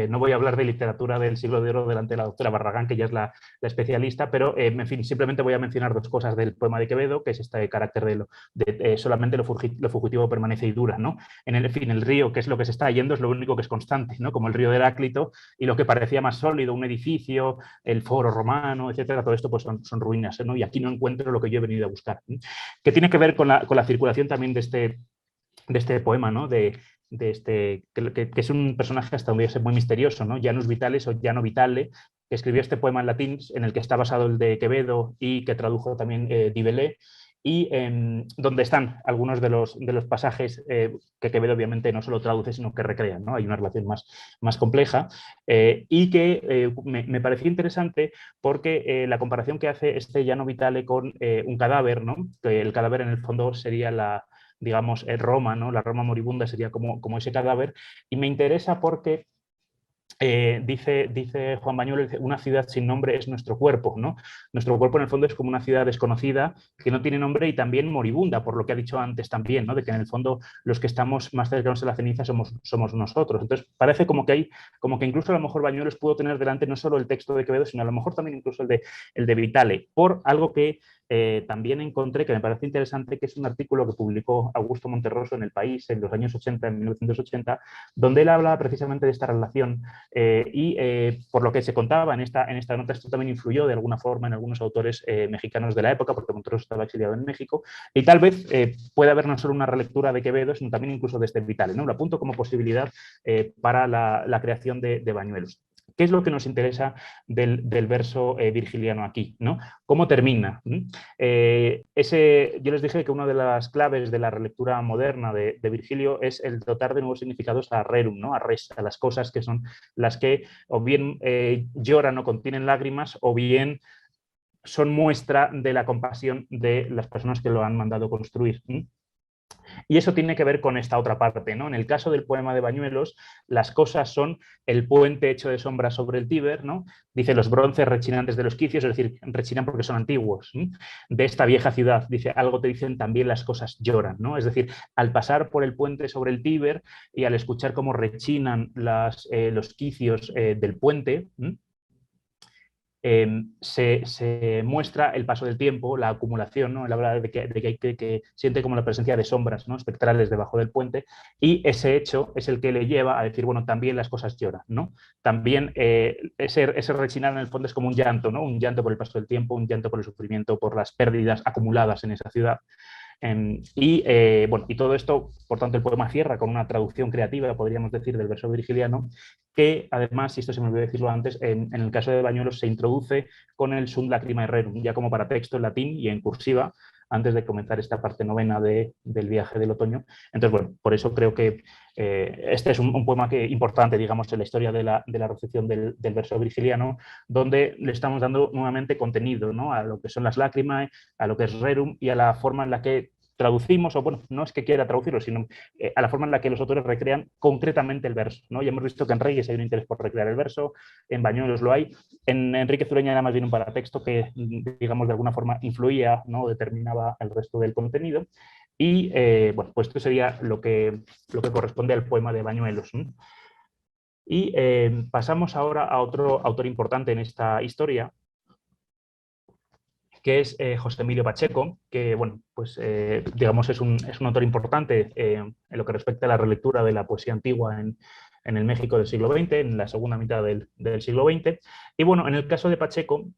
no voy a hablar de literatura del siglo de oro delante de la doctora Barragán, que ya es la especialista, pero en fin, simplemente voy a mencionar dos cosas del poema de Quevedo, que es este carácter de solamente lo fugitivo permanece y dura, ¿no? En fin, el río, que es lo que se está yendo, es lo único que es constante, ¿no? Como el río de Heráclito, y lo que parecía más sólido, un edificio, el foro romano, etcétera, todo esto pues son ruinas, ¿no? Y aquí no encuentro lo que yo he venido a buscar, ¿no? Que tiene que ver con la circulación también de este poema, ¿no? que es un personaje estadounidense muy misterioso, ¿no? Janus Vitalis o Llano Vitale, que escribió este poema en latín, en el que está basado el de Quevedo y que tradujo también Dibelé, y donde están algunos de los pasajes que Quevedo obviamente no solo traduce, sino que recrean, ¿no? Hay una relación más compleja y que me pareció interesante porque la comparación que hace este Llano Vitale con un cadáver, ¿no? Que el cadáver en el fondo sería digamos, Roma, ¿no? La Roma moribunda sería como ese cadáver, y me interesa porque dice Juan Bañuelos, dice, una ciudad sin nombre es nuestro cuerpo, ¿no? Nuestro cuerpo en el fondo es como una ciudad desconocida que no tiene nombre y también moribunda, por lo que ha dicho antes también, ¿no? De que en el fondo los que estamos más cercanos a la ceniza somos nosotros. Entonces parece como que incluso a lo mejor Bañuelos pudo tener delante no solo el texto de Quevedo, sino a lo mejor también incluso el de Vitale, por algo que también encontré que me parece interesante, que es un artículo que publicó Augusto Monterroso en El País en los años 80, en 1980, donde él hablaba precisamente de esta relación por lo que se contaba en esta nota, esto también influyó de alguna forma en algunos autores mexicanos de la época, porque Monterroso estaba exiliado en México, y tal vez puede haber no solo una relectura de Quevedo, sino también incluso de este Vitale, ¿no? Lo apunto como posibilidad para la creación de Bañuelos. ¿Qué es lo que nos interesa del verso virgiliano aquí, ¿no? ¿Cómo termina? Yo les dije que una de las claves de la relectura moderna de Virgilio es el dotar de nuevos significados a rerum, ¿no? A res, a las cosas que son las que o bien lloran o contienen lágrimas, o bien son muestra de la compasión de las personas que lo han mandado construir. Y eso tiene que ver con esta otra parte, ¿no? En el caso del poema de Bañuelos, las cosas son el puente hecho de sombras sobre el Tíber, ¿no? Dice los bronces rechinantes de los quicios, es decir, rechinan porque son antiguos, ¿sí? De esta vieja ciudad, dice, algo te dicen, también las cosas lloran, ¿no? Es decir, al pasar por el puente sobre el Tíber y al escuchar cómo rechinan los quicios del puente, se muestra el paso del tiempo, la acumulación, ¿no? Él habla de que siente como la presencia de sombras, ¿no? Espectrales debajo del puente, y ese hecho es el que le lleva a decir, bueno, también las cosas lloran, ¿no? También ese rechinar en el fondo es como un llanto, ¿no? Un llanto por el paso del tiempo, un llanto por el sufrimiento, por las pérdidas acumuladas en esa ciudad. Bueno, y todo esto, por tanto, el poema cierra con una traducción creativa, podríamos decir, del verso virgiliano, que además, y esto se me olvidó decirlo antes, en el caso de Bañuelos se introduce con el Sunt Lacrimae Rerum, ya como para texto en latín y en cursiva, antes de comenzar esta parte novena del viaje del otoño. Entonces, bueno, por eso creo que este es un poema importante, digamos, en la historia de la recepción del verso virgiliano, donde le estamos dando nuevamente contenido, ¿no?, a lo que son las lágrimas, a lo que es rerum y a la forma en la que traducimos, o bueno, no es que quiera traducirlo, sino a la forma en la que los autores recrean concretamente el verso, ¿no? Ya hemos visto que en Reyes hay un interés por recrear el verso, en Bañuelos lo hay, en Enrique Zureña era más bien un paratexto que, digamos, de alguna forma influía, ¿no?, determinaba el resto del contenido. Y bueno, pues esto sería lo que corresponde al poema de Bañuelos, ¿no? Y pasamos ahora a otro autor importante en esta historia, que es José Emilio Pacheco, que, bueno, pues digamos es un autor importante en lo que respecta a la relectura de la poesía antigua en el México del siglo XX, en la segunda mitad del siglo XX. Y bueno, en el caso de Pacheco,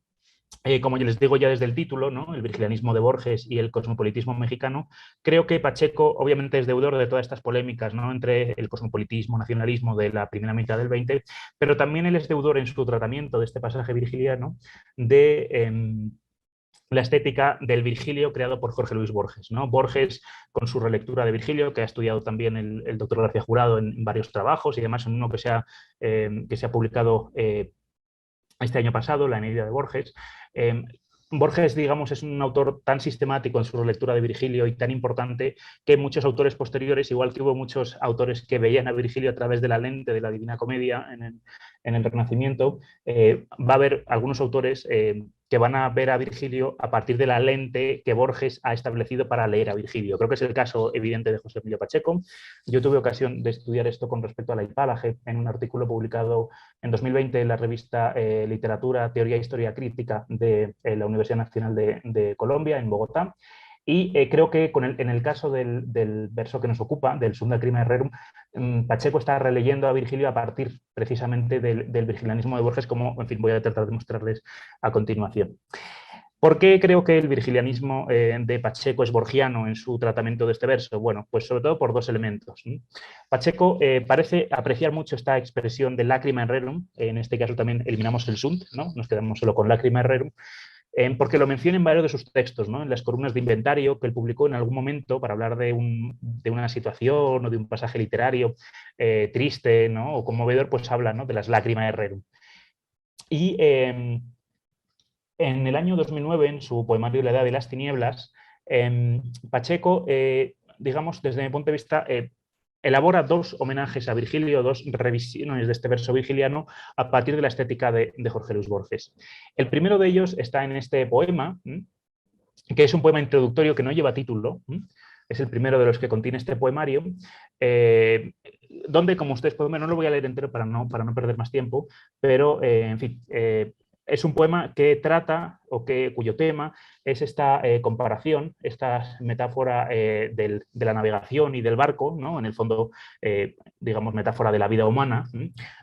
como yo les digo ya desde el título, ¿no?, el virgilianismo de Borges y el cosmopolitismo mexicano, creo que Pacheco obviamente es deudor de todas estas polémicas, ¿no?, entre el cosmopolitismo, nacionalismo de la primera mitad del XX, pero también él es deudor en su tratamiento de este pasaje virgiliano de la estética del Virgilio creado por Jorge Luis Borges, ¿no? Borges, con su relectura de Virgilio, que ha estudiado también el doctor García Jurado en varios trabajos y además en uno que se ha publicado este año pasado, La Eneida de Borges. Borges, digamos, es un autor tan sistemático en su lectura de Virgilio y tan importante que muchos autores posteriores, igual que hubo muchos autores que veían a Virgilio a través de la lente de la Divina Comedia en el Renacimiento, va a haber algunos autores que van a ver a Virgilio a partir de la lente que Borges ha establecido para leer a Virgilio. Creo que es el caso evidente de José Emilio Pacheco. Yo tuve ocasión de estudiar esto con respecto a la hipálaje en un artículo publicado en 2020 en la revista Literatura, Teoría e Historia Crítica de la Universidad Nacional de Colombia, en Bogotá. Y creo que en el caso del verso que nos ocupa, del Sunt Lacrimae Rerum, Pacheco está releyendo a Virgilio a partir precisamente del virgilianismo de Borges, como, en fin, voy a tratar de mostrarles a continuación. ¿Por qué creo que el virgilianismo de Pacheco es borgiano en su tratamiento de este verso? Bueno, pues sobre todo por dos elementos. Pacheco parece apreciar mucho esta expresión de lacrimae rerum, en este caso también eliminamos el sunt, ¿no?, nos quedamos solo con lacrimae rerum, porque lo menciona en varios de sus textos, ¿no?, en las columnas de inventario que él publicó en algún momento para hablar de una situación o de un pasaje literario triste, ¿no?, o conmovedor, pues habla, ¿no?, de las lacrimae rerum. Y en el año 2009, en su poemario La Edad de las Tinieblas, Pacheco, digamos, desde mi punto de vista, elabora dos homenajes a Virgilio, dos revisiones de este verso virgiliano a partir de la estética de Jorge Luis Borges. El primero de ellos está en este poema, que es un poema introductorio que no lleva título, es el primero de los que contiene este poemario, donde, como ustedes pueden ver, no lo voy a leer entero para no perder más tiempo, pero, en fin, es un poema que trata, cuyo tema es esta comparación, esta metáfora de la navegación y del barco, ¿no?, en el fondo, digamos, metáfora de la vida humana,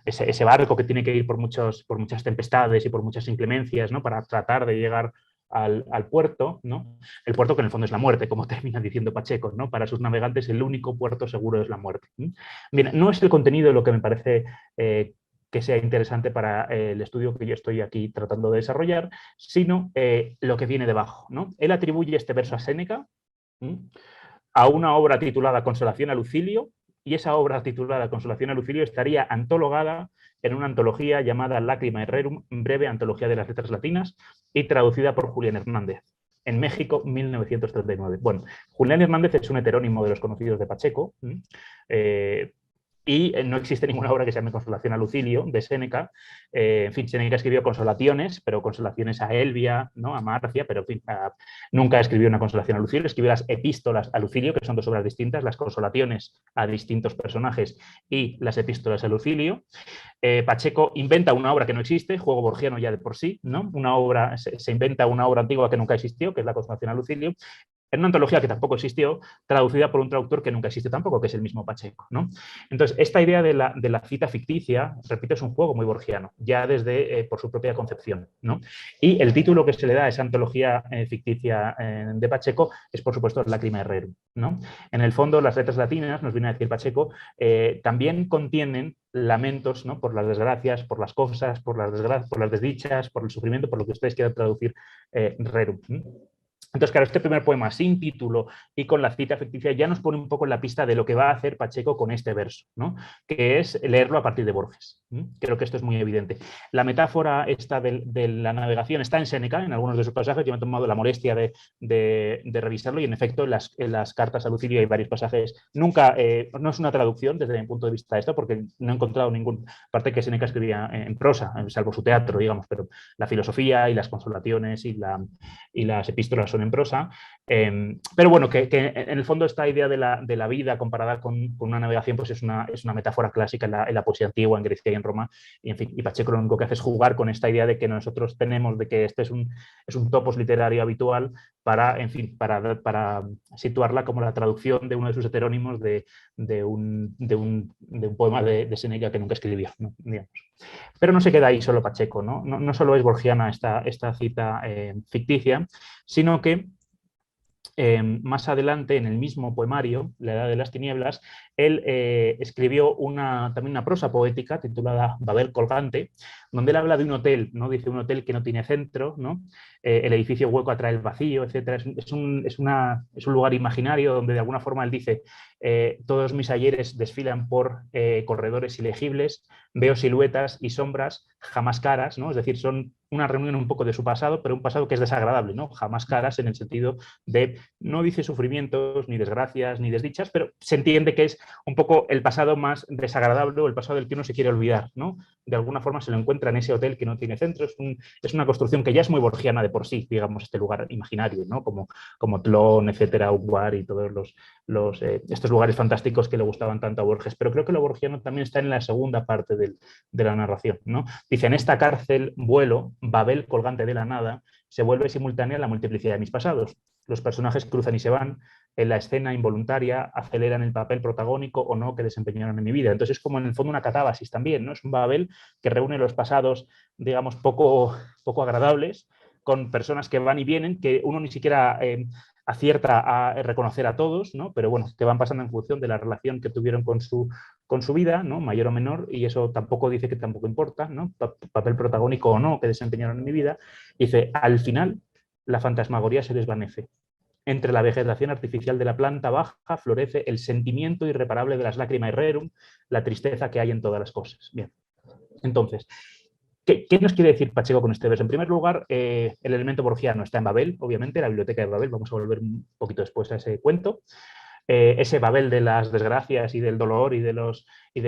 ese barco que tiene que ir por muchas tempestades y por muchas inclemencias, ¿no?, para tratar de llegar al puerto, ¿no?, el puerto que en el fondo es la muerte, como termina diciendo Pacheco, ¿no?, para sus navegantes el único puerto seguro es la muerte. Bien, no es el contenido lo que me parece que sea interesante para el estudio que yo estoy aquí tratando de desarrollar, sino lo que viene debajo, ¿no? Él atribuye este verso a Séneca, a una obra titulada Consolación a Lucilio, y esa obra titulada Consolación a Lucilio estaría antologada en una antología llamada Lacrimae Rerum, breve antología de las letras latinas, y traducida por Julián Hernández, en México, 1939. Bueno, Julián Hernández es un heterónimo de los conocidos de Pacheco, y no existe ninguna obra que se llame Consolación a Lucilio, de Séneca. En fin, Séneca escribió consolaciones, pero consolaciones a Elvia, ¿no?, a Marcia, pero en fin, nunca escribió una consolación a Lucilio, escribió las epístolas a Lucilio, que son dos obras distintas, las consolaciones a distintos personajes y las epístolas a Lucilio. Pacheco inventa una obra que no existe, juego borgiano ya de por sí, ¿no? Se inventa una obra antigua que nunca existió, que es la Consolación a Lucilio, en una antología que tampoco existió, traducida por un traductor que nunca existe tampoco, que es el mismo Pacheco, ¿no? Entonces, esta idea de la cita ficticia, repito, es un juego muy borgiano, ya desde por su propia concepción, ¿no? Y el título que se le da a esa antología ficticia de Pacheco es, por supuesto, Lacrima Rerum, ¿no? En el fondo, las letras latinas, nos viene a decir Pacheco, también contienen lamentos, ¿no? Por las desgracias, por las cosas, por las desdichas, por el sufrimiento, por lo que ustedes quieran traducir Rerum. Entonces, claro, este primer poema sin título y con la cita ficticia ya nos pone un poco en la pista de lo que va a hacer Pacheco con este verso, ¿no? Que es leerlo a partir de Borges. Creo que esto es muy evidente. La metáfora esta de la navegación está en Séneca, en algunos de sus pasajes. Yo me he tomado la molestia de revisarlo y, en efecto, en las cartas a Lucilio hay varios pasajes. Nunca, no es una traducción desde mi punto de vista esto, porque no he encontrado ninguna parte que Séneca escribía en prosa, salvo su teatro, digamos, pero la filosofía y las consolaciones y las epístolas son en prosa, pero bueno, que en el fondo esta idea de la vida comparada con una navegación pues es una metáfora clásica en la poesía antigua, en Grecia y en Roma, y en fin, y Pacheco lo único que hace es jugar con esta idea de que nosotros tenemos, de que este es un topos literario habitual para, en fin, para situarla como la traducción de uno de sus heterónimos de un poema de Séneca que nunca escribió, ¿no? Digamos. Pero no se queda ahí solo Pacheco, ¿no? No solo es borgiana esta cita ficticia, sino que más adelante, en el mismo poemario, La Edad de las Tinieblas, él escribió también una prosa poética titulada Babel colgante, donde él habla de un hotel, ¿no? Dice un hotel que no tiene centro, ¿no? El edificio hueco atrae el vacío, etc. Es un lugar imaginario donde de alguna forma él dice todos mis ayeres desfilan por corredores ilegibles, veo siluetas y sombras jamás caras, ¿no? Es decir, son una reunión un poco de su pasado, pero un pasado que es desagradable, ¿no? Jamás caras en el sentido de, no dice sufrimientos, ni desgracias, ni desdichas, pero se entiende que es un poco el pasado más desagradable o el pasado del que uno se quiere olvidar, ¿no? De alguna forma se lo encuentra en ese hotel que no tiene centro, es una construcción que ya es muy borgiana de por sí, digamos, este lugar imaginario, ¿no? Como Tlón, etcétera, Uguar y todos estos lugares fantásticos que le gustaban tanto a Borges, pero creo que lo borgiano también está en la segunda parte de la narración, ¿no? Dice, en esta cárcel vuelo, Babel colgante de la nada, se vuelve simultánea la multiplicidad de mis pasados. Los personajes cruzan y se van, en la escena involuntaria aceleran el papel protagónico o no que desempeñaron en mi vida. Entonces es como en el fondo una catábasis también, ¿no? Es un Babel que reúne los pasados, digamos, poco agradables con personas que van y vienen, que uno ni siquiera acierta a reconocer a todos, ¿no? Pero bueno, que van pasando en función de la relación que tuvieron con su vida, ¿no? Mayor o menor, y eso tampoco dice que tampoco importa, ¿no? Papel protagónico o no que desempeñaron en mi vida. Dice, al final la fantasmagoría se desvanece. Entre la vegetación artificial de la planta baja florece el sentimiento irreparable de las lágrimas rerum, la tristeza que hay en todas las cosas. Bien, entonces, ¿qué nos quiere decir Pacheco con este verso? En primer lugar, el elemento borgiano está en Babel, obviamente, la biblioteca de Babel, vamos a volver un poquito después a ese cuento. Ese Babel de las desgracias y del dolor y de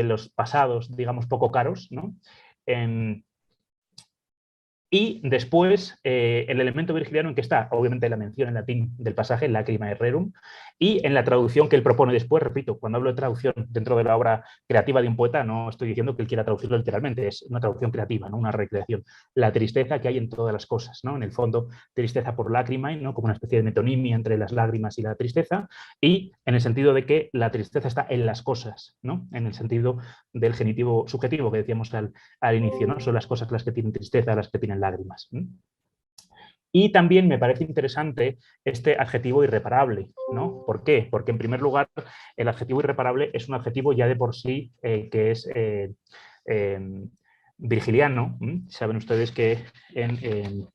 los pasados, digamos, poco caros, ¿no? Y después el elemento virgiliano en que está, obviamente la mención en latín del pasaje, Lacrima Rerum, y en la traducción que él propone después, repito, cuando hablo de traducción dentro de la obra creativa de un poeta, no estoy diciendo que él quiera traducirlo literalmente, es una traducción creativa, ¿no? Una recreación. La tristeza que hay en todas las cosas, ¿no? En el fondo, tristeza por lágrima, ¿no? Como una especie de metonimia entre las lágrimas y la tristeza, y en el sentido de que la tristeza está en las cosas, ¿no? En el sentido del genitivo subjetivo que decíamos al inicio, ¿no? Son las cosas las que tienen tristeza, las que tienen lágrimas. Y también me parece interesante este adjetivo irreparable, ¿no? ¿Por qué? Porque en primer lugar el adjetivo irreparable es un adjetivo ya de por sí que es virgiliano. Saben ustedes que en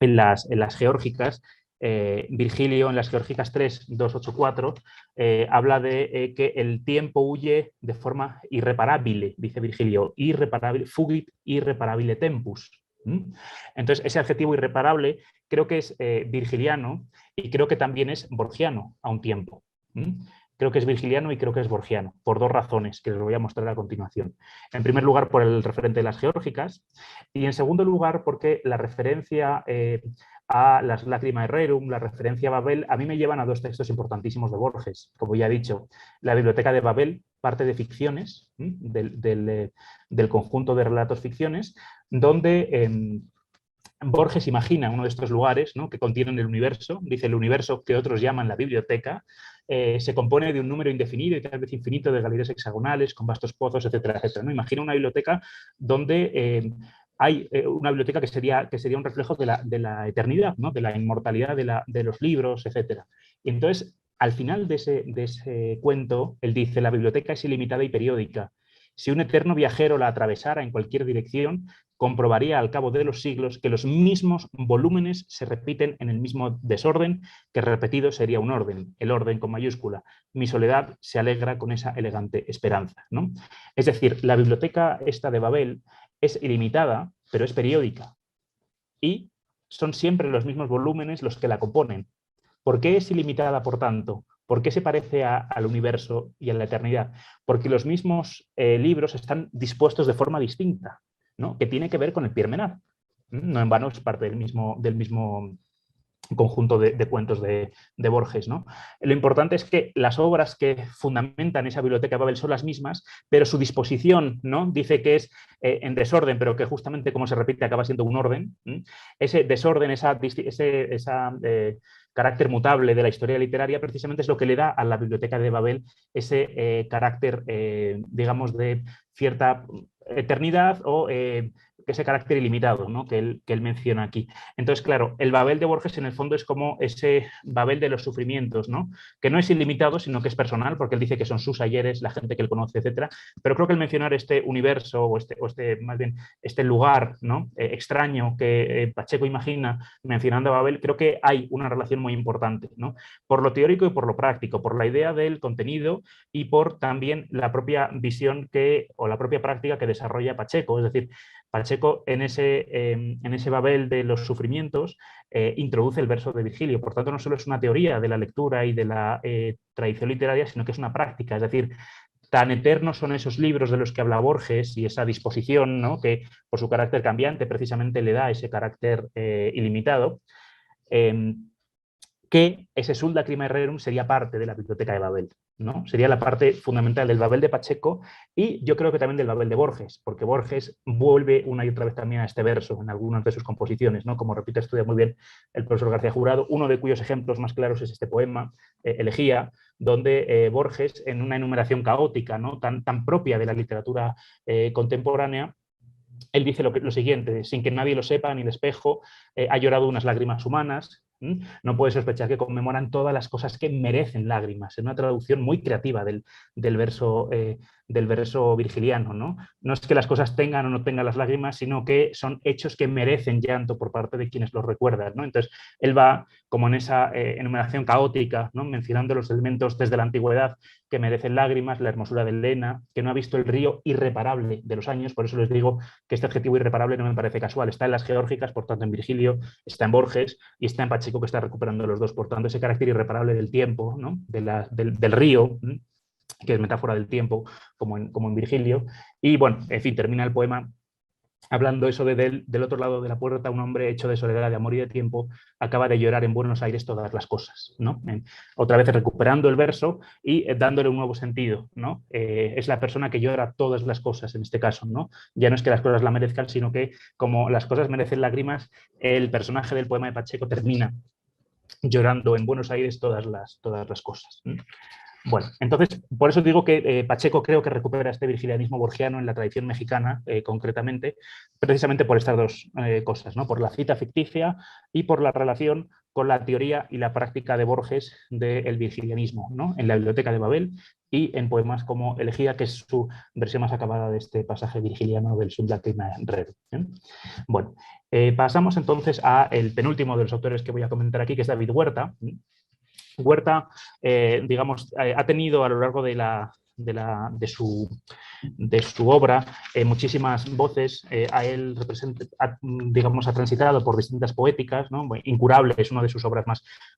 las geórgicas, Virgilio en las geórgicas 3, 2, 8, 4, habla de que el tiempo huye de forma irreparable, dice Virgilio, irreparable, fugit irreparabile tempus. Entonces, ese adjetivo irreparable creo que es virgiliano y creo que también es borgiano a un tiempo. Creo que es virgiliano y creo que es borgiano, por dos razones que les voy a mostrar a continuación. En primer lugar, por el referente de las geórgicas, y en segundo lugar, porque la referencia a las Lacrimae Rerum, la referencia a Babel, a mí me llevan a dos textos importantísimos de Borges. Como ya he dicho, la Biblioteca de Babel parte de ficciones, del conjunto de relatos ficciones, donde Borges imagina uno de estos lugares, ¿no?, que contienen el universo. Dice: el universo, que otros llaman la biblioteca, se compone de un número indefinido y tal vez infinito de galerías hexagonales con vastos pozos, etcétera, etcétera, ¿no? Imagina una biblioteca donde hay una biblioteca que sería un reflejo de la eternidad, ¿no?, de la inmortalidad de los libros, etcétera. Y entonces, al final de ese cuento, él dice: la biblioteca es ilimitada y periódica. Si un eterno viajero la atravesara en cualquier dirección, comprobaría al cabo de los siglos que los mismos volúmenes se repiten en el mismo desorden, que repetido sería un orden, el orden con mayúscula. Mi soledad se alegra con esa elegante esperanza, ¿no? Es decir, la biblioteca esta de Babel es ilimitada, pero es periódica. Y son siempre los mismos volúmenes los que la componen. ¿Por qué es ilimitada, por tanto? ¿Por qué se parece al universo y a la eternidad? Porque los mismos libros están dispuestos de forma distinta, ¿no?, que tiene que ver con el Pirmenar. No en vano es parte del mismo conjunto de cuentos de Borges, ¿no? Lo importante es que las obras que fundamentan esa biblioteca de Babel son las mismas, pero su disposición, ¿no?, dice que es en desorden, pero que justamente como se repite acaba siendo un orden. Ese desorden, ese carácter mutable de la historia literaria, precisamente es lo que le da a la biblioteca de Babel ese carácter, digamos, de cierta eternidad o ese carácter ilimitado, ¿no?, que él menciona aquí. Entonces, claro, el Babel de Borges en el fondo es como ese Babel de los sufrimientos, ¿no?, que no es ilimitado, sino que es personal, porque él dice que son sus ayeres, la gente que él conoce, etcétera. Pero creo que el mencionar este universo o más bien este lugar, ¿no?, extraño que Pacheco imagina mencionando a Babel, creo que hay una relación muy importante, ¿no?, por lo teórico y por lo práctico, por la idea del contenido y por también la propia visión o la propia práctica que desarrolla Pacheco. Es decir, Pacheco en ese Babel de los sufrimientos introduce el verso de Virgilio. Por tanto, no solo es una teoría de la lectura y de la tradición literaria, sino que es una práctica. Es decir, tan eternos son esos libros de los que habla Borges y esa disposición, ¿no?, que por su carácter cambiante precisamente le da ese carácter ilimitado, que ese Suld Lacrimae Rerum sería parte de la biblioteca de Babel, ¿no? Sería la parte fundamental del Babel de Pacheco y yo creo que también del Babel de Borges, porque Borges vuelve una y otra vez también a este verso en algunas de sus composiciones, ¿no? Como repite, estudia muy bien el profesor García Jurado, uno de cuyos ejemplos más claros es este poema, Elegía, donde Borges, en una enumeración caótica, ¿no?, tan propia de la literatura contemporánea, él dice lo siguiente: sin que nadie lo sepa, ni el espejo ha llorado unas lágrimas humanas. No puede sospechar que conmemoran todas las cosas que merecen lágrimas. Es una traducción muy creativa del verso virgiliano, ¿no? No es que las cosas tengan o no tengan las lágrimas, sino que son hechos que merecen llanto por parte de quienes los recuerdan, ¿no? Entonces, él va como en esa enumeración caótica, ¿no?, mencionando los elementos desde la antigüedad que merecen lágrimas, la hermosura de Helena, que no ha visto el río irreparable de los años. Por eso les digo que este adjetivo irreparable no me parece casual. Está en las geórgicas, por tanto en Virgilio, está en Borges y está en Pacheco, que está recuperando los dos. Por tanto, ese carácter irreparable del tiempo, ¿no?, del río, que es metáfora del tiempo, como en Virgilio. Y bueno, en fin, termina el poema hablando eso del otro lado de la puerta, un hombre hecho de soledad, de amor y de tiempo, acaba de llorar en Buenos Aires todas las cosas, ¿no? Otra vez recuperando el verso y dándole un nuevo sentido, ¿no? Es la persona que llora todas las cosas en este caso, ¿no? Ya no es que las cosas la merezcan, sino que como las cosas merecen lágrimas, el personaje del poema de Pacheco termina llorando en Buenos Aires todas las cosas. Bueno, entonces, por eso digo que Pacheco creo que recupera este virgilianismo borgiano en la tradición mexicana, concretamente, precisamente por estas dos cosas, ¿no?, por la cita ficticia y por la relación con la teoría y la práctica de Borges del virgilianismo, ¿no?, en la biblioteca de Babel y en poemas como Elegía, que es su versión más acabada de este pasaje virgiliano del Suld Lacrimae Rerum. Bueno, pasamos entonces al penúltimo de los autores que voy a comentar aquí, que es David Huerta. Huerta, digamos, ha tenido a lo largo de su obra muchísimas voces. A él ha transitado por distintas poéticas, ¿no? Incurable es una de sus obras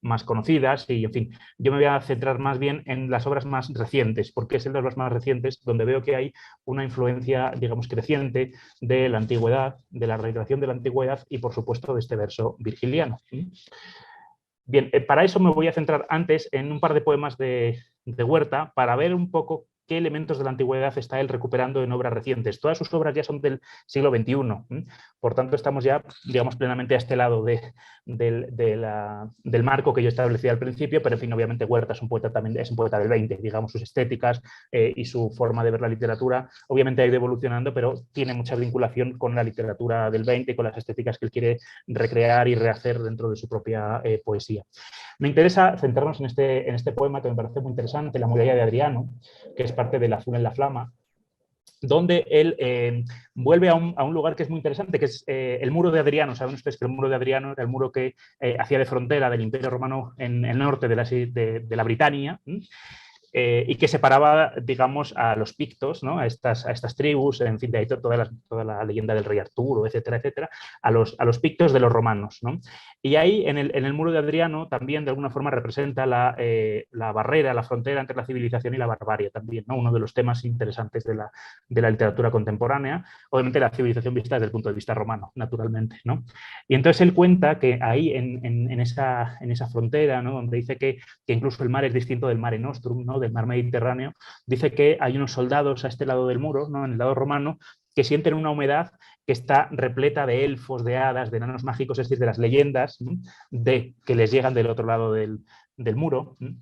más conocidas y, en fin, yo me voy a centrar más bien en las obras más recientes, porque es en las obras más recientes donde veo que hay una influencia, digamos, creciente de la antigüedad, de la reiteración de la antigüedad y, por supuesto, de este verso virgiliano. Bien, para eso me voy a centrar antes en un par de poemas de Huerta para ver un poco qué elementos de la antigüedad está él recuperando en obras recientes. Todas sus obras ya son del siglo XXI, por tanto estamos ya, digamos, plenamente a este lado del marco que yo establecía al principio, pero en fin, obviamente Huerta es un poeta también, es un poeta del 20, digamos, sus estéticas y su forma de ver la literatura, obviamente ha ido evolucionando, pero tiene mucha vinculación con la literatura del 20 y con las estéticas que él quiere recrear y rehacer dentro de su propia poesía. Me interesa centrarnos en este poema que me parece muy interesante, La muralla de Adriano, que es parte del Azul en la flama, donde él vuelve a un lugar que es muy interesante, que es el muro de Adriano. Saben ustedes que el muro de Adriano era el muro que hacía de frontera del Imperio Romano en el norte de la Britania, y que separaba, digamos, a los pictos, ¿no? a estas tribus, en fin, de ahí toda la leyenda del rey Arturo, etcétera, etcétera, a los pictos de los romanos, ¿no? Y ahí, en el muro de Adriano, también de alguna forma representa la barrera, la frontera entre la civilización y la barbarie también, ¿no? Uno de los temas interesantes de la literatura contemporánea, obviamente la civilización vista desde el punto de vista romano, naturalmente, ¿no? Y entonces él cuenta que ahí, en esa frontera, ¿no? Donde dice que incluso el mar es distinto del Mare Nostrum, ¿no? Del mar Mediterráneo, dice que hay unos soldados a este lado del muro, ¿no? En el lado romano, que sienten una humedad que está repleta de elfos, de hadas, de enanos mágicos, es decir, de las leyendas, ¿no? Que les llegan del otro lado del muro, ¿no?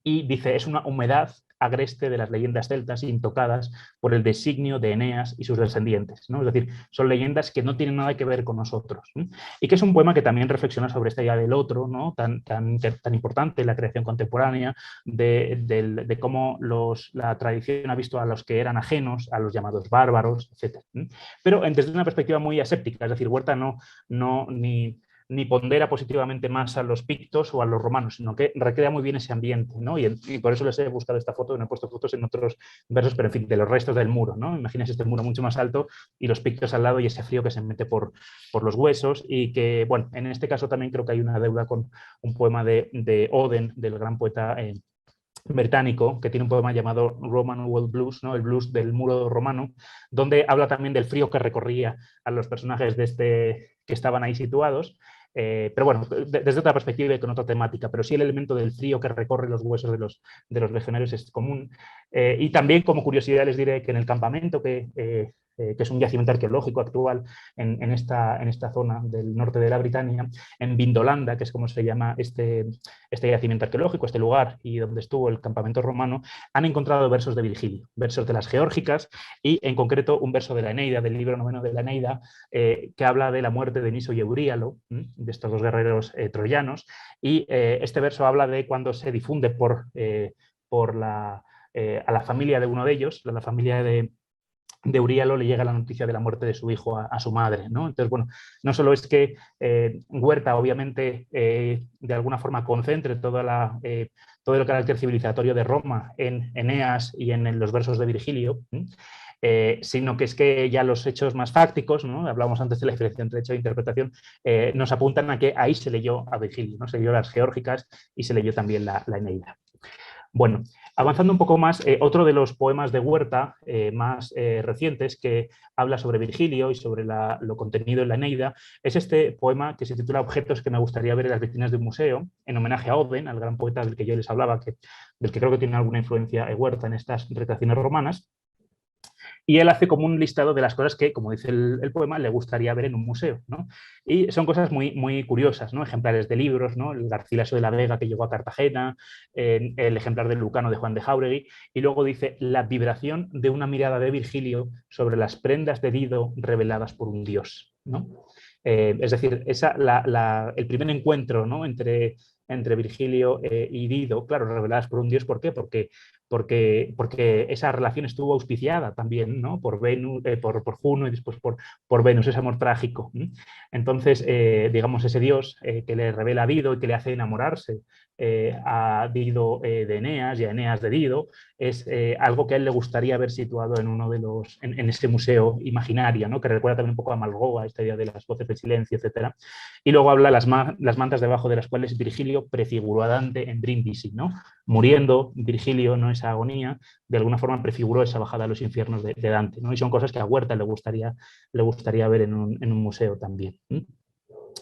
Y dice, es una humedad agreste de las leyendas celtas intocadas por el designio de Eneas y sus descendientes, ¿no? Es decir, son leyendas que no tienen nada que ver con nosotros, ¿no? Y que es un poema que también reflexiona sobre esta idea del otro, ¿no? tan importante en la creación contemporánea, de cómo la tradición ha visto a los que eran ajenos, a los llamados bárbaros, etc. Pero desde una perspectiva muy aséptica, es decir, Huerta ni pondera positivamente más a los pictos o a los romanos, sino que recrea muy bien ese ambiente, ¿no? Y por eso les he buscado esta foto, no he puesto fotos en otros versos, pero en fin, de los restos del muro, ¿no? Imagínense este muro mucho más alto y los pictos al lado y ese frío que se mete por los huesos y que, bueno, en este caso también creo que hay una deuda con un poema de Oden, del gran poeta británico, que tiene un poema llamado Roman Wall Blues, ¿no? El blues del muro romano, donde habla también del frío que recorría a los personajes que estaban ahí situados. Pero bueno, desde otra perspectiva y con otra temática, pero sí el elemento del frío que recorre los huesos de los legionarios es común. Y también, como curiosidad, les diré que en el campamento que es un yacimiento arqueológico actual en esta zona del norte de la Britania, en Vindolanda, que es como se llama este yacimiento arqueológico, este lugar y donde estuvo el campamento romano, han encontrado versos de Virgilio, versos de las Geórgicas y en concreto un verso de la Eneida, del libro noveno de la Eneida, que habla de la muerte de Niso y Euríalo, de estos dos guerreros troyanos, y este verso habla de cuando se difunde a la familia de uno de ellos, a la familia de Euríalo, le llega la noticia de la muerte de su hijo a su madre, ¿no? Entonces, bueno, no solo es que Huerta obviamente de alguna forma concentre todo el carácter civilizatorio de Roma en Eneas y en los versos de Virgilio, sino que es que ya los hechos más fácticos, ¿no? Hablábamos antes de la diferencia entre hecho e interpretación, nos apuntan a que ahí se leyó a Virgilio, ¿no? Se leyó las Geórgicas y se leyó también la Eneida. Bueno, avanzando un poco más, otro de los poemas de Huerta más recientes que habla sobre Virgilio y sobre lo contenido en la Eneida es este poema que se titula Objetos que me gustaría ver en las vitrinas de un museo, en homenaje a Oden, al gran poeta del que yo les hablaba, del que creo que tiene alguna influencia Huerta en estas recreaciones romanas. Y él hace como un listado de las cosas que, como dice el poema, le gustaría ver en un museo, ¿no? Y son cosas muy, muy curiosas, ¿no? Ejemplares de libros, ¿no? El Garcilaso de la Vega que llegó a Cartagena, el ejemplar del Lucano de Juan de Jáuregui, y luego dice la vibración de una mirada de Virgilio sobre las prendas de Dido reveladas por un dios, ¿no? Es decir, el primer encuentro, ¿no? entre Virgilio y Dido, claro, reveladas por un dios. ¿Por qué? Porque esa relación estuvo auspiciada también, ¿no? Por Juno y después por Venus, ese amor trágico. Entonces, digamos, ese dios que le revela a Dido y que le hace enamorarse a Dido de Eneas y a Eneas de Dido, es algo que a él le gustaría ver situado en ese museo imaginario, ¿no? Que recuerda también un poco a Malgova, esta idea de las voces del silencio, etc. Y luego habla las mantas debajo de las cuales Virgilio prefiguró a Dante en Brindisi, ¿no? Muriendo Virgilio, ¿no? Esa agonía, de alguna forma prefiguró esa bajada a los infiernos de Dante, ¿no? Y son cosas que a Huerta le gustaría ver en un museo también.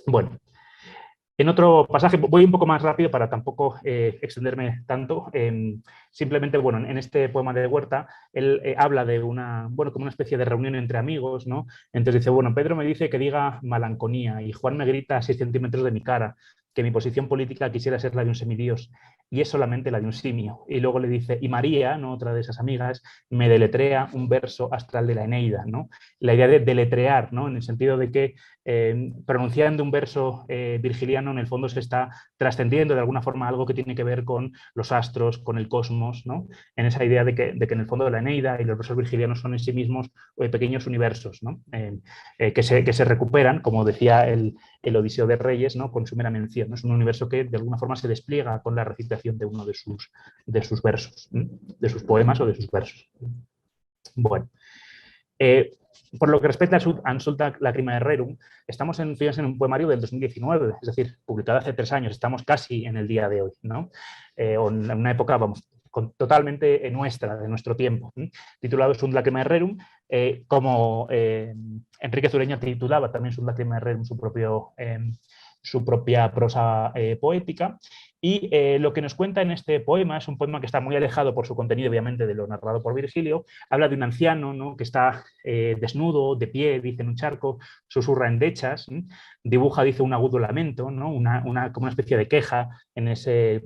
Bueno, En otro pasaje, voy un poco más rápido para tampoco extenderme tanto. Simplemente, bueno, en este poema de Huerta, él habla de bueno, como una especie de reunión entre amigos, ¿no? Entonces dice, bueno, Pedro me dice que diga malanconía y Juan me grita a 6 centímetros de mi cara que mi posición política quisiera ser la de un semidios y es solamente la de un simio. Y luego le dice, y María, ¿no? Otra de esas amigas, me deletrea un verso astral de la Eneida, ¿no? La idea de deletrear, ¿no? En el sentido de que pronunciando un verso virgiliano en el fondo se está trascendiendo de alguna forma algo que tiene que ver con los astros, con el cosmos, ¿no? En esa idea de que en el fondo la Eneida y los versos virgilianos son en sí mismos pequeños universos, ¿no? Que se recuperan, como decía el Odiseo de Reyes, ¿no? Con su mera mención, ¿no? Es un universo que de alguna forma se despliega con la recitación de uno de sus versos, de sus poemas o de sus versos. Bueno, por lo que respecta a Ansulta Lacrimae Rerum, estamos en un poemario del 2019, es decir, publicado hace 3 años, estamos casi en el día de hoy, ¿no? O en una época, vamos, totalmente nuestra, de nuestro tiempo, titulado Sunt Lacrimae Rerum, como Enrique Zureña titulaba también Sunt Lacrimae Rerum su propia prosa poética. Y lo que nos cuenta en este poema es un poema que está muy alejado por su contenido, obviamente, de lo narrado por Virgilio. Habla de un anciano, ¿no? Que está desnudo, de pie, dice en un charco, susurra endechas, dibuja, dice, un agudo lamento, ¿no? Como una especie de queja en ese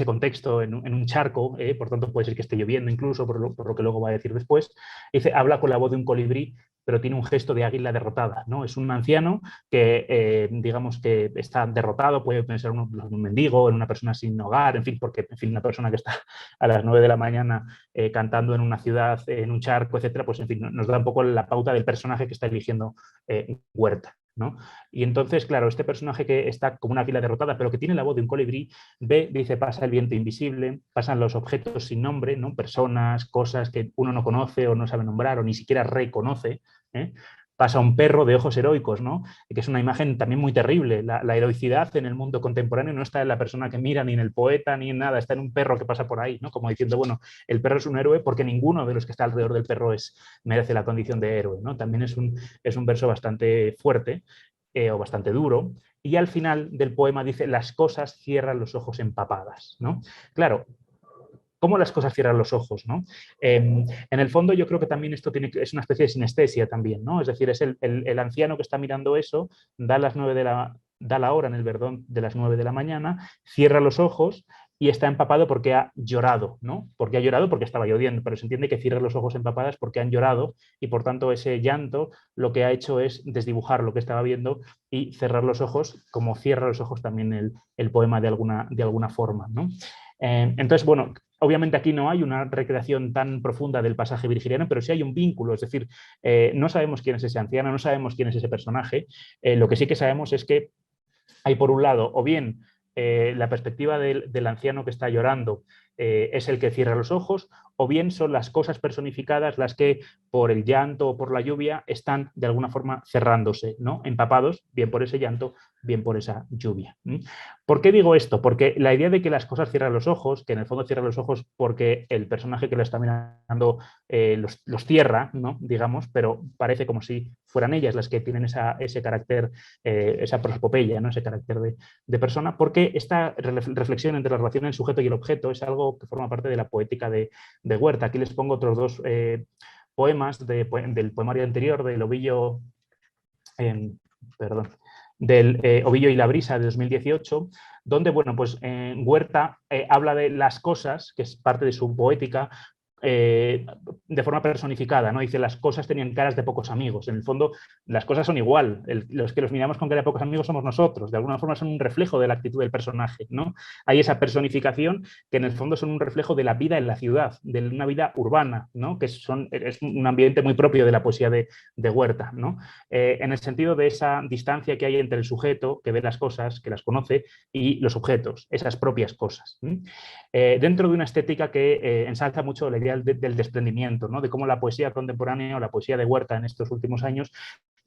contexto, en un charco, por tanto puede ser que esté lloviendo incluso, por lo que luego va a decir después. Dice, habla con la voz de un colibrí, pero tiene un gesto de águila derrotada, ¿no? Es un anciano que, digamos, que está derrotado, puede ser un mendigo, en una persona sin hogar, en fin, porque, en fin, una persona que está a las 9 de la mañana cantando en una ciudad, en un charco, etcétera, pues, en fin, nos da un poco la pauta del personaje que está eligiendo Huerta, ¿no? Y entonces, claro, este personaje que está como una águila derrotada, pero que tiene la voz de un colibrí, dice, pasa el viento invisible, pasan los objetos sin nombre, ¿no? Personas, cosas que uno no conoce o no sabe nombrar o ni siquiera reconoce, ¿eh? Pasa un perro de ojos heroicos, ¿no? Que es una imagen también muy terrible. La heroicidad en el mundo contemporáneo no está en la persona que mira, ni en el poeta, ni en nada, está en un perro que pasa por ahí, ¿no? Como diciendo, bueno, el perro es un héroe porque ninguno de los que está alrededor del perro merece la condición de héroe, ¿no? También es un verso bastante fuerte o bastante duro. Y al final del poema dice, las cosas cierran los ojos empapadas, ¿no? Claro, ¿cómo las cosas cierran los ojos, ¿no? En el fondo yo creo que también esto es una especie de sinestesia también, ¿no? Es decir, es el anciano que está mirando eso, da la hora en el verdón de las 9 de la mañana, cierra los ojos y está empapado porque ha llorado, ¿no? Porque ha llorado porque estaba lloviendo, pero se entiende que cierra los ojos empapadas porque han llorado y por tanto ese llanto lo que ha hecho es desdibujar lo que estaba viendo y cerrar los ojos, como cierra los ojos también el poema de alguna forma, ¿no? Entonces, bueno, obviamente aquí no hay una recreación tan profunda del pasaje virgiliano, pero sí hay un vínculo, es decir, no sabemos quién es ese anciano, no sabemos quién es ese personaje, lo que sí que sabemos es que hay por un lado, o bien la perspectiva del anciano que está llorando es el que cierra los ojos, o bien son las cosas personificadas las que por el llanto o por la lluvia están de alguna forma cerrándose, ¿no? Empapados, bien por ese llanto, bien por esa lluvia. ¿Por qué digo esto? Porque la idea de que las cosas cierran los ojos, que en el fondo cierran los ojos porque el personaje que lo está mirando los cierra, ¿no? Digamos, pero parece como si fueran ellas las que tienen ese carácter, esa prosopopeya, ¿no? Ese carácter de persona, porque esta reflexión entre la relación del sujeto y el objeto es algo que forma parte de la poética de Huerta. Aquí les pongo otros 2 poemas del poemario anterior, del Ovillo, del Ovillo y la brisa de 2018, donde, bueno, pues Huerta habla de las cosas, que es parte de su poética, de forma personificada, ¿no? Dice, las cosas tenían caras de pocos amigos. En el fondo, las cosas son igual. Los que los miramos con cara de pocos amigos somos nosotros. De alguna forma son un reflejo de la actitud del personaje, ¿no? Hay esa personificación que en el fondo son un reflejo de la vida en la ciudad, de una vida urbana, ¿no? Que es un ambiente muy propio de la poesía de Huerta, ¿no? En el sentido de esa distancia que hay entre el sujeto, que ve las cosas, que las conoce, y los objetos, esas propias cosas. Dentro de una estética que ensalza mucho la idea del desprendimiento, ¿no? De cómo la poesía contemporánea o la poesía de Huerta en estos últimos años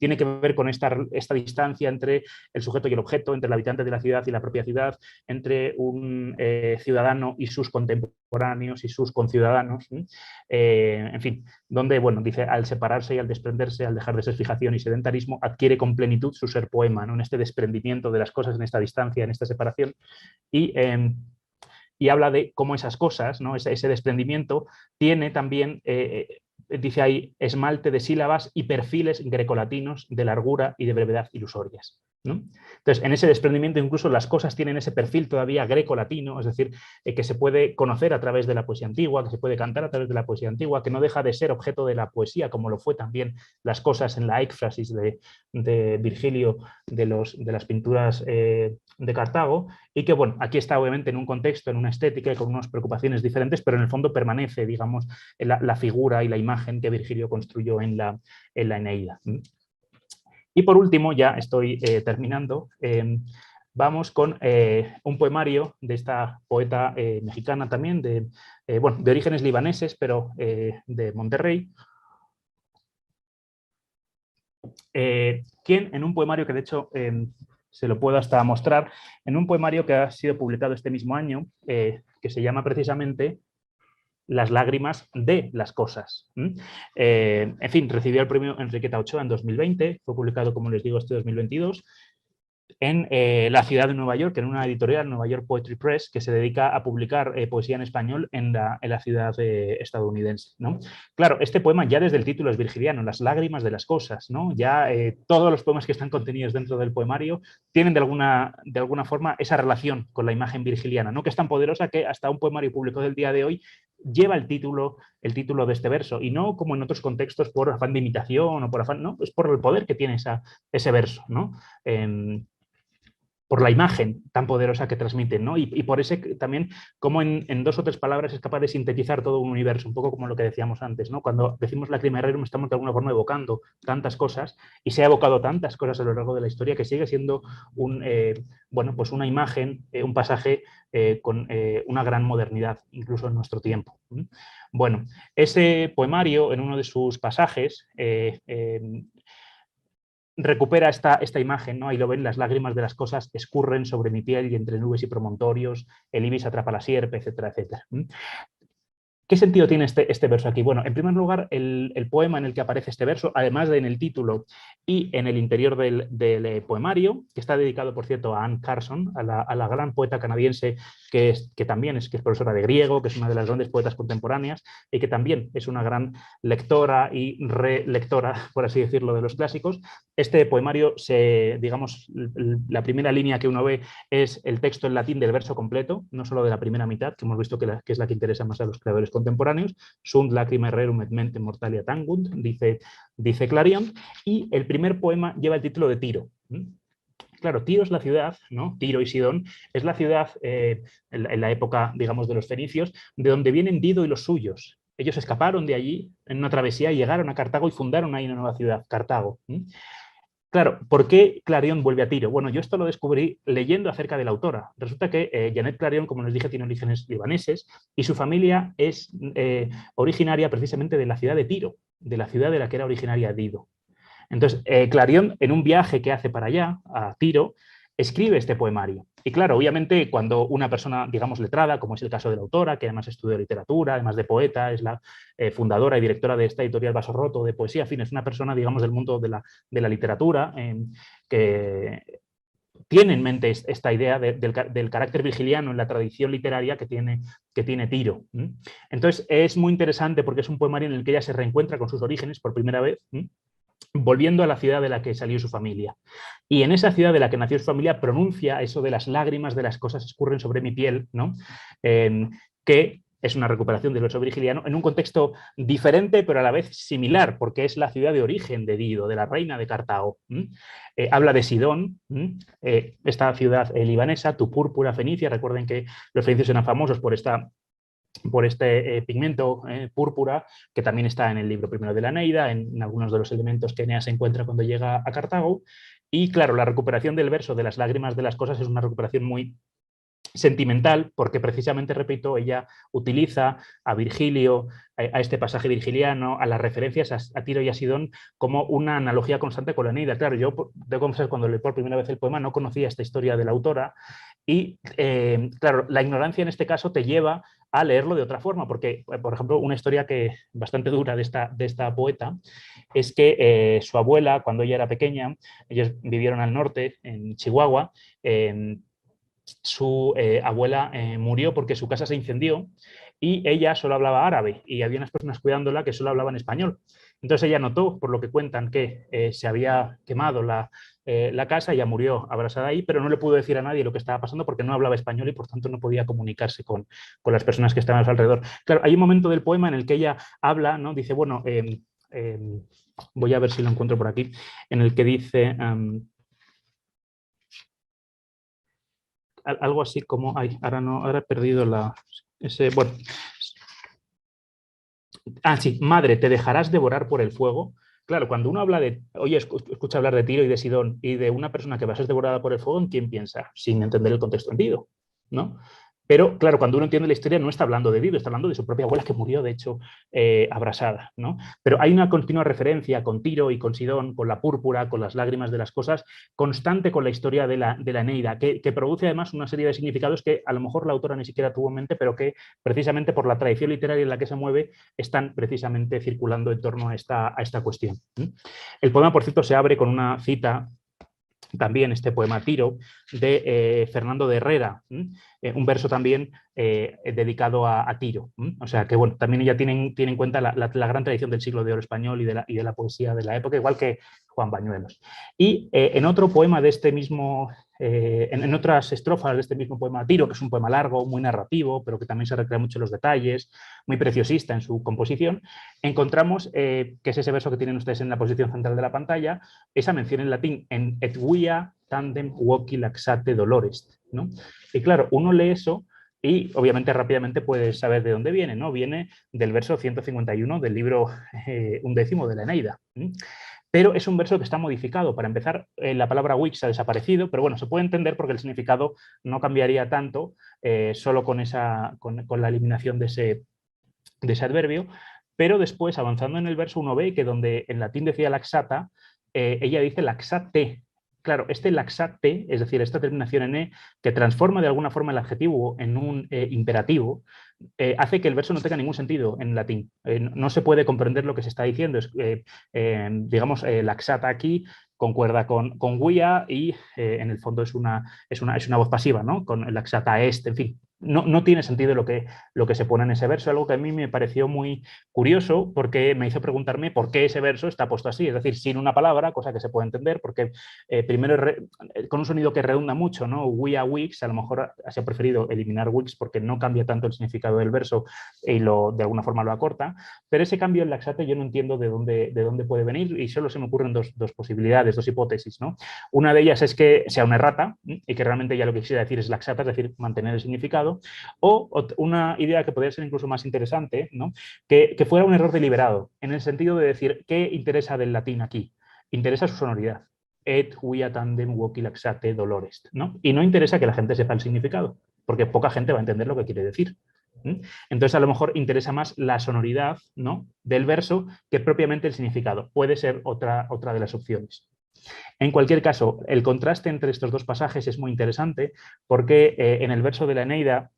tiene que ver con esta distancia entre el sujeto y el objeto, entre el habitante de la ciudad y la propia ciudad, entre un ciudadano y sus contemporáneos y sus conciudadanos, en fin, donde, bueno, dice, al separarse y al desprenderse, al dejar de ser fijación y sedentarismo, adquiere con plenitud su ser poema, ¿no? En este desprendimiento de las cosas, en esta distancia, en esta separación, y habla de cómo esas cosas, ¿no? ese desprendimiento, tiene también, dice ahí, esmalte de sílabas y perfiles grecolatinos de largura y de brevedad ilusorias, ¿no? Entonces, en ese desprendimiento incluso las cosas tienen ese perfil todavía greco-latino, es decir, que se puede conocer a través de la poesía antigua, que se puede cantar a través de la poesía antigua, que no deja de ser objeto de la poesía, como lo fue también las cosas en la éfrasis de Virgilio de las pinturas de Cartago, y que, bueno, aquí está obviamente en un contexto, en una estética y con unas preocupaciones diferentes, pero en el fondo permanece, digamos, la figura y la imagen que Virgilio construyó en la Eneida. Y por último, ya estoy terminando, vamos con un poemario de esta poeta mexicana también, de orígenes libaneses, pero de Monterrey, quien en un poemario que de hecho se lo puedo hasta mostrar, en un poemario que ha sido publicado este mismo año, que se llama precisamente Las lágrimas de las cosas. En fin, recibió el premio Enriqueta Ochoa en 2020, fue publicado, como les digo, este 2022, en la ciudad de Nueva York, en una editorial, Nueva York Poetry Press, que se dedica a publicar poesía en español en la ciudad estadounidense, ¿no? Claro, este poema ya desde el título es virgiliano, Las lágrimas de las cosas, ¿no? Ya todos los poemas que están contenidos dentro del poemario tienen de alguna forma esa relación con la imagen virgiliana, ¿no? Que es tan poderosa que hasta un poemario público del día de hoy lleva el título de este verso, y no como en otros contextos por afán de imitación o por afán, no, es por el poder que tiene ese verso, ¿no? Por la imagen tan poderosa que transmiten, ¿no? Y por ese también, como en 2 o 3 palabras es capaz de sintetizar todo un universo, un poco como lo que decíamos antes, ¿no? Cuando decimos Lacrima Rerum estamos de alguna forma evocando tantas cosas, y se ha evocado tantas cosas a lo largo de la historia, que sigue siendo pues una imagen, un pasaje con una gran modernidad, incluso en nuestro tiempo. Bueno, ese poemario, en uno de sus pasajes, recupera esta imagen, ¿no? Ahí lo ven, las lágrimas de las cosas escurren sobre mi piel y entre nubes y promontorios, el ibis atrapa la sierpe, etcétera, etcétera. ¿Qué sentido tiene este verso aquí? Bueno, en primer lugar, el poema en el que aparece este verso, además de en el título y en el interior del poemario, que está dedicado, por cierto, a Anne Carson, a la gran poeta canadiense que también es profesora de griego, que es una de las grandes poetas contemporáneas y que también es una gran lectora y relectora, por así decirlo, de los clásicos. Este poemario, digamos, la primera línea que uno ve es el texto en latín del verso completo, no solo de la primera mitad, que hemos visto que es la que interesa más a los creadores contemporáneos, sunt lacrimae rerum et mente mortalia tangunt, dice Clarion, y el primer poema lleva el título de Tiro. Claro, Tiro es la ciudad, ¿no? Tiro y Sidón es la ciudad en la época, digamos, de los fenicios, de donde vienen Dido y los suyos. Ellos escaparon de allí en una travesía y llegaron a Cartago y fundaron ahí una nueva ciudad, Cartago. Claro, ¿por qué Clarion vuelve a Tiro? Bueno, yo esto lo descubrí leyendo acerca de la autora. Resulta que Janet Clarion, como les dije, tiene orígenes libaneses y su familia es originaria precisamente de la ciudad de Tiro, de la ciudad de la que era originaria Dido. Entonces, Clarion, en un viaje que hace para allá, a Tiro, escribe este poemario. Y claro, obviamente cuando una persona, digamos, letrada, como es el caso de la autora, que además estudió literatura, además de poeta, es la fundadora y directora de esta editorial Vaso Roto de poesía, en fin, es una persona, digamos, del mundo de la literatura, que tiene en mente esta idea del carácter virgiliano en la tradición literaria que tiene Tiro. Entonces, es muy interesante porque es un poemario en el que ella se reencuentra con sus orígenes por primera vez, volviendo a la ciudad de la que salió su familia. Y en esa ciudad de la que nació su familia pronuncia eso de las lágrimas de las cosas escurren sobre mi piel, ¿no? Que es una recuperación del verso virgiliano en un contexto diferente, pero a la vez similar, porque es la ciudad de origen de Dido, de la reina de Cartago. Habla de Sidón, esta ciudad libanesa, tu púrpura fenicia. Recuerden que los fenicios eran famosos por este pigmento púrpura, que también está en el libro primero de la Eneida, en algunos de los elementos que Eneas encuentra cuando llega a Cartago. Y claro, la recuperación del verso de las lágrimas de las cosas es una recuperación muy sentimental, porque precisamente, repito, ella utiliza a Virgilio, a este pasaje virgiliano, a las referencias a Tiro y a Sidón como una analogía constante con la Eneida. Claro, yo debo confesar, cuando leí por primera vez el poema no conocía esta historia de la autora y, claro, la ignorancia en este caso te lleva a leerlo de otra forma, porque, por ejemplo, una historia que bastante dura de esta poeta es que su abuela, cuando ella era pequeña, ellos vivieron al norte, en Chihuahua, su abuela murió porque su casa se incendió y ella solo hablaba árabe y había unas personas cuidándola que solo hablaban español. Entonces ella notó, por lo que cuentan, que se había quemado la casa, ella murió abrasada ahí, pero no le pudo decir a nadie lo que estaba pasando porque no hablaba español y por tanto no podía comunicarse con las personas que estaban a su alrededor. Claro, hay un momento del poema en el que ella habla, ¿no? Dice, bueno, voy a ver si lo encuentro por aquí, en el que dice... algo así como, ay, ahora he perdido bueno. Sí, madre, ¿te dejarás devorar por el fuego? Claro, cuando uno habla de, oye, escucha hablar de Tiro y de Sidón y de una persona que va a ser devorada por el fuego, ¿en quién piensa? Sin entender el contexto en Tiro, ¿no? Pero, claro, cuando uno entiende la historia no está hablando de Dido, está hablando de su propia abuela que murió, de hecho, abrasada, ¿no? Pero hay una continua referencia con Tiro y con Sidón, con la púrpura, con las lágrimas de las cosas, constante con la historia de la Eneida, que produce además una serie de significados que a lo mejor la autora ni siquiera tuvo en mente, pero que precisamente por la tradición literaria en la que se mueve, están precisamente circulando en torno a esta cuestión. El poema, por cierto, se abre con una cita también, este poema Tiro, de Fernando de Herrera, un verso también dedicado a Tiro. O sea que, bueno, también ella tiene en cuenta la gran tradición del siglo de oro español y de la poesía de la época, igual que Juan Bañuelos. Y en otro poema de este mismo, en otras estrofas de este mismo poema Tiro, que es un poema largo, muy narrativo, pero que también se recrea mucho en los detalles, muy preciosista en su composición, encontramos, que es ese verso que tienen ustedes en la posición central de la pantalla, esa mención en latín, en et via tandem voci laxate dolorest, ¿no? Y claro, uno lee eso y obviamente rápidamente puedes saber de dónde viene, ¿no? Viene del verso 151 del libro 11 de la Eneida. Pero es un verso que está modificado. Para empezar, la palabra wix ha desaparecido, pero bueno, se puede entender porque el significado no cambiaría tanto solo con la eliminación de ese adverbio, pero después, avanzando en el verso, uno ve que donde en latín decía laxata, ella dice laxate. Claro, este laxate, es decir, esta terminación en e, que transforma de alguna forma el adjetivo en un imperativo, hace que el verso no tenga ningún sentido en latín. No se puede comprender lo que se está diciendo. Digamos, laxata aquí concuerda con guia y en el fondo es una voz pasiva, ¿no? Con laxata est, en fin. No tiene sentido lo que se pone en ese verso, algo que a mí me pareció muy curioso porque me hizo preguntarme por qué ese verso está puesto así, es decir, sin una palabra, cosa que se puede entender, porque primero con un sonido que redunda mucho, ¿no? Wia, wix, a lo mejor se ha preferido eliminar wix porque no cambia tanto el significado del verso y de alguna forma lo acorta, pero ese cambio en laxate yo no entiendo de dónde puede venir y solo se me ocurren dos posibilidades, dos hipótesis, ¿no? Una de ellas es que sea una errata y que realmente ya lo que quisiera decir es laxata, es decir, mantener el significado, o una idea que podría ser incluso más interesante, ¿no? que fuera un error deliberado, en el sentido de decir, ¿qué interesa del latín aquí? Interesa su sonoridad. Et via tandem voci laxate dolorest, ¿no? Y no interesa que la gente sepa el significado, porque poca gente va a entender lo que quiere decir. Entonces, a lo mejor interesa más la sonoridad, ¿no?, del verso que propiamente el significado. Puede ser otra de las opciones. En cualquier caso, el contraste entre estos dos pasajes es muy interesante porque en el verso de la Eneida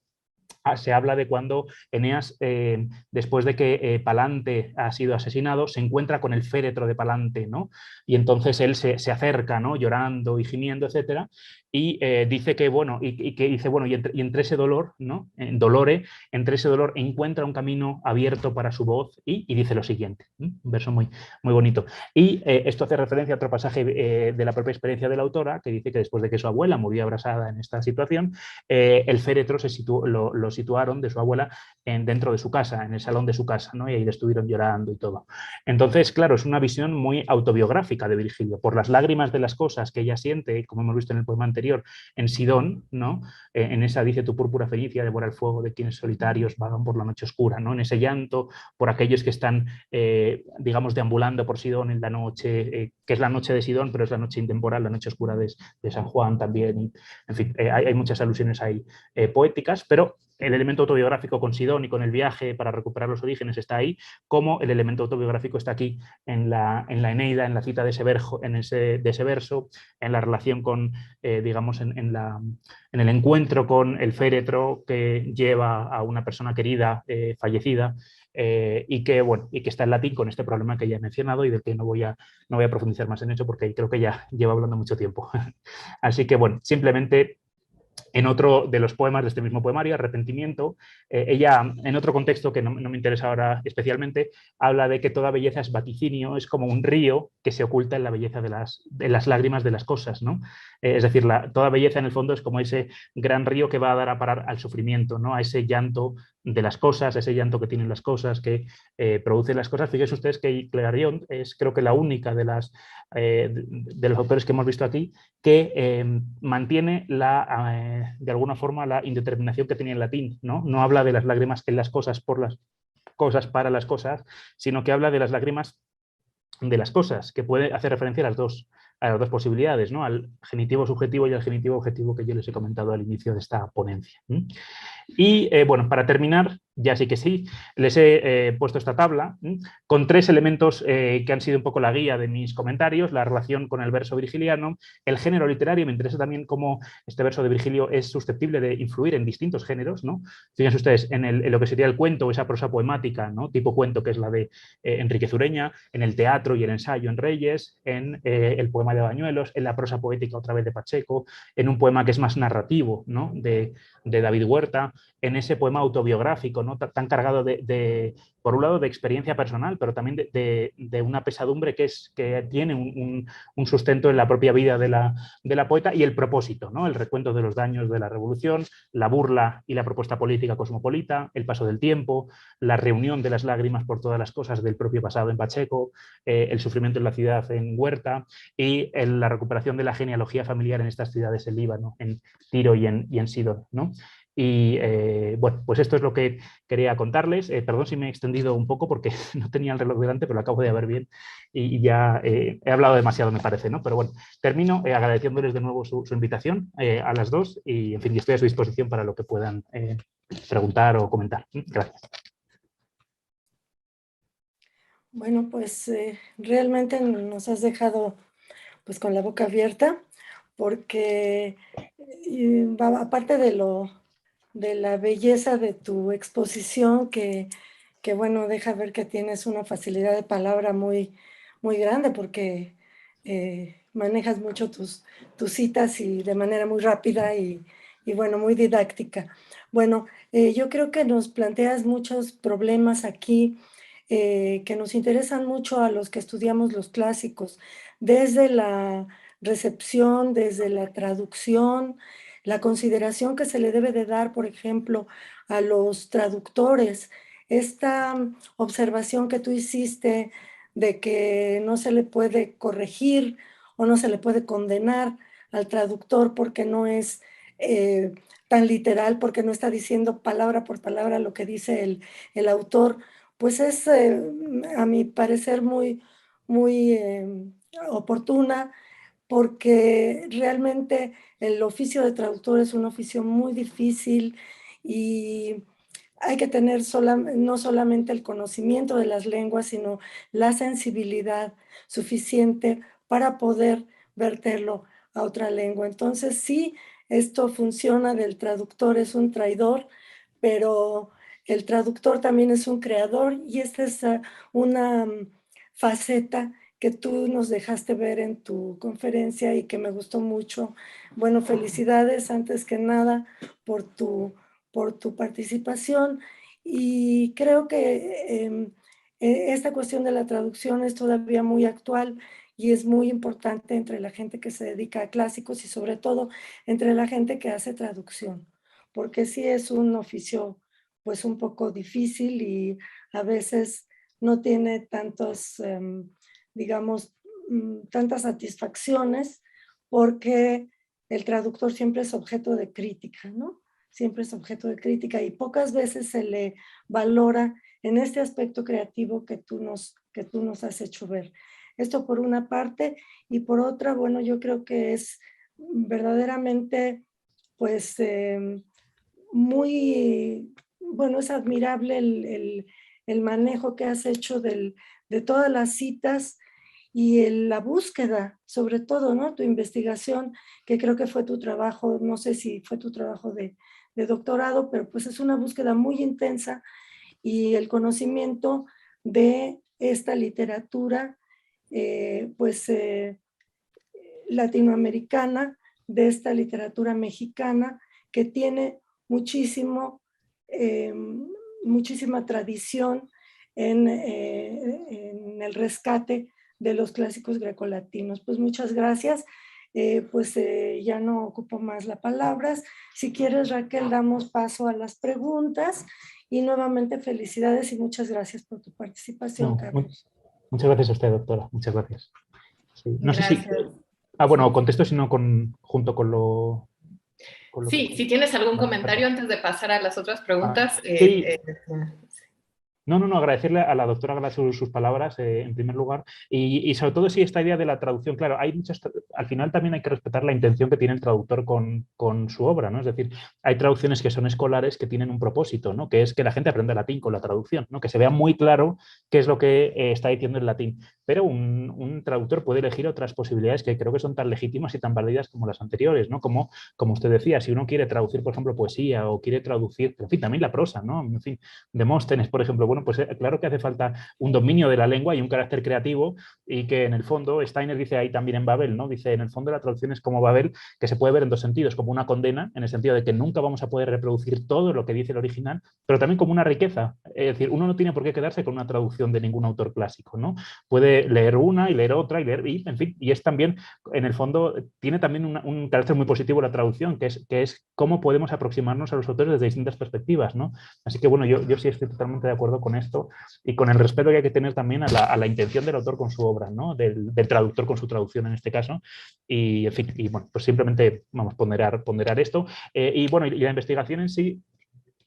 se habla de cuando Eneas, después de que Palante ha sido asesinado, se encuentra con el féretro de Palante, ¿no? Y entonces él se acerca, ¿no?, llorando y gimiendo, etcétera, y dice que, bueno, y entre ese dolor, ¿no?, dolore, entre ese dolor encuentra un camino abierto para su voz y dice lo siguiente, un verso muy, muy bonito. Y esto hace referencia a otro pasaje de la propia experiencia de la autora, que dice que después de que su abuela murió abrasada en esta situación, el féretro lo situaron de su abuela dentro de su casa, en el salón de su casa, ¿no? Y ahí le estuvieron llorando y todo. Entonces, claro, es una visión muy autobiográfica de Virgilio, por las lágrimas de las cosas que ella siente, como hemos visto en el poema anterior, anterior, en Sidón, ¿no? En esa dice: tu púrpura fenicia devora el fuego de quienes solitarios vagan por la noche oscura, ¿no? En ese llanto por aquellos que están, digamos, deambulando por Sidón en la noche, que es la noche de Sidón, pero es la noche intemporal, la noche oscura de San Juan también. Y, en fin, hay muchas alusiones ahí poéticas, pero el elemento autobiográfico con Sidón y con el viaje para recuperar los orígenes está ahí, como el elemento autobiográfico está aquí en la Eneida, en la cita de ese verso, en la relación con, digamos, en el encuentro con el féretro que lleva a una persona querida, fallecida, y que está en latín, con este problema que ya he mencionado y del que no voy a profundizar más en ello porque creo que ya llevo hablando mucho tiempo. Así que, bueno, simplemente en otro de los poemas de este mismo poemario, Arrepentimiento, ella, en otro contexto que no me interesa ahora especialmente, habla de que toda belleza es vaticinio, es como un río que se oculta en la belleza de las lágrimas de las cosas, ¿no? Es decir, toda belleza en el fondo es como ese gran río que va a dar a parar al sufrimiento, ¿no? A ese llanto de las cosas, ese llanto que tienen las cosas, que producen las cosas. Fíjense ustedes que Clarion es, creo que, la única de los autores que hemos visto aquí que mantiene de alguna forma la indeterminación que tenía en latín, ¿no? No habla de las lágrimas en las cosas, por las cosas, para las cosas, sino que habla de las lágrimas de las cosas, que puede hacer referencia a las dos posibilidades, ¿no? Al genitivo subjetivo y al genitivo objetivo que yo les he comentado al inicio de esta ponencia. Y bueno, para terminar, ya sí que sí, les he puesto esta tabla con 3 elementos que han sido un poco la guía de mis comentarios: la relación con el verso virgiliano, el género literario. Me interesa también cómo este verso de Virgilio es susceptible de influir en distintos géneros, ¿no? Fíjense ustedes en lo que sería el cuento, esa prosa poemática, ¿no? Tipo cuento, que es la de Enrique Zureña, en el teatro y el ensayo en Reyes, en el poema de Bañuelos, en la prosa poética otra vez de Pacheco, en un poema que es más narrativo, ¿no? de David Huerta, en ese poema autobiográfico, ¿no? Tan cargado por un lado, de experiencia personal, pero también de una pesadumbre que tiene un sustento en la propia vida de la poeta, y el propósito, ¿no? El recuento de los daños de la revolución, la burla y la propuesta política cosmopolita, el paso del tiempo, la reunión de las lágrimas por todas las cosas del propio pasado en Pacheco, el sufrimiento en la ciudad en Huerta, y la recuperación de la genealogía familiar en estas ciudades en Líbano, en Tiro y en Sidón, ¿no? Y bueno, pues esto es lo que quería contarles. Perdón si me he extendido un poco porque no tenía el reloj delante, pero lo acabo de ver bien y ya he hablado demasiado, me parece, ¿no? Pero bueno, termino agradeciéndoles de nuevo su invitación a las dos, y en fin, estoy a su disposición para lo que puedan preguntar o comentar. Gracias. Bueno, pues realmente nos has dejado pues con la boca abierta, porque aparte de la belleza de tu exposición, que bueno, deja ver que tienes una facilidad de palabra muy, muy grande, porque manejas mucho tus citas y de manera muy rápida y bueno, muy didáctica. Bueno, yo creo que nos planteas muchos problemas aquí que nos interesan mucho a los que estudiamos los clásicos, desde la recepción, desde la traducción, la consideración que se le debe de dar, por ejemplo, a los traductores. Esta observación que tú hiciste de que no se le puede corregir o no se le puede condenar al traductor porque no es tan literal, porque no está diciendo palabra por palabra lo que dice el autor, pues es, a mi parecer, muy, muy oportuna, porque realmente el oficio de traductor es un oficio muy difícil y hay que tener no solamente el conocimiento de las lenguas, sino la sensibilidad suficiente para poder verterlo a otra lengua. Entonces, sí, esto funciona del traductor, es un traidor, pero el traductor también es un creador, y esta es una faceta que tú nos dejaste ver en tu conferencia y que me gustó mucho. Bueno, felicidades antes que nada por tu participación, y creo que esta cuestión de la traducción es todavía muy actual y es muy importante entre la gente que se dedica a clásicos y sobre todo entre la gente que hace traducción, porque sí es un oficio pues un poco difícil y a veces no tiene tantos, digamos, tantas satisfacciones, porque el traductor siempre es objeto de crítica, ¿no? Siempre es objeto de crítica y pocas veces se le valora en este aspecto creativo que tú nos has hecho ver. Esto por una parte, y por otra, bueno, yo creo que es verdaderamente, pues, muy, bueno, es admirable el manejo que has hecho de todas las citas y la búsqueda, sobre todo, ¿no? Tu investigación, que creo que fue tu trabajo, no sé si fue tu trabajo de doctorado, pero pues es una búsqueda muy intensa y el conocimiento de esta literatura, pues latinoamericana, de esta literatura mexicana, que tiene muchísimo, muchísima tradición en el rescate de los clásicos grecolatinos. Pues muchas gracias. Ya no ocupo más las palabras. Si quieres, Raquel, damos paso a las preguntas. Y nuevamente felicidades y muchas gracias por tu participación, No, Carlos. muchas gracias a usted, doctora. Muchas gracias. Sí. No sé si... Gracias. bueno, Sí. contesto sino junto con lo... Sí, si tienes algún Vale, comentario perfecto. antes de pasar a las otras preguntas. Sí. No, agradecerle a la doctora Gala sus palabras, en primer lugar, y sobre todo sí esta idea de la traducción. Claro, hay muchas, al final también hay que respetar la intención que tiene el traductor con su obra, ¿no? Es decir, hay traducciones que son escolares que tienen un propósito, ¿no? Que es que la gente aprenda latín con la traducción, ¿no? Que se vea muy claro qué es lo que está diciendo el latín. Pero un traductor puede elegir otras posibilidades que creo que son tan legítimas y tan válidas como las anteriores, ¿no? Como usted decía, si uno quiere traducir, por ejemplo, poesía o quiere traducir, en fin, también la prosa, ¿no? En fin, Demóstenes, por ejemplo, bueno, pues claro que hace falta un dominio de la lengua y un carácter creativo y que en el fondo, Steiner dice ahí también en Babel, ¿no? Dice, en el fondo la traducción es como Babel, que se puede ver en dos sentidos, como una condena, en el sentido de que nunca vamos a poder reproducir todo lo que dice el original, pero también como una riqueza. Es decir, uno no tiene por qué quedarse con una traducción de ningún autor clásico, ¿no? Puede leer una y leer otra y leer, y, en fin, y es también, en el fondo, tiene también un carácter muy positivo la traducción, que es cómo podemos aproximarnos a los autores desde distintas perspectivas, ¿no? Así que, bueno, yo sí estoy totalmente de acuerdo con esto y con el respeto que hay que tener también a la intención del autor con su obra, ¿no? Del traductor con su traducción en este caso. Y, en fin, y bueno, pues simplemente vamos a ponderar esto. Y bueno, y la investigación en sí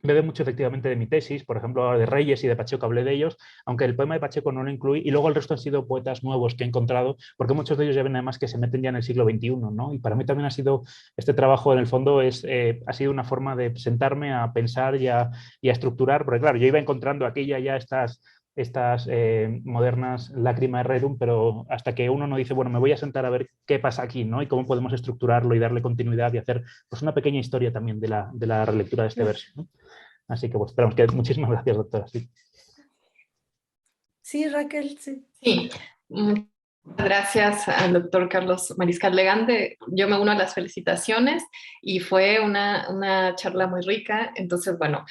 bebe mucho efectivamente de mi tesis, por ejemplo, de Reyes y de Pacheco hablé de ellos, aunque el poema de Pacheco no lo incluí, y luego el resto han sido poetas nuevos que he encontrado, porque muchos de ellos ya ven además que se meten ya en el siglo XXI, ¿no? Y para mí también ha sido, este trabajo en el fondo ha sido una forma de sentarme a pensar y a estructurar, porque claro, yo iba encontrando aquí ya estas modernas lágrimas rerum, pero hasta que uno no dice, bueno, me voy a sentar a ver qué pasa aquí, ¿no? Y cómo podemos estructurarlo y darle continuidad y hacer pues una pequeña historia también de la relectura de este verso, ¿no? Así que, pues, esperamos que muchísimas gracias, doctora. Sí, Sí, Raquel, sí. Sí, muchas gracias al doctor Carlos Mariscal Legande. Yo me uno a las felicitaciones y fue una charla muy rica. Entonces, bueno,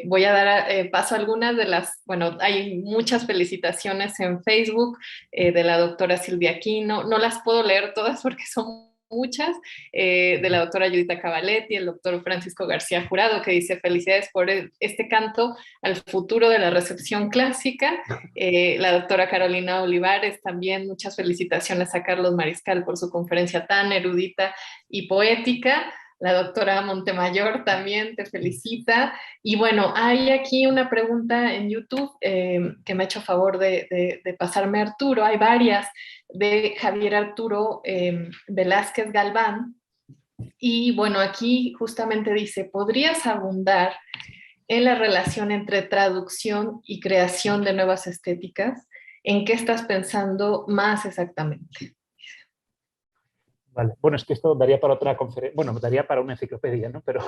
voy a dar paso a algunas de las, bueno, hay muchas felicitaciones en Facebook de la doctora Silvia Aquino. No las puedo leer todas porque son muchas, de la doctora Judita Cavaletti, el doctor Francisco García Jurado, que dice felicidades por este canto al futuro de la recepción clásica. La doctora Carolina Olivares, también muchas felicitaciones a Carlos Mariscal por su conferencia tan erudita y poética. La doctora Montemayor también te felicita. Y bueno, hay aquí una pregunta en YouTube que me ha hecho favor de pasarme Arturo. Hay varias de Javier Arturo Velázquez Galván. Y bueno, aquí justamente dice, ¿podrías abundar en la relación entre traducción y creación de nuevas estéticas? ¿En qué estás pensando más exactamente? vale. Bueno, es que esto daría para otra conferencia, bueno, daría para una enciclopedia, ¿no? Pero,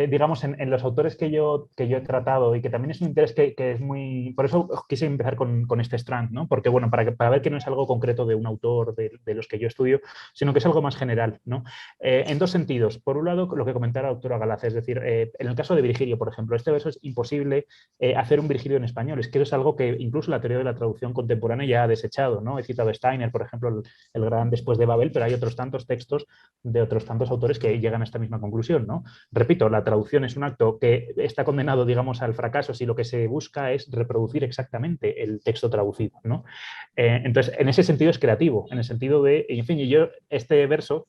digamos, en los autores que yo he tratado y que también es un interés que es muy... Por eso quise empezar con este strand, ¿no? Porque, bueno, para ver que no es algo concreto de un autor de los que yo estudio, sino que es algo más general, ¿no? En dos sentidos. Por un lado, lo que comentaba la doctora Galaz, es decir, en el caso de Virgilio, por ejemplo, este verso es imposible hacer un Virgilio en español. Es que es algo que incluso la teoría de la traducción contemporánea ya ha desechado, ¿no? He citado a Steiner, por ejemplo, el gran Después de Babel, pero hay otros tantos textos de otros tantos autores que llegan a esta misma conclusión, ¿no? Repito, la traducción es un acto que está condenado, digamos, al fracaso si lo que se busca es reproducir exactamente el texto traducido, ¿no? Entonces, en ese sentido es creativo, en el sentido de, en fin, y yo este verso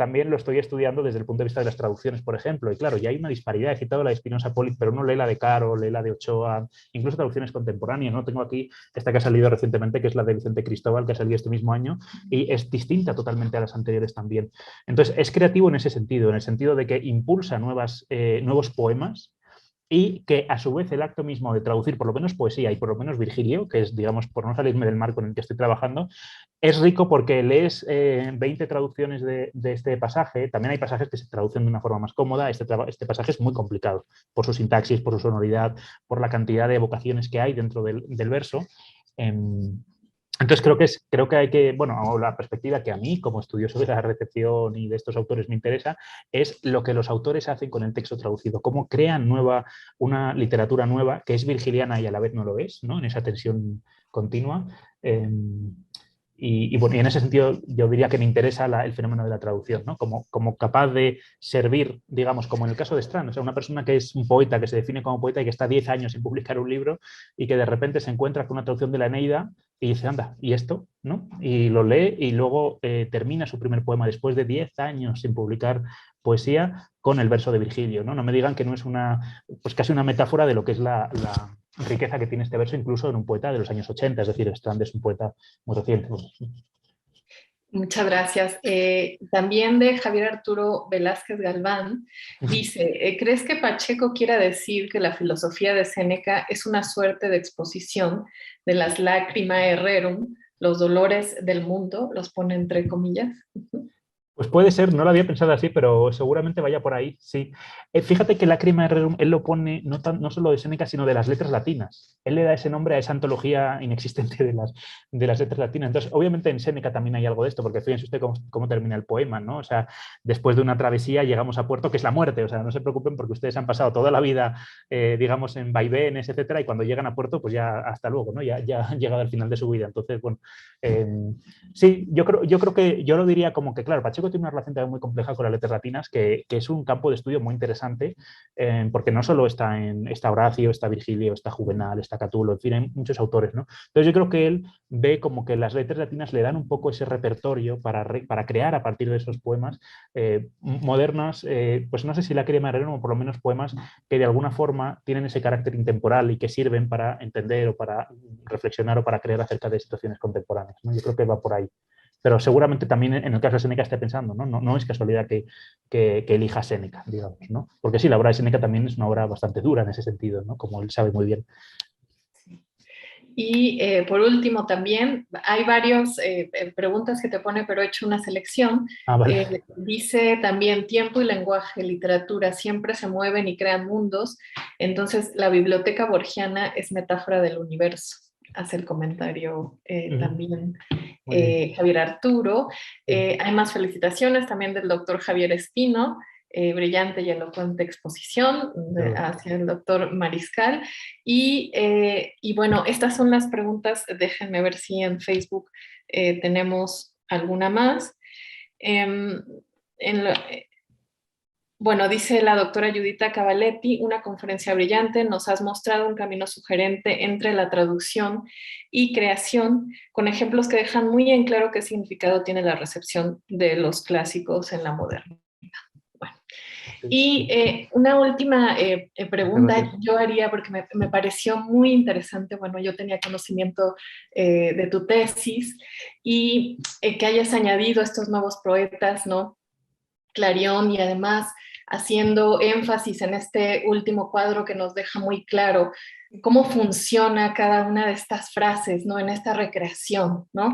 también lo estoy estudiando desde el punto de vista de las traducciones, por ejemplo, y claro, ya hay una disparidad. He citado la de Spinoza Polit, pero uno lee la de Caro, lee la de Ochoa, incluso traducciones contemporáneas, ¿no? Tengo aquí esta que ha salido recientemente, que es la de Vicente Cristóbal, que ha salido este mismo año, y es distinta totalmente a las anteriores también. Entonces, es creativo en ese sentido, en el sentido de que impulsa nuevos poemas, y que a su vez el acto mismo de traducir por lo menos poesía y por lo menos Virgilio, que es, digamos, por no salirme del marco en el que estoy trabajando, es rico porque lees 20 traducciones de este pasaje. También hay pasajes que se traducen de una forma más cómoda. Este pasaje es muy complicado por su sintaxis, por su sonoridad, por la cantidad de evocaciones que hay dentro del verso. Entonces creo que hay que, bueno, la perspectiva que a mí como estudioso de la recepción y de estos autores me interesa es lo que los autores hacen con el texto traducido, cómo crean una literatura nueva que es virgiliana y a la vez no lo es, ¿no? En esa tensión continua. Bueno, y en ese sentido yo diría que me interesa el fenómeno de la traducción, ¿no? Como capaz de servir, digamos, como en el caso de Strand, o sea, una persona que es un poeta, que se define como poeta y que está 10 años sin publicar un libro y que de repente se encuentra con una traducción de la Eneida y dice, anda, ¿y esto? ¿No? Y lo lee y luego termina su primer poema después de 10 años sin publicar poesía con el verso de Virgilio, ¿no? No me digan que no es pues casi una metáfora de lo que es la riqueza que tiene este verso, incluso en un poeta de los años 80, es decir, Strand es un poeta muy reciente. Muchas gracias. También de Javier Arturo Velázquez Galván, dice, ¿crees que Pacheco quiera decir que la filosofía de Séneca es una suerte de exposición de las lacrimae rerum, los dolores del mundo? Los pone entre comillas. Pues puede ser, no lo había pensado así, pero seguramente vaya por ahí, sí. Fíjate que Lacrima Rerum, él lo pone no solo de Séneca, sino de las letras latinas. Él le da ese nombre a esa antología inexistente de las letras latinas. Entonces, obviamente en Séneca también hay algo de esto, porque fíjense usted cómo termina el poema, ¿no? O sea, después de una travesía llegamos a puerto, que es la muerte. O sea, no se preocupen porque ustedes han pasado toda la vida, digamos, en vaivenes, etcétera, y cuando llegan a puerto, pues ya hasta luego, ¿no? Ya han llegado al final de su vida. Entonces, bueno, sí, yo creo que yo lo diría como que, claro, Pacheco tiene una relación también muy compleja con las letras latinas, que es un campo de estudio muy interesante, porque no solo está Horacio, está Virgilio, está Juvenal, está Catulo, en fin, hay muchos autores, ¿no? Entonces yo creo que él ve como que las letras latinas le dan un poco ese repertorio para crear a partir de esos poemas modernas, pues no sé si la Lacrima Rerum o por lo menos poemas que de alguna forma tienen ese carácter intemporal y que sirven para entender o para reflexionar o para creer acerca de situaciones contemporáneas, ¿no? Yo creo que va por ahí. Pero seguramente también en el caso de Séneca esté pensando, ¿no? No es casualidad que elija Séneca, digamos, ¿no? Porque sí, la obra de Séneca también es una obra bastante dura en ese sentido, ¿no? Como él sabe muy bien. Y por último también, hay varias preguntas que te pone, pero he hecho una selección. Vale. Dice también, tiempo y lenguaje, literatura, siempre se mueven y crean mundos. Entonces, la biblioteca borgiana es metáfora del universo. Hace el comentario también Javier Arturo. Hay más felicitaciones también del doctor Javier Espino. Brillante y elocuente exposición hacia el doctor Mariscal. Y bueno, estas son las preguntas. Déjenme ver si en Facebook tenemos alguna más. Bueno, dice la doctora Judita Cavaletti, una conferencia brillante, nos has mostrado un camino sugerente entre la traducción y creación, con ejemplos que dejan muy en claro qué significado tiene la recepción de los clásicos en la modernidad. Bueno. Y una última pregunta yo haría, porque me pareció muy interesante, bueno, yo tenía conocimiento de tu tesis y que hayas añadido estos nuevos poetas, ¿no? Clarion, y además haciendo énfasis en este último cuadro que nos deja muy claro cómo funciona cada una de estas frases, ¿no? En esta recreación, ¿no?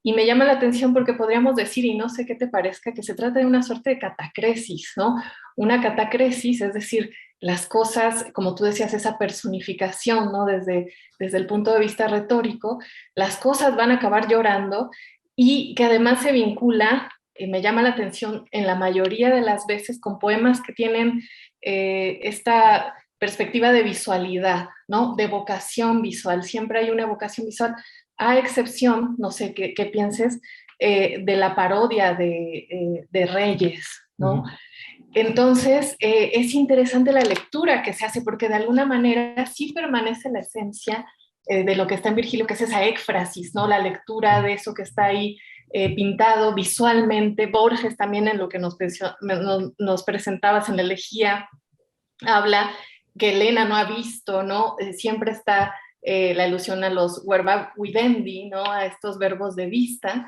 Y me llama la atención porque podríamos decir, y no sé qué te parezca, que se trata de una suerte de catacresis, ¿no? Una catacresis, es decir, las cosas, como tú decías, esa personificación, ¿no? Desde el punto de vista retórico, las cosas van a acabar llorando y que además se vincula, me llama la atención, en la mayoría de las veces con poemas que tienen esta perspectiva de visualidad, ¿no? De evocación visual. Siempre hay una evocación visual, a excepción, no sé qué pienses, de la parodia de Reyes, ¿no? Entonces, es interesante la lectura que se hace, porque de alguna manera sí permanece la esencia de lo que está en Virgilio, que es esa éfrasis, ¿no? La lectura de eso que está ahí pintado visualmente. Borges también, en lo que nos presentabas en la elegía, habla que Elena no ha visto, ¿no? Siempre está la alusión a los verba videndi, ¿no? A estos verbos de vista.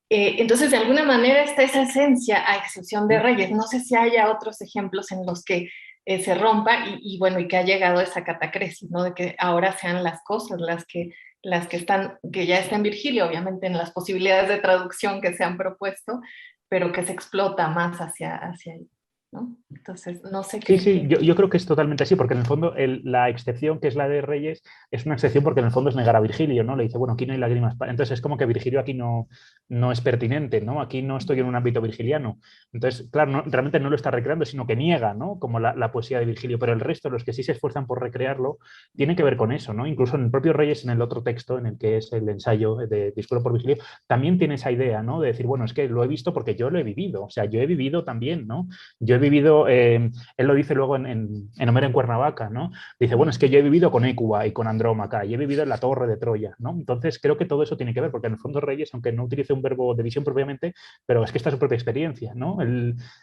Entonces, de alguna manera está esa esencia, a excepción de Reyes. No sé si haya otros ejemplos en los que se rompa y bueno, y que ha llegado esa catacresis, ¿no? De que ahora sean las cosas las que están, que ya está en Virgilio, obviamente en las posibilidades de traducción que se han propuesto, pero que se explota más hacia ahí, ¿no? Entonces, no sé qué. Sí, yo creo que es totalmente así, porque en el fondo la excepción, que es la de Reyes, es una excepción porque en el fondo es negar a Virgilio, ¿no? Le dice, bueno, aquí no hay lágrimas. Entonces es como que Virgilio aquí no es pertinente, ¿no? Aquí no estoy en un ámbito virgiliano. Entonces, claro, realmente no lo está recreando, sino que niega, ¿no? Como la poesía de Virgilio, pero el resto, los que sí se esfuerzan por recrearlo, tiene que ver con eso, ¿no? Incluso en el propio Reyes, en el otro texto, en el que es el ensayo de Discurso por Virgilio, también tiene esa idea, ¿no? De decir, bueno, es que lo he visto porque yo lo he vivido, o sea, yo he vivido también, ¿no? Yo he vivido, él lo dice luego en Homero en Cuernavaca, ¿no? Dice, bueno, es que yo he vivido con Écuba y con Andrómaca y he vivido en la Torre de Troya, ¿no? Entonces creo que todo eso tiene que ver, porque en el fondo Reyes, aunque no utilice un verbo de visión propiamente, pero es que está su propia experiencia, ¿no?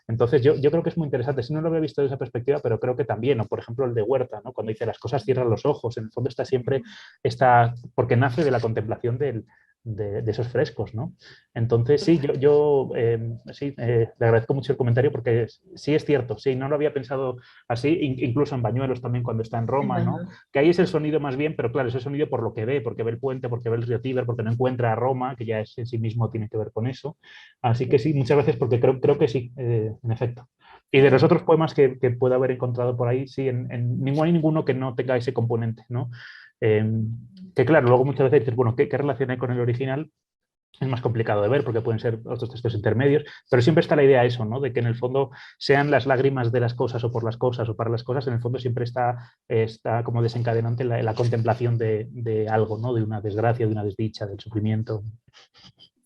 Entonces yo creo que es muy interesante, si no lo había visto desde esa perspectiva, pero creo que también, o por ejemplo el de Huerta, ¿no? Cuando dice las cosas cierran los ojos, en el fondo está siempre, porque nace de la contemplación de esos frescos, ¿no? Entonces, sí, le agradezco mucho el comentario porque sí es cierto, sí, no lo había pensado así, incluso en Bañuelos también cuando está en Roma, ¿no? Que ahí es el sonido más bien, pero claro, es el sonido por lo que ve, porque ve el puente, porque ve el río Tíber, porque no encuentra a Roma, que ya es, en sí mismo tiene que ver con eso. Así que sí, muchas gracias porque creo que sí, en efecto. Y de los otros poemas que puedo haber encontrado por ahí, sí, no hay ninguno que no tenga ese componente, ¿no? Que claro, luego muchas veces dices, bueno, ¿qué relación hay con el original? Es más complicado de ver porque pueden ser otros textos intermedios, pero siempre está la idea eso, ¿no? De que en el fondo sean las lágrimas de las cosas o por las cosas o para las cosas, en el fondo siempre está como desencadenante la contemplación de algo, ¿no? De una desgracia, de una desdicha, del sufrimiento.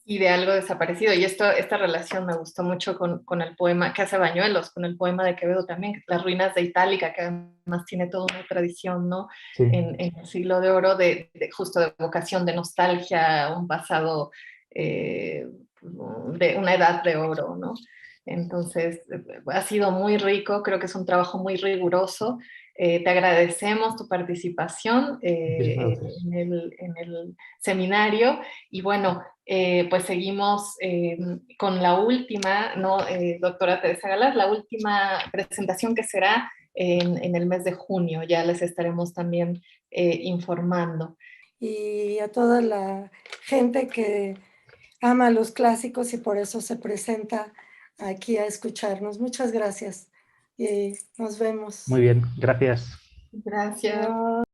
Y de algo desaparecido. Y esta relación me gustó mucho con el poema que hace Bañuelos, con el poema de Quevedo también, Las ruinas de Itálica, que además tiene toda una tradición, ¿no? Sí. En el siglo de oro, justo de vocación, de nostalgia, un pasado, de una edad de oro, ¿no? Entonces, ha sido muy rico, creo que es un trabajo muy riguroso. Te agradecemos tu participación en el seminario y bueno, pues seguimos con la última, ¿no? Doctora Teresa Galaz, la última presentación que será en el mes de junio, ya les estaremos también informando. Y a toda la gente que ama los clásicos y por eso se presenta aquí a escucharnos. Muchas gracias y nos vemos. Muy bien, gracias. Gracias.